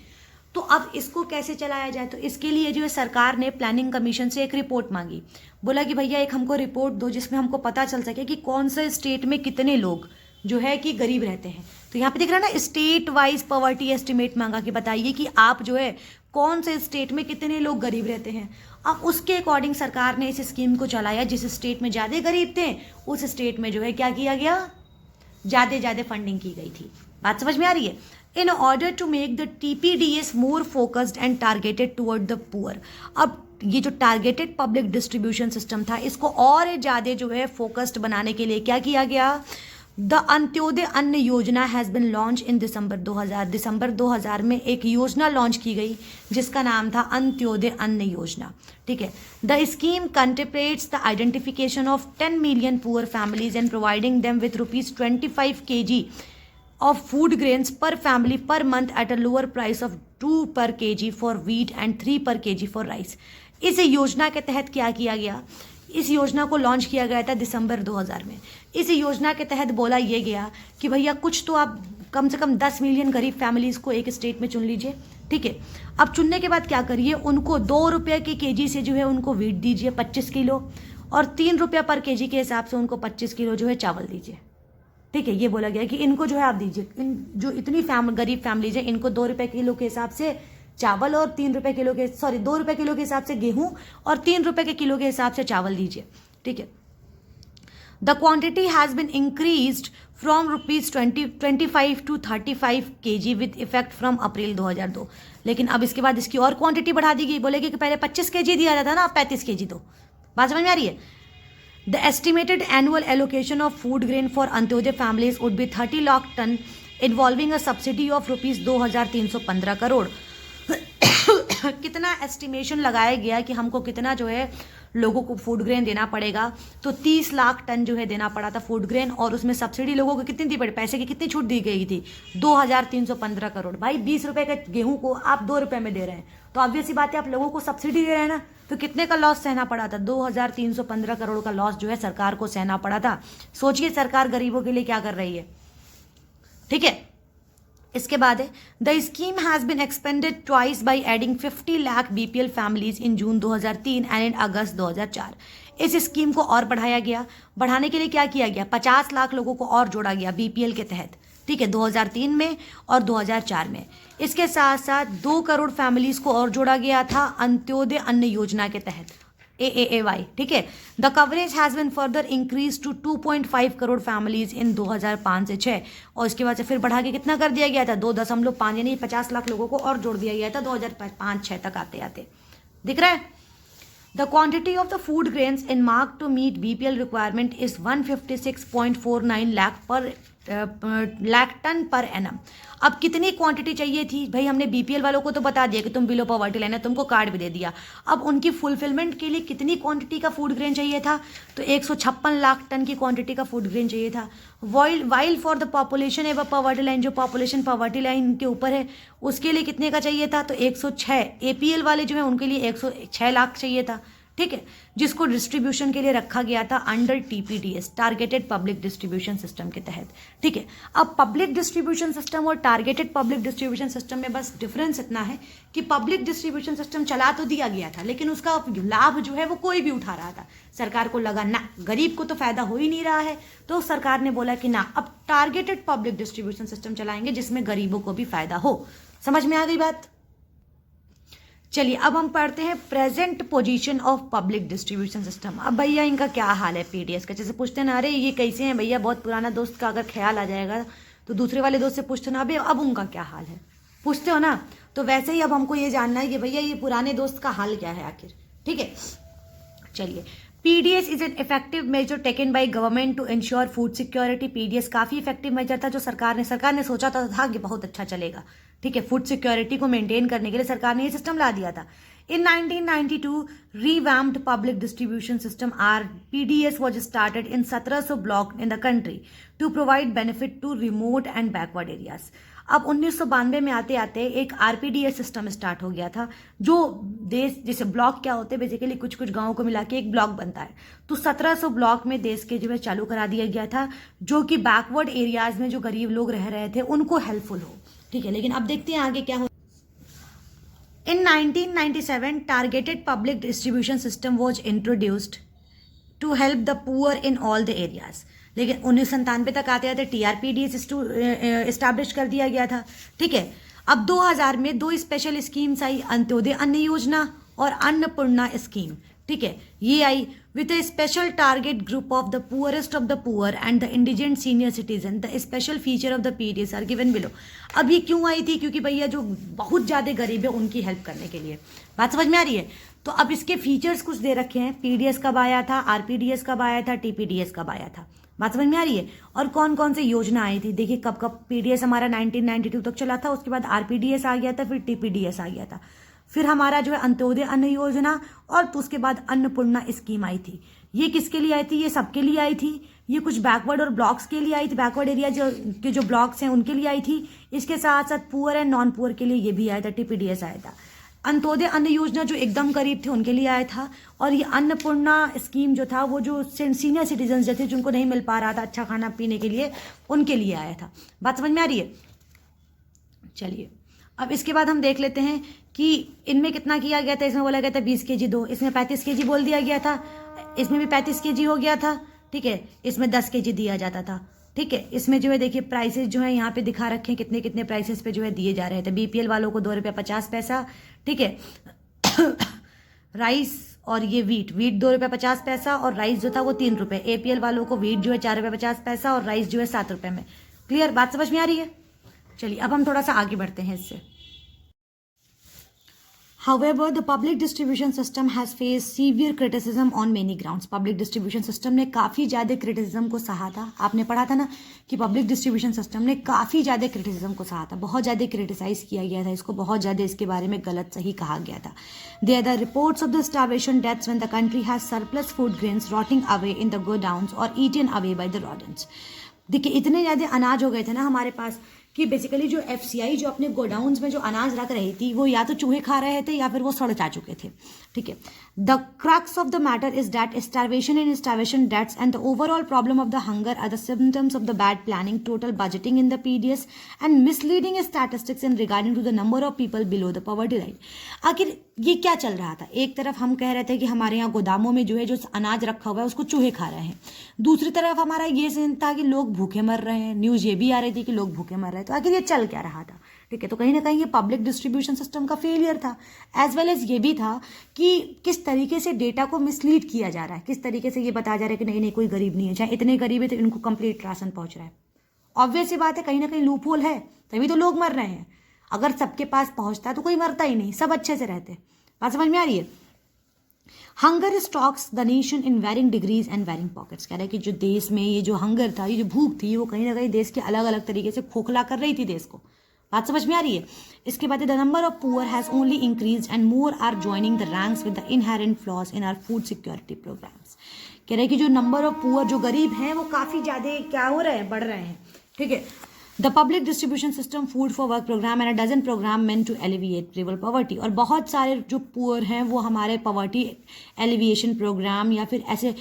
तो अब इसको कैसे चलाया जाए, तो इसके लिए जो है सरकार ने प्लानिंग कमीशन से एक रिपोर्ट मांगी। बोला कि भैया एक हमको रिपोर्ट दो जिसमें हमको पता चल सके कि कौन से स्टेट में कितने लोग जो है कि गरीब रहते हैं। तो यहाँ पे दिख रहा है ना, स्टेट वाइज पॉवर्टी एस्टिमेट मांगा कि बताइए कि आप जो है कौन से स्टेट में कितने लोग गरीब रहते हैं। अब उसके अकॉर्डिंग सरकार ने इस स्कीम को चलाया। जिस स्टेट में ज़्यादा गरीब थे उस स्टेट में जो है क्या किया गया, ज़्यादा फंडिंग की गई थी। बात समझ में आ रही है। In order to make the TPDS more focused and targeted toward the poor, अब ये जो टारगेटेड पब्लिक डिस्ट्रीब्यूशन सिस्टम था इसको और ज़्यादा जो है फोकस्ड बनाने के लिए क्या किया गया, द अंत्योदय अन्न योजना हैज़ बिन लॉन्च इन दिसंबर 2000 में एक योजना लॉन्च की गई जिसका नाम था अंत्योदय अन्न योजना, ठीक है। The scheme contemplates the identification of 10 million poor families and providing them with ₹25 kg of food grains per family per month at a lower price of 2 per kg for wheat and 3 per kg for rice। इस योजना के तहत क्या किया गया, इस योजना को लॉन्च किया गया था दिसंबर 2000 में। इस योजना के तहत बोला ये गया कि भैया कुछ तो आप कम से कम 10 मिलियन गरीब फैमिलीज़ को एक स्टेट में चुन लीजिए, ठीक है। अब चुनने के बाद क्या करिए, उनको ₹2 के केजी से जो है उनको वीट दीजिए 25 किलो, और ₹3 पर केजी के हिसाब से उनको 25 किलो जो है चावल दीजिए, ठीक है। ये बोला गया कि इनको जो है आप दीजिए, इन जो इतनी गरीब फैमिलीज है इनको ₹2 किलो के हिसाब से चावल और ₹2 किलो के हिसाब से गेहूं और ₹3 के किलो के हिसाब से चावल दीजिए, ठीक है। The quantity has been increased from ₹25 to 35 kg with effect from April 2002। लेकिन अब इसके बाद इसकी और क्वांटिटी बढ़ा दी गई, बोलेगी कि पहले 25 kg दिया जाता ना, अब 35 kg दो। बात समझ में आ रही है? The estimated annual allocation of food grain for Antyodaya families would be 30 lakh ton involving a subsidy of ₹2315 crore. कितना एस्टिमेशन लगाया गया कि हमको कितना जो है लोगों को फूड ग्रेन देना पड़ेगा, तो 30 लाख टन जो है देना पड़ा था फूड ग्रेन, और उसमें सब्सिडी लोगों को कितनी दी पड़ी, पैसे की कितनी छूट दी गई थी, 2315 करोड़। भाई 20 रुपए के गेहूं को आप 2 रुपए में दे रहे हैं, तो ऑब्वियस सी बात है आप लोगों को सब्सिडी दे रहे हैं ना, तो कितने का लॉस सहना पड़ा था, 2315 करोड़ का लॉस जो है सरकार को सहना पड़ा था। सोचिए सरकार गरीबों के लिए क्या कर रही है। ठीक है, इसके बाद है the scheme has been expanded twice by adding 50 lakh BPL families in June 2003 and in August 2004। इस स्कीम को और बढ़ाया गया। बढ़ाने के लिए क्या किया गया, 50 लाख लोगों को और जोड़ा गया बीपीएल के तहत। ठीक है, 2003 में और 2004 में। इसके साथ साथ 2 करोड़ फैमिलीज को और जोड़ा गया था अंत्योदय अन्न योजना के तहत, AAAY। ठीक है, the coverage has been further increase to 2.5 crore families in 2005 से 6, और इसके बाद से फिर बढ़ा के कितना कर दिया गया था, 2.5, यानी 50 लाख लोगों को और जोड़ दिया गया था 2005-6 तक आते आते। दिख रहा है? The quantity of the food grains earmarked to meet BPL requirement is 156.49 lakh ton per annum. अब कितनी क्वांटिटी चाहिए थी भाई, हमने BPL वालों को तो बता दिया कि तुम बिलो पॉवर्टी लाइन है, तुमको कार्ड भी दे दिया। अब उनकी फुलफिलमेंट के लिए कितनी क्वांटिटी का फूड ग्रेन चाहिए था, तो 156 लाख टन की क्वांटिटी का फूड ग्रेन चाहिए था। वाइल फॉर द पॉपुलेशन एवं पॉवर्टी लाइन, जो पॉपुलेशन पॉवर्टी लाइन के ऊपर है उसके लिए कितने का चाहिए था, तो 106। APL वाले जो है उनके लिए 106 लाख चाहिए था। ठीक है, जिसको डिस्ट्रीब्यूशन के लिए रखा गया था under TPDS, targeted public distribution system के तहत। ठीक है, अब पब्लिक डिस्ट्रीब्यूशन सिस्टम और टारगेटेड पब्लिक डिस्ट्रीब्यूशन सिस्टम में बस डिफरेंस इतना है कि पब्लिक डिस्ट्रीब्यूशन सिस्टम चला तो दिया गया था, लेकिन उसका लाभ जो है वो कोई भी उठा रहा था। सरकार को लगा ना गरीब को तो फायदा हो ही नहीं रहा है, तो सरकार ने बोला कि ना अब टारगेटेड पब्लिक डिस्ट्रीब्यूशन सिस्टम चलाएंगे जिसमें गरीबों को भी फायदा हो। समझ में आ गई बात? चलिए अब हम पढ़ते हैं present position of public distribution system. अब भैया इनका क्या हाल है PDS का, जैसे पूछते ना अरे ये कैसे हैं भैया, बहुत पुराना दोस्त का अगर ख्याल आ जाएगा तो दूसरे वाले दोस्त से पूछते ना अबे अब उनका क्या हाल है, पूछते हो ना, तो वैसे ही अब हमको ये जानना है कि भैया ये पुराने दोस्त का हाल क्या है आखिर। ठीक है, चलिए PDS is an effective measure taken by government to ensure food security. PDS काफ़ी इफेक्टिव मेजर था जो सरकार ने सोचा था कि बहुत अच्छा चलेगा। ठीक है, फूड सिक्योरिटी को मेंटेन करने के लिए सरकार ने ये सिस्टम ला दिया था। In 1992 revamped public distribution system PDS was started in 1700 block in the country to provide benefit to remote and backward areas. अब 1992 में आते आते एक RPDS सिस्टम स्टार्ट हो गया था, जो देश जैसे ब्लॉक क्या होते हैं बेसिकली कुछ कुछ गांवों को मिला के एक ब्लॉक बनता है, तो 1700 ब्लॉक में देश के जो है चालू करा दिया गया था, जो कि बैकवर्ड एरियाज में जो गरीब लोग रह रहे थे उनको हेल्पफुल हो। ठीक है, लेकिन अब देखते हैं आगे क्या हो। In 1997 targeted public distribution system was introduced to help the poor in all the areas. लेकिन 1997 तक आते आते TRPDS एस्टैब्लिश कर दिया गया था। ठीक है, अब 2000 में 2 स्पेशल स्कीम्स आई, अंत्योदय अन्न योजना और अन्नपूर्णा स्कीम। ठीक है, ये आई with a special target group of the poorest of the poor and the indigent senior citizen. The special feature of the PDS are given below. अब ये क्यों आई थी, क्योंकि भैया जो बहुत ज़्यादा गरीब है उनकी हेल्प करने के लिए। बात समझ में आ रही है? तो अब इसके फीचर्स कुछ दे रखे हैं, PDS कब आया था, RPDS कब आया था, TPDS कब आया था। बात समझ में आ रही है? और कौन कौन से योजना आई थी, देखिए कब कब PDS हमारा 1992 तक चला था, उसके बाद RPDS आ गया था, फिर TPDS आ गया था, फिर हमारा जो है अंत्योदय अन्न योजना, और तो उसके बाद अन्नपूर्णा स्कीम आई थी। ये किसके लिए आई थी, ये सबके लिए आई थी। ये कुछ बैकवर्ड और ब्लॉक्स के लिए आई थी, बैकवर्ड एरिया जो ब्लॉक्स हैं उनके लिए आई थी। इसके साथ साथ पुअर एंड नॉन पुअर के लिए ये भी आया था, TPDS आया था। अंत्योदय अन्न योजना जो एकदम करीब थे उनके लिए आया था, और ये अन्नपूर्णा स्कीम जो था वो जो सीनियर सिटीजन जो थे जिनको नहीं मिल पा रहा था अच्छा खाना पीने के लिए, उनके लिए आया था। बात समझ में आ रही है? चलिए अब इसके बाद हम देख लेते हैं कि इनमें कितना किया गया था। इसमें बोला गया था 20 kg दो, इसमें 35 kg बोल दिया गया था, इसमें भी 35 kg हो गया था। ठीक है, इसमें 10 kg दिया जाता था। ठीक है, इसमें जो है देखिए प्राइसेस जो है यहाँ पे दिखा रखे हैं, कितने कितने प्राइसेस पे जो है दिए जा रहे थे। BPL वालों को ₹2.50। ठीक है, राइस और ये वीट 2 रुपये 50 पैसा और राइस जो था वो 3 रुपये। APL वालों को वीट जो है 4 रुपये 50 पैसा और राइस जो है 7 रुपये में। क्लियर, बात समझ में आ रही है? चलिए अब हम थोड़ा सा आगे बढ़ते हैं इससे। However, the public distribution system has faced severe criticism on many grounds. Public distribution system ने काफ़ी ज़्यादा criticism को सहा था। आपने पढ़ा था ना कि public distribution system ने काफ़ी ज़्यादा criticism को सहा था, बहुत ज़्यादा criticize किया गया था इसको, बहुत ज़्यादा इसके बारे में गलत सही कहा गया था। There are the reports of the starvation deaths when the country has surplus food grains rotting away in the godowns or eaten away by the rodents. देखिए इतने ज़्यादा अनाज हो गए थे ना हमारे पास कि बेसिकली जो FCI जो अपने गोडाउन्स में जो अनाज रख रही थी वो या तो चूहे खा रहे थे या फिर वो सड़ जा चुके थे। ठीक है, the crux of the matter is that starvation and starvation deaths and the overall problem of the hunger are the symptoms of the bad planning, total budgeting in the PDS and misleading statistics in regarding to the number of people below the poverty line. आखिर ये क्या चल रहा था? एक तरफ हम कह रहे थे कि हमारे यहाँ गोदामों में जो है जो अनाज रखा हुआ है उसको चूहे खा रहे हैं, दूसरी तरफ हमारा ये सीन था कि लोग भूखे मर रहे हैं, न्यूज़ ये भी आ रही थी कि लोग भूखे मर रहे हैं। तो आखिर ये चल क्या रहा था? ठीक है, तो कहीं ना कहीं ये पब्लिक डिस्ट्रीब्यूशन सिस्टम का फेलियर था, एज वेल एज ये भी था कि किस तरीके से डेटा को मिसलीड किया जा रहा है, किस तरीके से ये बताया जा रहा है कि नहीं नहीं कोई गरीब नहीं है, चाहे इतने गरीब है तो इनको कंप्लीट राशन पहुंच रहा है। ऑब्वियस सी बात है, कहीं ना कहीं लूप होल है, तभी तो लोग मर रहे हैं। अगर सबके पास पहुंचता तो कोई मरता ही नहीं, सब अच्छे से रहते। बात समझ में आ रही है? Hunger stalks the nation in varying degrees and varying pockets. कह रहा है कि जो देश में ये जो हंगर था, ये जो भूख थी, वो कहीं ना कहीं देश के अलग अलग तरीके से खोखला कर रही थी देश को। बात समझ में आ रही है? इसके बाद the number of poor has only increase and more are joining the ranks with the inherent flaws in our food security programmes. कह रहे हैं कि जो नंबर ऑफ पुअर, जो गरीब हैं, वो काफ़ी ज़्यादा क्या हो रहे हैं, बढ़ रहे हैं। ठीक है, the public distribution system, food for work programme and a dozen programme meant to alleviate tribal poverty. और बहुत सारे जो पुअर हैं वो हमारे पॉवर्टी एलिविएशन प्रोग्राम या फिर ऐसे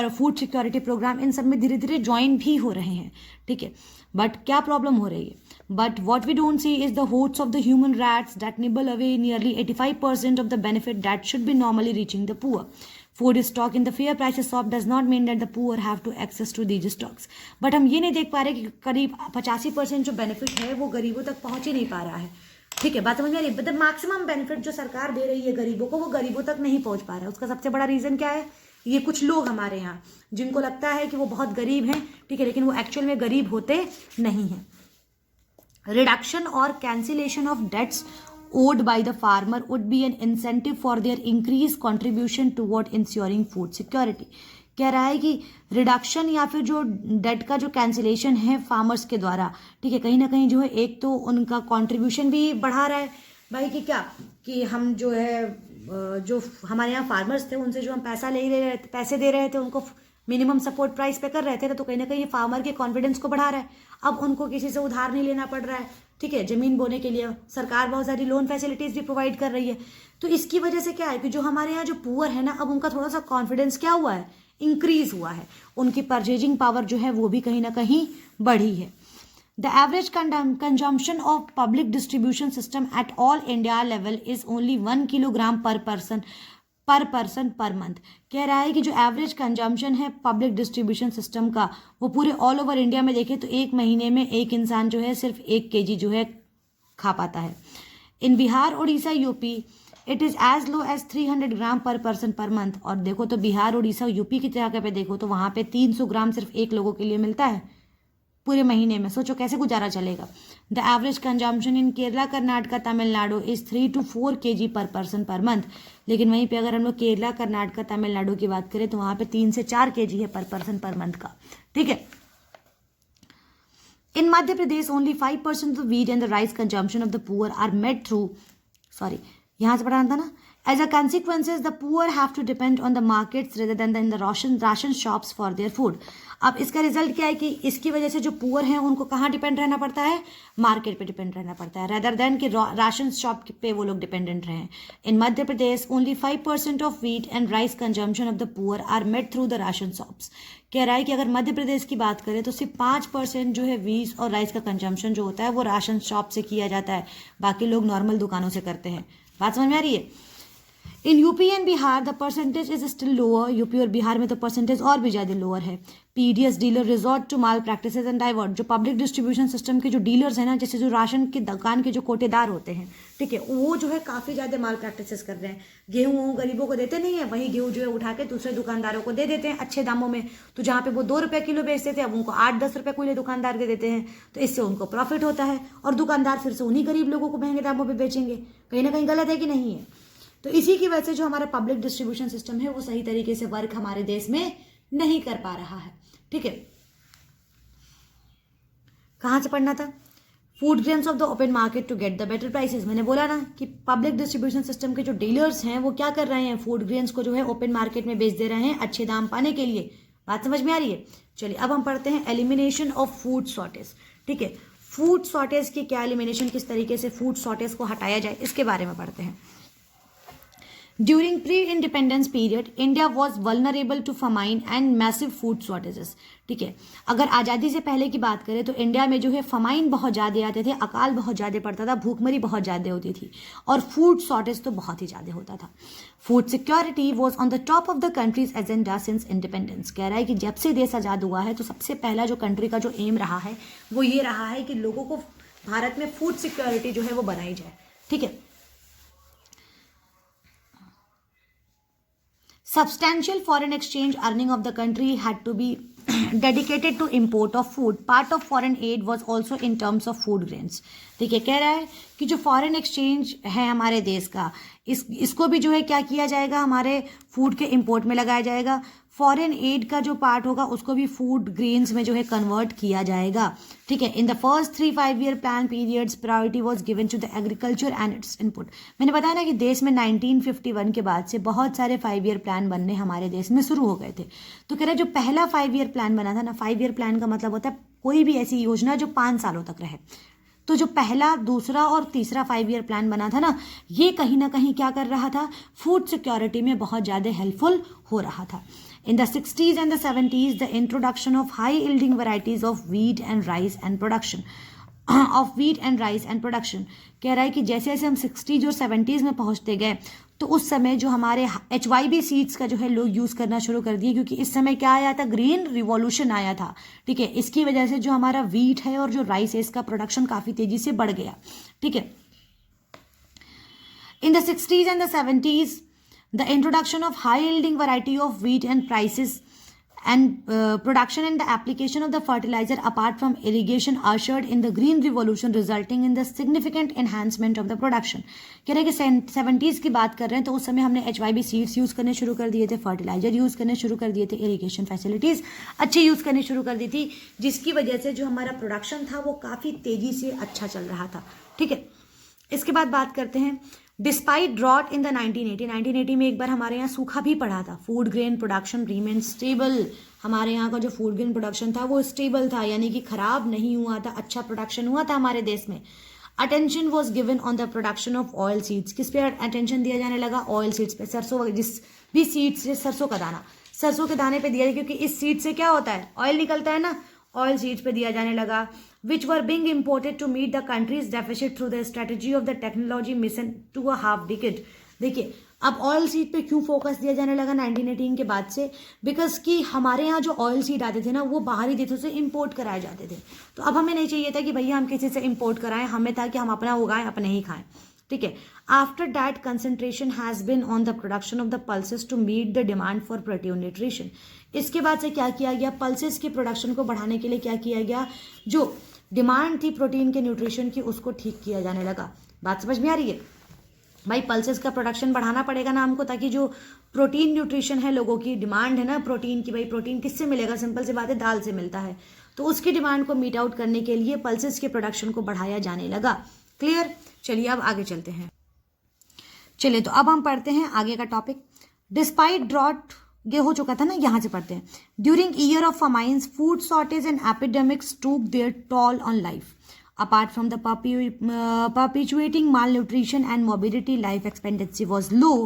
फूड सिक्योरिटी प्रोग्राम, इन सब में धीरे धीरे ज्वाइन भी हो रहे हैं। ठीक है, बट क्या प्रॉब्लम हो रही है? But what we don't see is the hosts of the human rats that nibble away nearly 85% of the benefit that should be normally reaching the poor. Food stock in the fair prices shop does not mean that the poor have to access to these stocks. But हम ये नहीं देख पा रहे कि करीब 85% जो benefit है वो गरीबों तक पहुंच ही नहीं पा रहा है। ठीक है, बात समझ में आ रही है? मतलब मैक्सिमम बेनिफिट जो सरकार दे रही है गरीबों को, वो गरीबों तक नहीं पहुंच पा रहा है। उसका सबसे बड़ा रीजन क्या है? ये कुछ लोग हमारे यहाँ जिनको लगता है कि वो बहुत गरीब हैं, ठीक है, लेकिन वो एक्चुअल में गरीब होते नहीं हैं। Reduction or cancellation of debts owed by the farmer would be an incentive for their increased contribution toward ensuring food security. कह रहा है कि रिडक्शन या फिर जो डेट का जो कैंसिलेशन है फार्मर्स के द्वारा, ठीक है, कहीं ना कहीं जो है एक तो उनका कंट्रीब्यूशन भी बढ़ा रहा है भाई कि क्या कि हम जो है जो हमारे यहाँ फार्मर्स थे उनसे जो हम पैसे दे रहे थे उनको मिनिमम सपोर्ट प्राइस पे कर रहे थे, तो कहीं ना कहीं ये फार्मर के कॉन्फिडेंस को बढ़ा रहा है। अब उनको किसी से उधार नहीं लेना पड़ रहा है। ठीक है, जमीन बोने के लिए सरकार बहुत सारी लोन फैसिलिटीज भी प्रोवाइड कर रही है। तो इसकी वजह से क्या है कि जो हमारे यहाँ जो पुअर है ना, अब उनका थोड़ा सा कॉन्फिडेंस क्या हुआ है, इंक्रीज हुआ है, उनकी परचेजिंग पावर जो है वो भी कहीं ना कहीं बढ़ी है। The average consumption of public distribution system at all India level is only 1 kilogram per person per month. कह रहा है कि जो एवरेज कंजम्पशन है पब्लिक डिस्ट्रीब्यूशन सिस्टम का, वो पूरे ऑल ओवर इंडिया में देखें तो एक महीने में एक इंसान जो है सिर्फ 1 kg जो है खा पाता है। In Bihar, Orissa, UP it is as low as 300 gram per person per month. और देखो तो बिहार, उड़ीसा, यूपी की जगह पे देखो तो वहाँ पे 300 ग्राम सिर्फ एक लोगों के लिए मिलता है पूरे महीने में। सोचो कैसे गुजारा चलेगा। The average consumption in Kerala, Karnataka, Tamil Nadu is 3 to 4 kg पर पर्सन पर मंथ। लेकिन वहीं पे अगर हम लोग केरला, कर्नाटका, तमिलनाडु की बात करें तो वहाँ पे 3 से 4 kg है पर पर्सन पर मंथ का। ठीक है, in Madhya Pradesh only 5% of wheat and the rice consumption of the poor are made through, यहाँ से पढ़ाना था ना, as a consequences the poor have to depend on the markets rather than in the ration shops for their food. अब इसका result क्या है कि इसकी वजह से जो पुअर हैं उनको कहाँ डिपेंड रहना पड़ता है, मार्केट पे डिपेंड रहना पड़ता है, रेदर देन कि राशन शॉप पे वो लोग डिपेंडेंट रहें। In Madhya Pradesh only 5% of wheat and rice consumption of the poor are made through the ration shops. कह रहा है कि अगर मध्य प्रदेश की बात करें तो सिर्फ 5% जो है व्हीट और राइस का कंजम्पशन जो होता है वो राशन शॉप से किया जाता है, बाकी लोग नॉर्मल दुकानों से करते हैं। बात समझ में आ रही है? In UP and Bihar the percentage is still lower, UP और बिहार में तो परसेंटेज और भी ज़्यादा लोअर है। PDS dealer resort to malpractices and divert, जो पब्लिक डिस्ट्रीब्यूशन सिस्टम के जो डीलर्स हैं ना, जैसे जो राशन की दुकान के जो कोटेदार होते हैं, ठीक है, वो जो है काफ़ी ज़्यादा माल प्रैक्टिसेस कर रहे हैं। गेहूँ गरीबों को देते नहीं है, वही गेहूँ जो है उठा के दूसरे दुकानदारों को दे देते हैं अच्छे दामों में। तो जहाँ पे वो 2 रुपये किलो बेचते थे, अब उनको 8-10 रुपये किलो दुकानदार के देते हैं, तो इससे उनको प्रॉफिट होता है और दुकानदार फिर से उन्हीं गरीब लोगों को महंगे दामों पर बेचेंगे। कहीं ना कहीं गलत है कि नहीं है? तो इसी की वजह से जो हमारा पब्लिक डिस्ट्रीब्यूशन सिस्टम है वो सही तरीके से वर्क हमारे देश में नहीं कर पा रहा है। ठीक है, कहां से पढ़ना था? Food grains of the open market to get the better prices. मैंने बोला ना कि पब्लिक डिस्ट्रीब्यूशन सिस्टम के जो डीलर्स हैं वो क्या कर रहे हैं, फूड ग्रेन्स को जो है ओपन मार्केट में बेच दे रहे हैं अच्छे दाम पाने के लिए। बात समझ में आ रही है? चलिए अब हम पढ़ते हैं एलिमिनेशन ऑफ फूड शॉर्टेज। ठीक है, फूड शॉर्टेज की क्या एलिमिनेशन, किस तरीके से फूड शॉर्टेज को हटाया जाए, इसके बारे में पढ़ते हैं। During pre-independence period, India was vulnerable to famine and massive food shortages. ठीक है, अगर आज़ादी से पहले की बात करें तो इंडिया में जो है फमाइन बहुत ज़्यादा आते थे, अकाल बहुत ज़्यादा पड़ता था, भूखमरी बहुत ज़्यादा होती थी और फूड शॉर्टेज तो बहुत ही ज़्यादा होता था। Food security was on the top of the countries agenda since independence. कह रहा है कि जब से देश आज़ाद हुआ है तो सबसे पहला जो कंट्री का जो एम रहा है वो ये रहा है कि लोगों को भारत में फूड सिक्योरिटी जो है वो बनाई जाए। ठीक है, substantial foreign exchange earning of the country had to be dedicated to import of food. Part of foreign aid was also in terms of food grains. देखिए, कह रहा है कि जो फॉरेन एक्सचेंज है हमारे देश का, इसको भी जो है क्या किया जाएगा, हमारे फूड के इंपोर्ट में लगाया जाएगा। फॉरेन एड का जो पार्ट होगा उसको भी फूड ग्रेन्स में जो है कन्वर्ट किया जाएगा। ठीक है, in the first 3-5 year plan periods priority was given to the agriculture and its input. मैंने बताया ना कि देश में 1951 के बाद से बहुत सारे 5 ईयर प्लान बनने हमारे देश में शुरू हो गए थे। तो कह रहा है जो पहला 5 ईयर प्लान बना था ना, 5 ईयर प्लान का मतलब होता है कोई भी ऐसी योजना जो 5 सालों तक रहे। तो जो पहला, दूसरा और तीसरा 5 ईयर प्लान बना था ना, ये कहीं ना कहीं क्या कर रहा था, फूड सिक्योरिटी में बहुत ज़्यादा हेल्पफुल हो रहा था। In the 60s and the 70s, the introduction of high-yielding varieties of wheat and rice and production कह रहा है कि जैसे जैसे हम 60s और 70s में पहुंचते गए तो उस समय जो हमारे HYB सीड्स का जो है लोग यूज़ करना शुरू कर दिए, क्योंकि इस समय क्या आया था, ग्रीन रिवॉल्यूशन आया था। ठीक है, इसकी वजह से जो हमारा वीट है और जो राइस है इसका प्रोडक्शन काफ़ी तेज़ी से बढ़ गया। ठीक है, in the 60s and the 70s, the introduction of high-yielding variety of wheat and prices and production and the application of the fertilizer apart from irrigation ushered in the green revolution, resulting in the significant enhancement of the production. कह रहे हैं कि 70s की बात कर रहे हैं तो उस समय हमने HYB सीड्स यूज़ करने शुरू कर दिए थे, फर्टिलाइजर यूज़ करने शुरू कर दिए थे, इरीगेशन फैसिलिटीज़ अच्छी यूज़ करनी शुरू कर दी थी, जिसकी वजह से जो हमारा प्रोडक्शन था वो काफ़ी तेज़ी से अच्छा चल रहा था। ठीक है, इसके बाद बात करते हैं डिस्पाइट ड्रॉट इन द 1980 में एक बार हमारे यहाँ सूखा भी पड़ा था। Food grain production Riemann stable. हमारे यहाँ का जो फूड ग्रेन प्रोडक्शन था वो स्टेबल था, यानी कि खराब नहीं हुआ था, अच्छा प्रोडक्शन हुआ था हमारे देश में। Attention was given on the production of oil seeds. किस पे अटेंशन दिया जाने लगा? ऑयल सीड्स पे। सरसों, जिस भी सीड्स से सरसों का दाना, सरसों के दाने पे दिया, क्योंकि इस सीड से क्या होता है, ऑयल निकलता है ना, ऑयल सीड्स पे दिया जाने लगा। which were being imported to meet the country's deficit through the strategy of the technology mission to a half decade. देखिए, अब ऑयल सीड पे क्यों फोकस दिया जाने लगा 1918 के बाद से? बिकॉज कि हमारे यहाँ जो ऑयल सीड आते थे ना वो बाहरी देशों से इंपोर्ट कराए जाते थे। तो अब हमें नहीं चाहिए था कि भैया हम किसी से इंपोर्ट कराएं, हमें था कि हम अपना उगाएं, अपने ही खाएं। ठीक है, after that concentration has been on the production of the pulses to meet the demand for protein nutrition. इसके बाद से क्या किया गया, पल्सेस के प्रोडक्शन को बढ़ाने के लिए क्या किया गया, जो डिमांड थी प्रोटीन के न्यूट्रिशन की उसको ठीक किया जाने लगा। बात समझ में आ रही है? भाई पल्सेस का प्रोडक्शन बढ़ाना पड़ेगा ना हमको, ताकि जो प्रोटीन न्यूट्रिशन है, लोगों की डिमांड है ना प्रोटीन की, भाई प्रोटीन किससे मिलेगा, सिंपल सी बात है, दाल से मिलता है। तो उसकी डिमांड को मीट आउट करने के लिए पल्सेस के प्रोडक्शन को बढ़ाया जाने लगा। क्लियर? चलिए अब आगे चलते हैं। चलिए तो अब हम पढ़ते हैं आगे का टॉपिक। डिस्पाइट ड्रॉट, ये हो चुका था ना, यहाँ से पढ़ते हैं। During year of famines, food shortage and epidemics took their toll on life. Apart from the perpetuating malnutrition and morbidity, life expectancy was low.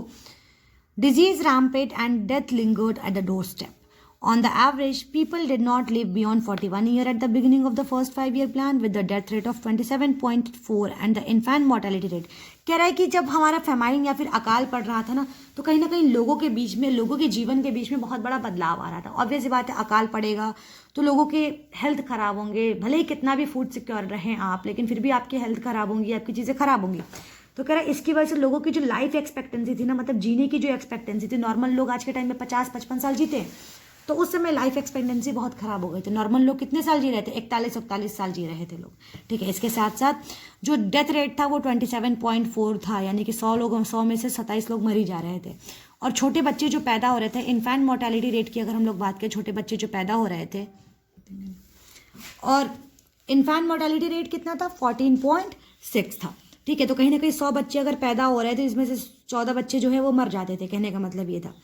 Disease rampant and death lingered at the doorstep. On the average, people did not live beyond 41 years at the beginning of the first 5-year plan with the death rate of 27.4 and the infant mortality rate. कह रहा है कि जब हमारा famine या फिर अकाल पड़ रहा था ना, तो कहीं ना कहीं लोगों के बीच में, लोगों के जीवन के बीच में बहुत बड़ा बदलाव आ रहा था. ऑब्वियस बात है, अकाल पड़ेगा तो लोगों के हेल्थ खराब होंगे. भले ही कितना भी फूड सिक्योर रहें आप, लेकिन फिर भी आपकी हेल्थ खराब होंगी, आपकी चीज़ें खराब होंगी. तो कह रहा है इसकी वजह से लोगों की जो लाइफ एक्सपेक्टेंसी थी ना, मतलब जीने की जो एक्सपेक्टेंसी थी, नॉर्मल लोग आज के टाइम में 50-55 साल जीते हैं, तो उस समय लाइफ एक्सपेक्टेंसी बहुत खराब हो गई थी. नॉर्मल लोग कितने साल जी रहे थे? 41-41 साल जी रहे थे लोग. ठीक है, इसके साथ साथ जो डेथ रेट था वो 27.4 था, यानी कि 100 में से 27 लोग मर ही जा रहे थे. और छोटे बच्चे जो पैदा हो रहे थे, इन्फेंट मोर्टेलिटी रेट की अगर हम लोग बात करें, छोटे बच्चे जो पैदा हो रहे थे, और इन्फेंट मोर्टेलिटी रेट कितना था? 14.6 था. ठीक है, तो कहीं ना कहीं 100 बच्चे अगर पैदा हो रहे थे, इसमें से 14 बच्चे जो है वो मर जाते थे. कहने का मतलब ये था.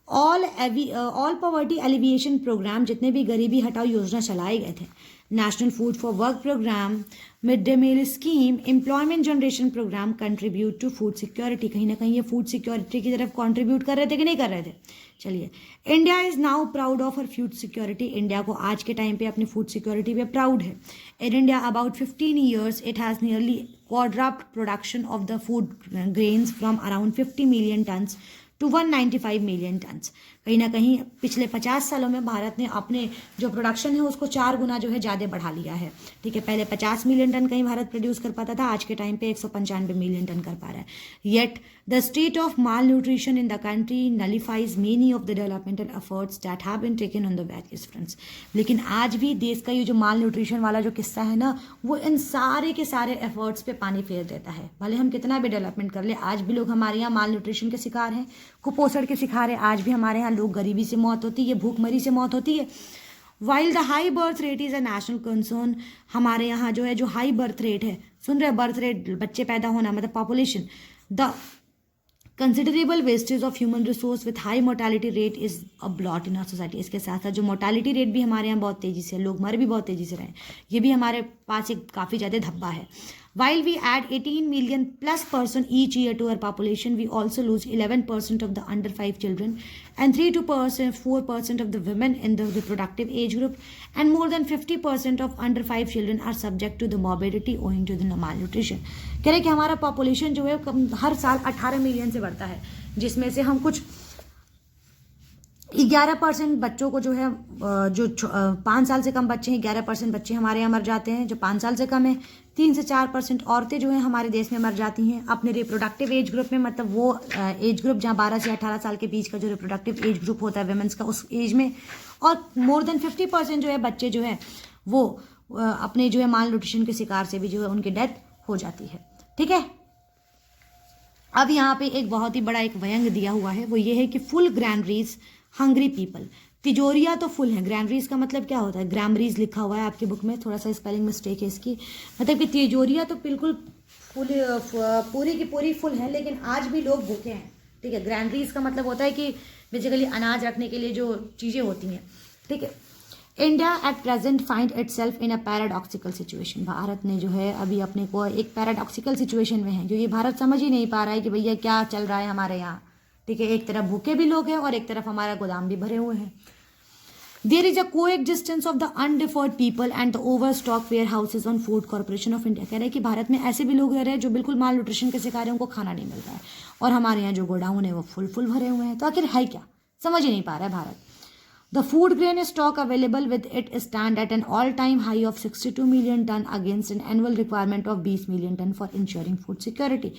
ऑल पॉवर्टी एलिविएशन प्रोग्राम, जितने भी गरीबी हटाओ योजना चलाए गए थे, national food for work programme, mid day meal scheme, employment generation programme contribute to food security. कहीं ना कहीं ये फूड सिक्योरिटी की तरफ कंट्रीब्यूट कर रहे थे कि नहीं कर रहे थे? चलिए, India is now proud of her food security. India को आज के टाइम पे अपनी फूड सिक्योरिटी पे प्राउड है. In India about 15 years it has nearly quadrupled production of the food grains from around 50 million tons to 195 million tons. कहीं ना कहीं पिछले 50 सालों में भारत ने अपने जो प्रोडक्शन है उसको 4 गुना जो है ज़्यादा बढ़ा लिया है. ठीक है, पहले 50 मिलियन टन कहीं भारत प्रोड्यूस कर पाता था, आज के टाइम पे 195 मिलियन टन कर पा रहा है. Yet the state of malnutrition in the country nullifies many of the developmental efforts that have been taken on the various fronts. लेकिन आज भी देश का ये जो माल न्यूट्रिशन वाला जो किस्सा है ना, वो इन सारे के सारे एफर्ट्स पे पानी फेर देता है. भले हम कितना भी डेवलपमेंट कर ले, आज भी लोग हमारे यहाँ माल न्यूट्रिशन के शिकार हैं, कुपोषण के शिकार है. आज भी हमारे यहाँ लोग गरीबी से मौत होती है, भूखमरी से मौत होती है. While the high birth rate is a national concern, हमारे यहाँ जो है जो हाई बर्थ रेट है, सुन रहे, बर्थ रेट, बच्चे पैदा होना मतलब population, the considerable wastage of human resource with high mortality rate is a blot in our society. इसके साथ साथ जो मोर्टेलिटी रेट भी हमारे यहाँ बहुत तेजी से, लोग मर भी बहुत तेजी से रहे हैं, ये भी हमारे पास एक काफ़ी ज़्यादा धब्बा है. While we add 18 million plus person each year to our population, we also lose 11% of the under 5 children and 4% of the women in the reproductive age group, and more than 50% of under 5 children are subject to the morbidity owing to the malnutrition. कह रहे कि हमारा population जो है हर साल 18 million से बढ़ता है, जिसमें से हम कुछ 11% बच्चों को जो है, जो 5 साल से कम बच्चे हैं, 11% बच्चे हमारे यहाँ मर जाते हैं जो 5 साल से कम है. 3 से 4% औरतें जो हैं हमारे देश में मर जाती हैं अपने रिप्रोडक्टिव एज ग्रुप में, मतलब वो एज ग्रुप जहाँ 12 से 18 साल के बीच का जो रिप्रोडक्टिव एज ग्रुप होता है वेमेंस का, उस एज में. और मोर देन 50% जो है बच्चे जो है वो अपने जो है माल न्यूट्रिशन के शिकार से भी जो है उनकी डेथ हो जाती है. ठीक है, अब यहाँ पे एक बहुत ही बड़ा एक व्यंग दिया हुआ है, वो ये है कि फुल ग्रैनरीज हंग्री पीपल. तिजोरियाँ तो फुल हैं. ग्रैनरीज का मतलब क्या होता है? ग्रामरीज लिखा हुआ है आपकी बुक में, थोड़ा सा स्पेलिंग मिस्टेक है इसकी. मतलब कि तिजोरियाँ तो बिल्कुल फुल, पूरी की पूरी फुल है, लेकिन आज भी लोग भूखे हैं. ठीक है, ग्रैनरीज का मतलब होता है कि बेसिकली अनाज रखने के लिए जो चीज़ें होती हैं. ठीक है, India at present find it self in a paradoxical situation. Bharat ने जो है अभी अपने को एक पैराडॉक्सिकल सिचुएशन में है, क्योंकि भारत समझ ही नहीं पा रहा है कि भैया क्या चल रहा है हमारे यहाँ. ठीक है, एक तरफ भूखे भी लोग हैं और एक तरफ हमारा गोदाम भी भरे हुए हैं. There is a coexistence of the underfed people and the overstock warehouses on food corporation of India. कह रहे हैं कि भारत में ऐसे भी लोग रह रहे हैं जो बिल्कुल माल न्यूट्रिशन के शिकार हैं, उनको खाना नहीं मिल रहा है, और हमारे यहाँ जो गोडाउन है वो फुल भरे हुए हैं. तो आखिर है क्या, समझ ही नहीं पा रहा है Bharat. The food grain stock available with it stand at an all-time high of 62 million ton against an annual requirement of 20 million ton for ensuring food security.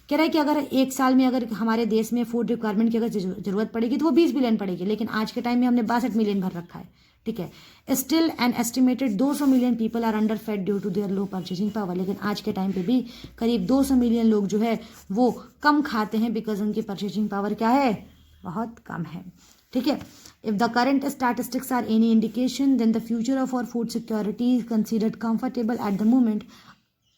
कह रहा है कि अगर एक साल में अगर हमारे देश में फूड रिक्वायरमेंट की अगर ज़रूरत पड़ेगी तो वो 20 बिलियन पड़ेगी, लेकिन आज के टाइम में हमने 62 मिलियन भर रखा है. ठीक है, still an estimated 200 million people are underfed due to their low purchasing power. लेकिन आज के टाइम पे भी करीब 200 मिलियन लोग जो है वो कम खाते हैं, बिकॉज उनकी परचेजिंग पावर क्या है, बहुत कम है. ठीक है, if the current statistics are any indication, then the future of our food security is considered comfortable at the moment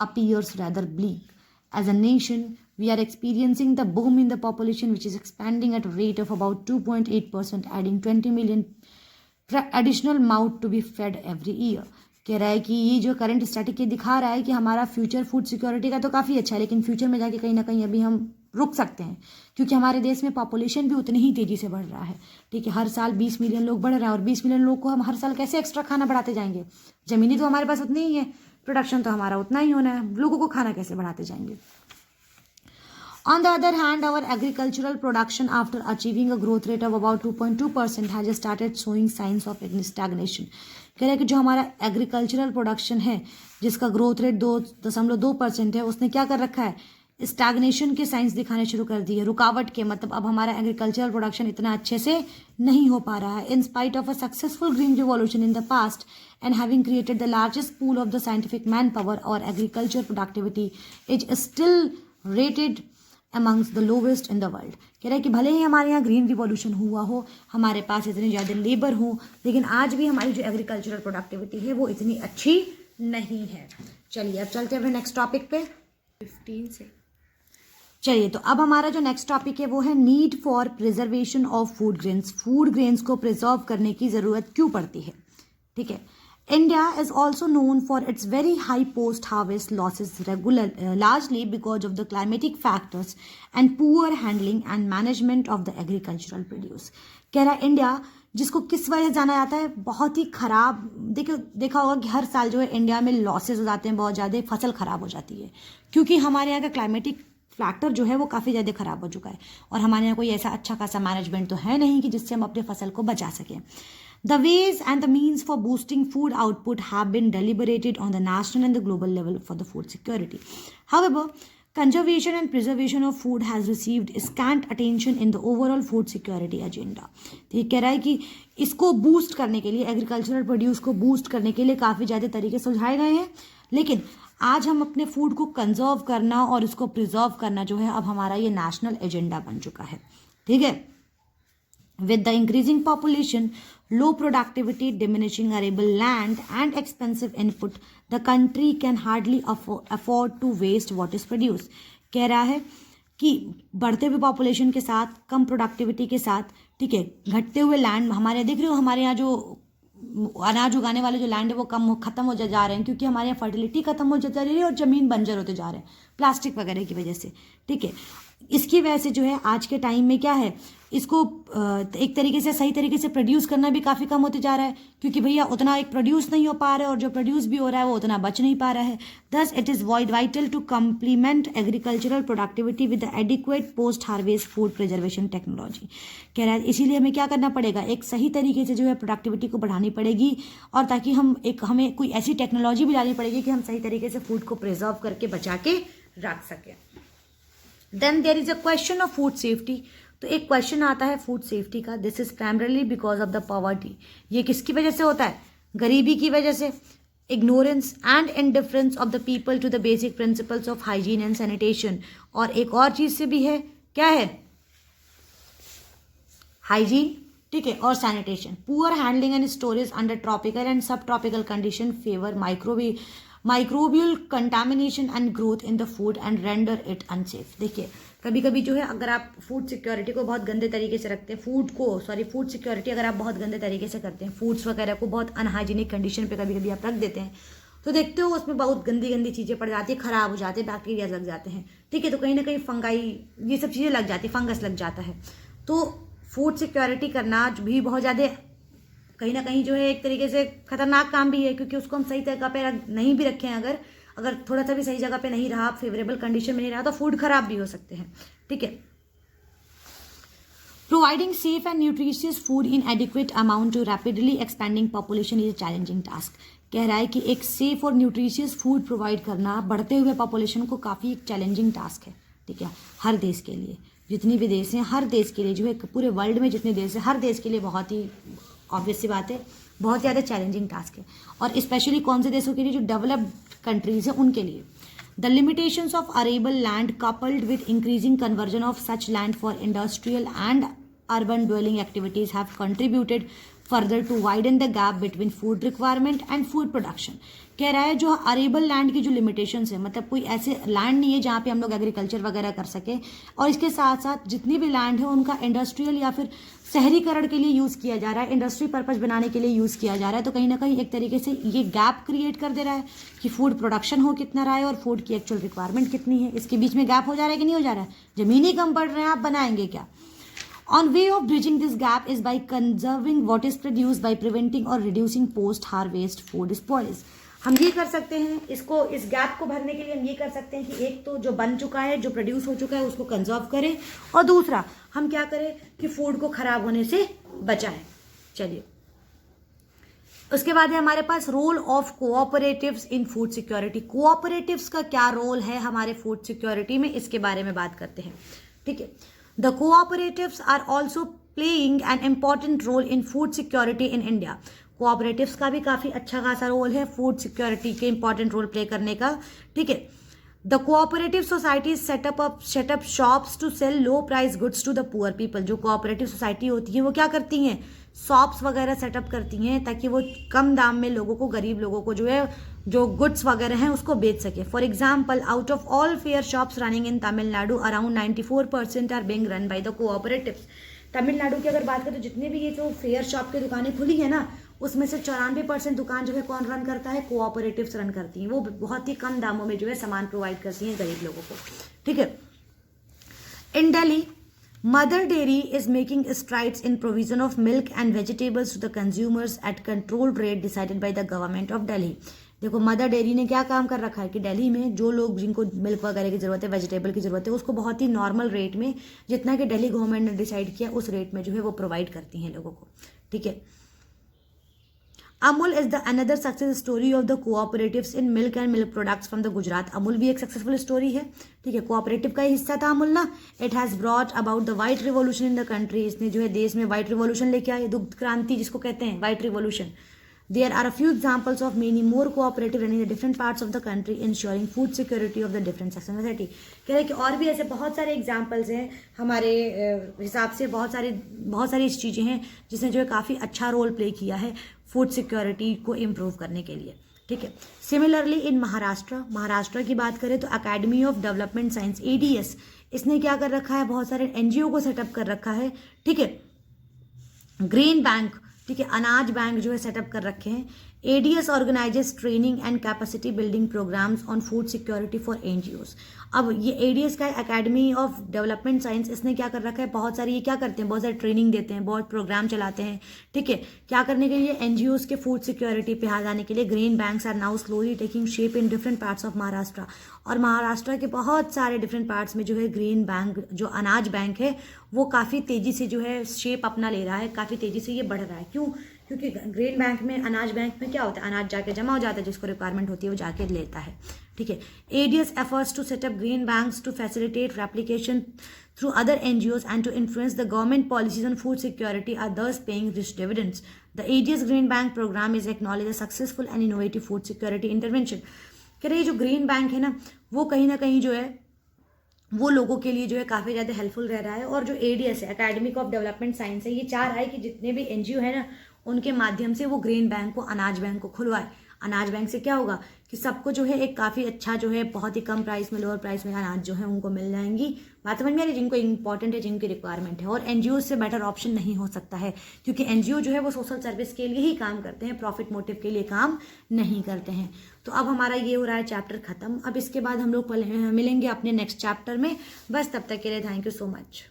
appears rather bleak. As a nation, we are experiencing the boom in the population, which is expanding at a rate of about 2.8%, adding 20 million additional mouth to be fed every year. कह रहा है कि ये जो current static ये दिखा रहा है कि हमारा फ्यूचर फूड सिक्योरिटी का तो काफ़ी अच्छा है, लेकिन फ्यूचर में जाके कहीं ना कहीं अभी हम रुक सकते हैं, क्योंकि हमारे देश में पॉपुलेशन भी उतनी ही तेज़ी से बढ़ रहा है। ठीक है, हर साल 20 मिलियन लोग बढ़ रहे हैं, और 20 मिलियन लोग को हम हर साल कैसे एक्स्ट्रा खाना बढ़ाते जाएंगे? ज़मीनी तो हमारे पास उतनी ही है, प्रोडक्शन तो हमारा उतना ही होना है, लोगों को खाना कैसे बढ़ाते जाएंगे? On the other hand, our agricultural production, after achieving a growth rate of about 2.2%, has started showing signs of stagnation. कह रहे हैं कि जो हमारा एग्रीकल्चरल प्रोडक्शन है, जिसका ग्रोथ रेट 2.2% है, उसने क्या कर रखा है? स्टैग्नेशन के साइंस दिखाने शुरू कर दिए, रुकावट के, मतलब अब हमारा एग्रीकल्चरल प्रोडक्शन इतना अच्छे से नहीं हो पा रहा है। In spite of a successful green revolution in the past and having created the largest pool of the scientific man power, और agriculture productivity is still rated amongst the lowest in the world. कह रहा है कि भले ही हमारे यहाँ green revolution हुआ हो, हमारे पास इतनी ज़्यादा लेबर हो, लेकिन आज भी हमारी जो एग्रीकल्चरल प्रोडक्टिविटी है वो इतनी अच्छी नहीं है। चलिए अब चलते हैं अपने नेक्स्ट टॉपिक पे 15 से। चलिए, तो अब हमारा जो नेक्स्ट टॉपिक है वो है need for preservation of food grains. Food grains को प्रिजर्व करने की ज़रूरत क्यों पड़ती है? ठीक है, India is also known for its very high post-harvest losses largely because of the climatic factors and poor handling and management of the agricultural produce. कह रहा है इंडिया, जिसको किस वजह से जाना जाता है? बहुत ही खराब। देखा होगा कि हर साल जो है इंडिया में लॉसेज हो जाते हैं, बहुत ज़्यादा फसल खराब हो जाती है, क्योंकि हमारे यहाँ का क्लाइमेटिक फैक्टर जो है वो काफ़ी ज़्यादा ख़राब हो चुका है, और हमारे यहाँ कोई ऐसा अच्छा खासा मैनेजमेंट तो है नहीं कि जिससे हम अपने फसल को बचा सकें। The ways and the means for boosting food output have been deliberated on the national and the global level for the food security. However, conservation and preservation of food has received scant attention in the overall food security agenda. तो ये कह रहा है कि इसको boost करने के लिए, एग्रीकल्चरल प्रोड्यूस को बूस्ट करने के लिए काफ़ी ज़्यादा तरीके सुझाए गए हैं, लेकिन आज हम अपने फूड को कंजर्व करना और इसको प्रिजर्व करना जो है अब हमारा ये नेशनल एजेंडा बन चुका है। ठीक है, with the increasing population, low productivity, diminishing arable land and expensive input, the country can hardly afford to waste what is produced. कह रहा है कि बढ़ते हुए पॉपुलेशन के साथ, कम प्रोडक्टिविटी के साथ, ठीक है, घटते हुए लैंड, हमारे देख रहे हो हमारे यहाँ जो अनाज उगाने वाले जो लैंड है वो खत्म हो जा रहे हैं, क्योंकि हमारे यहाँ फर्टिलिटी खत्म हो जा रही है और ज़मीन बंजर होते जा रहे हैं प्लास्टिक वगैरह की वजह से। ठीक है, इसकी वजह से जो है आज के टाइम में क्या है, इसको एक तरीके से सही तरीके से प्रोड्यूस करना भी काफ़ी कम होते जा रहा है, क्योंकि भैया उतना एक प्रोड्यूस नहीं हो पा रहा है, और जो प्रोड्यूस भी हो रहा है वो उतना बच नहीं पा रहा है। Thus it is vital to complement agricultural productivity with the adequate post harvest food preservation technology. कह रहा है इसीलिए हमें क्या करना पड़ेगा, एक सही तरीके से जो है प्रोडक्टिविटी को बढ़ानी पड़ेगी, और ताकि हमें कोई ऐसी टेक्नोलॉजी भी लानी पड़ेगी कि हम सही तरीके से फूड को प्रिजर्व करके बचा के रख सकें। Then there is a question of food safety. तो एक क्वेश्चन आता है फूड सेफ्टी का। This is primarily because of the poverty. ये किसकी वजह से होता है? गरीबी की वजह से। Ignorance and indifference of the people to the basic principles of hygiene and sanitation. और एक और चीज से भी है, क्या है? हाइजीन, ठीक है, और sanitation. Poor handling and storage under tropical and subtropical condition favour microbial contamination and growth in the food and render it unsafe. देखिए कभी कभी जो है अगर आप फूड सिक्योरिटी को बहुत गंदे तरीके से रखते हैं, फूड सिक्योरिटी अगर आप बहुत गंदे तरीके से करते हैं, फूड्स वगैरह को बहुत अनहाइजीनिक कंडीशन पे कभी कभी आप रख देते हैं, तो देखते हो उसमें बहुत गंदी गंदी चीज़ें पड़ जाती है, खराब हो जाते हैं, बैक्टीरिया लग जाते हैं, ठीक है, तो कहीं ना कहीं फंगाई ये सब चीज़ें लग जाती है, फंगस लग जाता है। तो फूड सिक्योरिटी करना भी बहुत ज़्यादा कहीं ना कहीं जो है एक तरीके से खतरनाक काम भी है, क्योंकि उसको हम सही जगह पे नहीं भी रखें, अगर थोड़ा सा भी सही जगह पे नहीं रहा, फेवरेबल कंडीशन में नहीं रहा, तो फूड खराब भी हो सकते हैं, ठीक है। Providing safe and nutritious food in adequate amount to rapidly expanding population is a challenging task. कह रहा है कि एक सेफ और न्यूट्रिशियस फूड प्रोवाइड करना बढ़ते हुए पॉपुलेशन को काफ़ी एक चैलेंजिंग टास्क है, ठीक है, हर देश के लिए, जितनी भी देश हैं हर देश के लिए जो है, पूरे वर्ल्ड में जितने देश हैं हर देश के लिए बहुत ही ऑब्वियस सी बात है, बहुत ज़्यादा चैलेंजिंग टास्क है। और स्पेशली कौन से देशों के लिए? जो डेवलप्ड कंट्रीज हैं उनके लिए। The limitations of arable land coupled with increasing conversion of such land for industrial and urban dwelling activities have contributed further to widen the gap between food requirement and food production. कह रहा है जो arable land की जो limitations है, मतलब कोई ऐसे लैंड नहीं है जहाँ पे हम लोग एग्रीकल्चर वगैरह कर सके, और इसके साथ साथ जितनी भी लैंड है उनका इंडस्ट्रियल या फिर शहरीकरण के लिए यूज़ किया जा रहा है, इंडस्ट्री पर्पज बनाने के लिए यूज़ किया जा रहा है, तो कहीं ना कहीं एक तरीके से ये गैप क्रिएट कर दे रहा है कि फूड प्रोडक्शन हो कितना रहा है और फूड की एक्चुअल रिक्वायरमेंट कितनी है, इसके बीच में गैप हो जा रहा है कि नहीं हो जा रहा है, ज़मीन ही कम पड़ रहे हैं, आप बनाएंगे क्या। On way of bridging this gap is by conserving what is produced by preventing or reducing post-harvest food spoils. हम ये कर सकते हैं, इसको इस गैप को भरने के लिए हम ये कर सकते हैं कि एक तो जो बन चुका है, जो प्रोड्यूस हो चुका है, उसको कंजर्व करें, और दूसरा हम क्या करें कि फूड को खराब होने से बचाएं। चलिए, उसके बाद है हमारे पास role of cooperatives in food security. Cooperatives का क्या रोल है हमारे फूड सिक्योरिटी में, इसके बारे में बात करते हैं। ठीक है, the cooperatives are also playing an important role in food security in India. Cooperatives का भी काफ़ी अच्छा खासा रोल है फूड सिक्योरिटी के इंपॉर्टेंट रोल प्ले करने का। ठीक है, the cooperative society set up shops to sell low price goods to the poor people. जो कोऑपरेटिव सोसाइटी होती है वो क्या करती हैं, शॉप्स वगैरह सेटअप करती हैं ताकि वो कम दाम में लोगों को, गरीब लोगों को जो है जो गुड्स वगैरह हैं उसको बेच सके। For example, out of all fair shops running in Tamil Nadu around 94% are being run by the cooperatives. Tamil Nadu की अगर बात करें तो जितने भी ये जो फेयर शॉप की दुकानें खुली है ना, उसमें से 94% दुकान जो है कौन रन करता है, कोऑपरेटिव्स रन करती हैं। वो बहुत ही कम दामों में जो है सामान प्रोवाइड करती हैं गरीब लोगों को। ठीक है, इन Delhi Mother Dairy is making strides in provision of milk and vegetables to the consumers at controlled rate decided by the government of Delhi. देखो, मदर डेयरी ने क्या काम कर रखा है कि दिल्ली में जो लोग जिनको मिल्क वगैरह की ज़रूरत है, वेजिटेबल की ज़रूरत है, उसको बहुत ही नॉर्मल रेट में, जितना कि दिल्ली गवर्नमेंट ने डिसाइड किया उस रेट में जो है वो प्रोवाइड करती हैं लोगों को। ठीक है, Amul is the another success story of the cooperatives in milk and milk products from the Gujarat. Amul भी एक सक्सेसफुल स्टोरी है। ठीक है, कोऑपरेटिव का ही हिस्सा था अमूल ना। It has brought about the white revolution in the country. इसने जो है देश में वाइट रिवॉल्यूशन लेके आए, दुग्ध क्रांति जिसको कहते हैं, white revolution. There are a few examples of many more cooperative running in the different parts of the country, ensuring food security of the different sections of society. कह रहे हैं कि और भी ऐसे बहुत सारे एग्जाम्पल्स हैं हमारे हिसाब से, बहुत सारी चीज़ें हैं जिसने जो है काफ़ी अच्छा रोल प्ले किया है फूड सिक्योरिटी को इम्प्रूव करने के लिए। ठीक है, सिमिलरली इन महाराष्ट्र की बात करें तो academy of development science ADS, इसने क्या कर रखा है, बहुत सारे NGO को सेटअप कर रखा है। ठीक है, ग्रेन बैंक, ठीक है, अनाज बैंक जो है सेटअप कर रखे हैं। ADS organises training and capacity building programmes on food security for NGOs। अब ये ADS का एकेडमी ऑफ डेवलपमेंट साइंस, इसने क्या कर रखा है, बहुत सारी, ये क्या करते हैं, बहुत सारी ट्रेनिंग देते हैं, बहुत प्रोग्राम चलाते हैं। ठीक है, क्या करने के लिए, NGOs के फूड सिक्योरिटी पे हाथ आने के लिए। Grain banks are now slowly taking shape in different parts of Maharashtra. और महाराष्ट्र के बहुत सारे डिफरेंट पार्ट्स में जो है ग्रेन बैंक, जो अनाज बैंक है, वो काफ़ी तेज़ी से जो है शेप अपना ले रहा है, काफ़ी तेज़ी से ये बढ़ रहा है। क्यों? क्योंकि ग्रेन बैंक में, अनाज बैंक में क्या होता है, अनाज जाके जमा हो जाता है, जिसको रिक्वायरमेंट होती है वो जाके लेता है। ठीक है, ADS efforts to set up grain banks to facilitate replication through other NGOs and to influence the government policies on food security are thus paying rich dividends. The ADS Green Bank program is acknowledged as successful and innovative food security intervention. कह रहे जो green bank है ना, वो कहीं ना कहीं जो है वो लोगों के लिए जो है काफ़ी ज़्यादा हेल्पफुल रह रहा है। और जो ADS है, एकेडमिक ऑफ डेवलपमेंट साइंस है, ये चाह रहा है कि जितने भी NGO है ना, उनके माध्यम से वो ग्रेन बैंक को, अनाज बैंक को खुलवाए। अनाज बैंक से क्या होगा कि सबको जो है एक काफ़ी अच्छा जो है बहुत ही कम प्राइस में, लोअर प्राइस में अनाज जो है उनको मिल जाएंगी। बात समझ में आ रही, जिनको इंपॉर्टेंट है, जिनकी रिक्वायरमेंट है। और NGO से बेटर ऑप्शन नहीं हो सकता है, क्योंकि NGO जो है वो सोशल सर्विस के लिए ही काम करते हैं, प्रॉफिट मोटिव के लिए काम नहीं करते हैं। तो अब हमारा ये हो रहा है चैप्टर ख़त्म। अब इसके बाद हम लोग मिलेंगे अपने नेक्स्ट चैप्टर में। बस तब तक के लिए थैंक यू सो मच।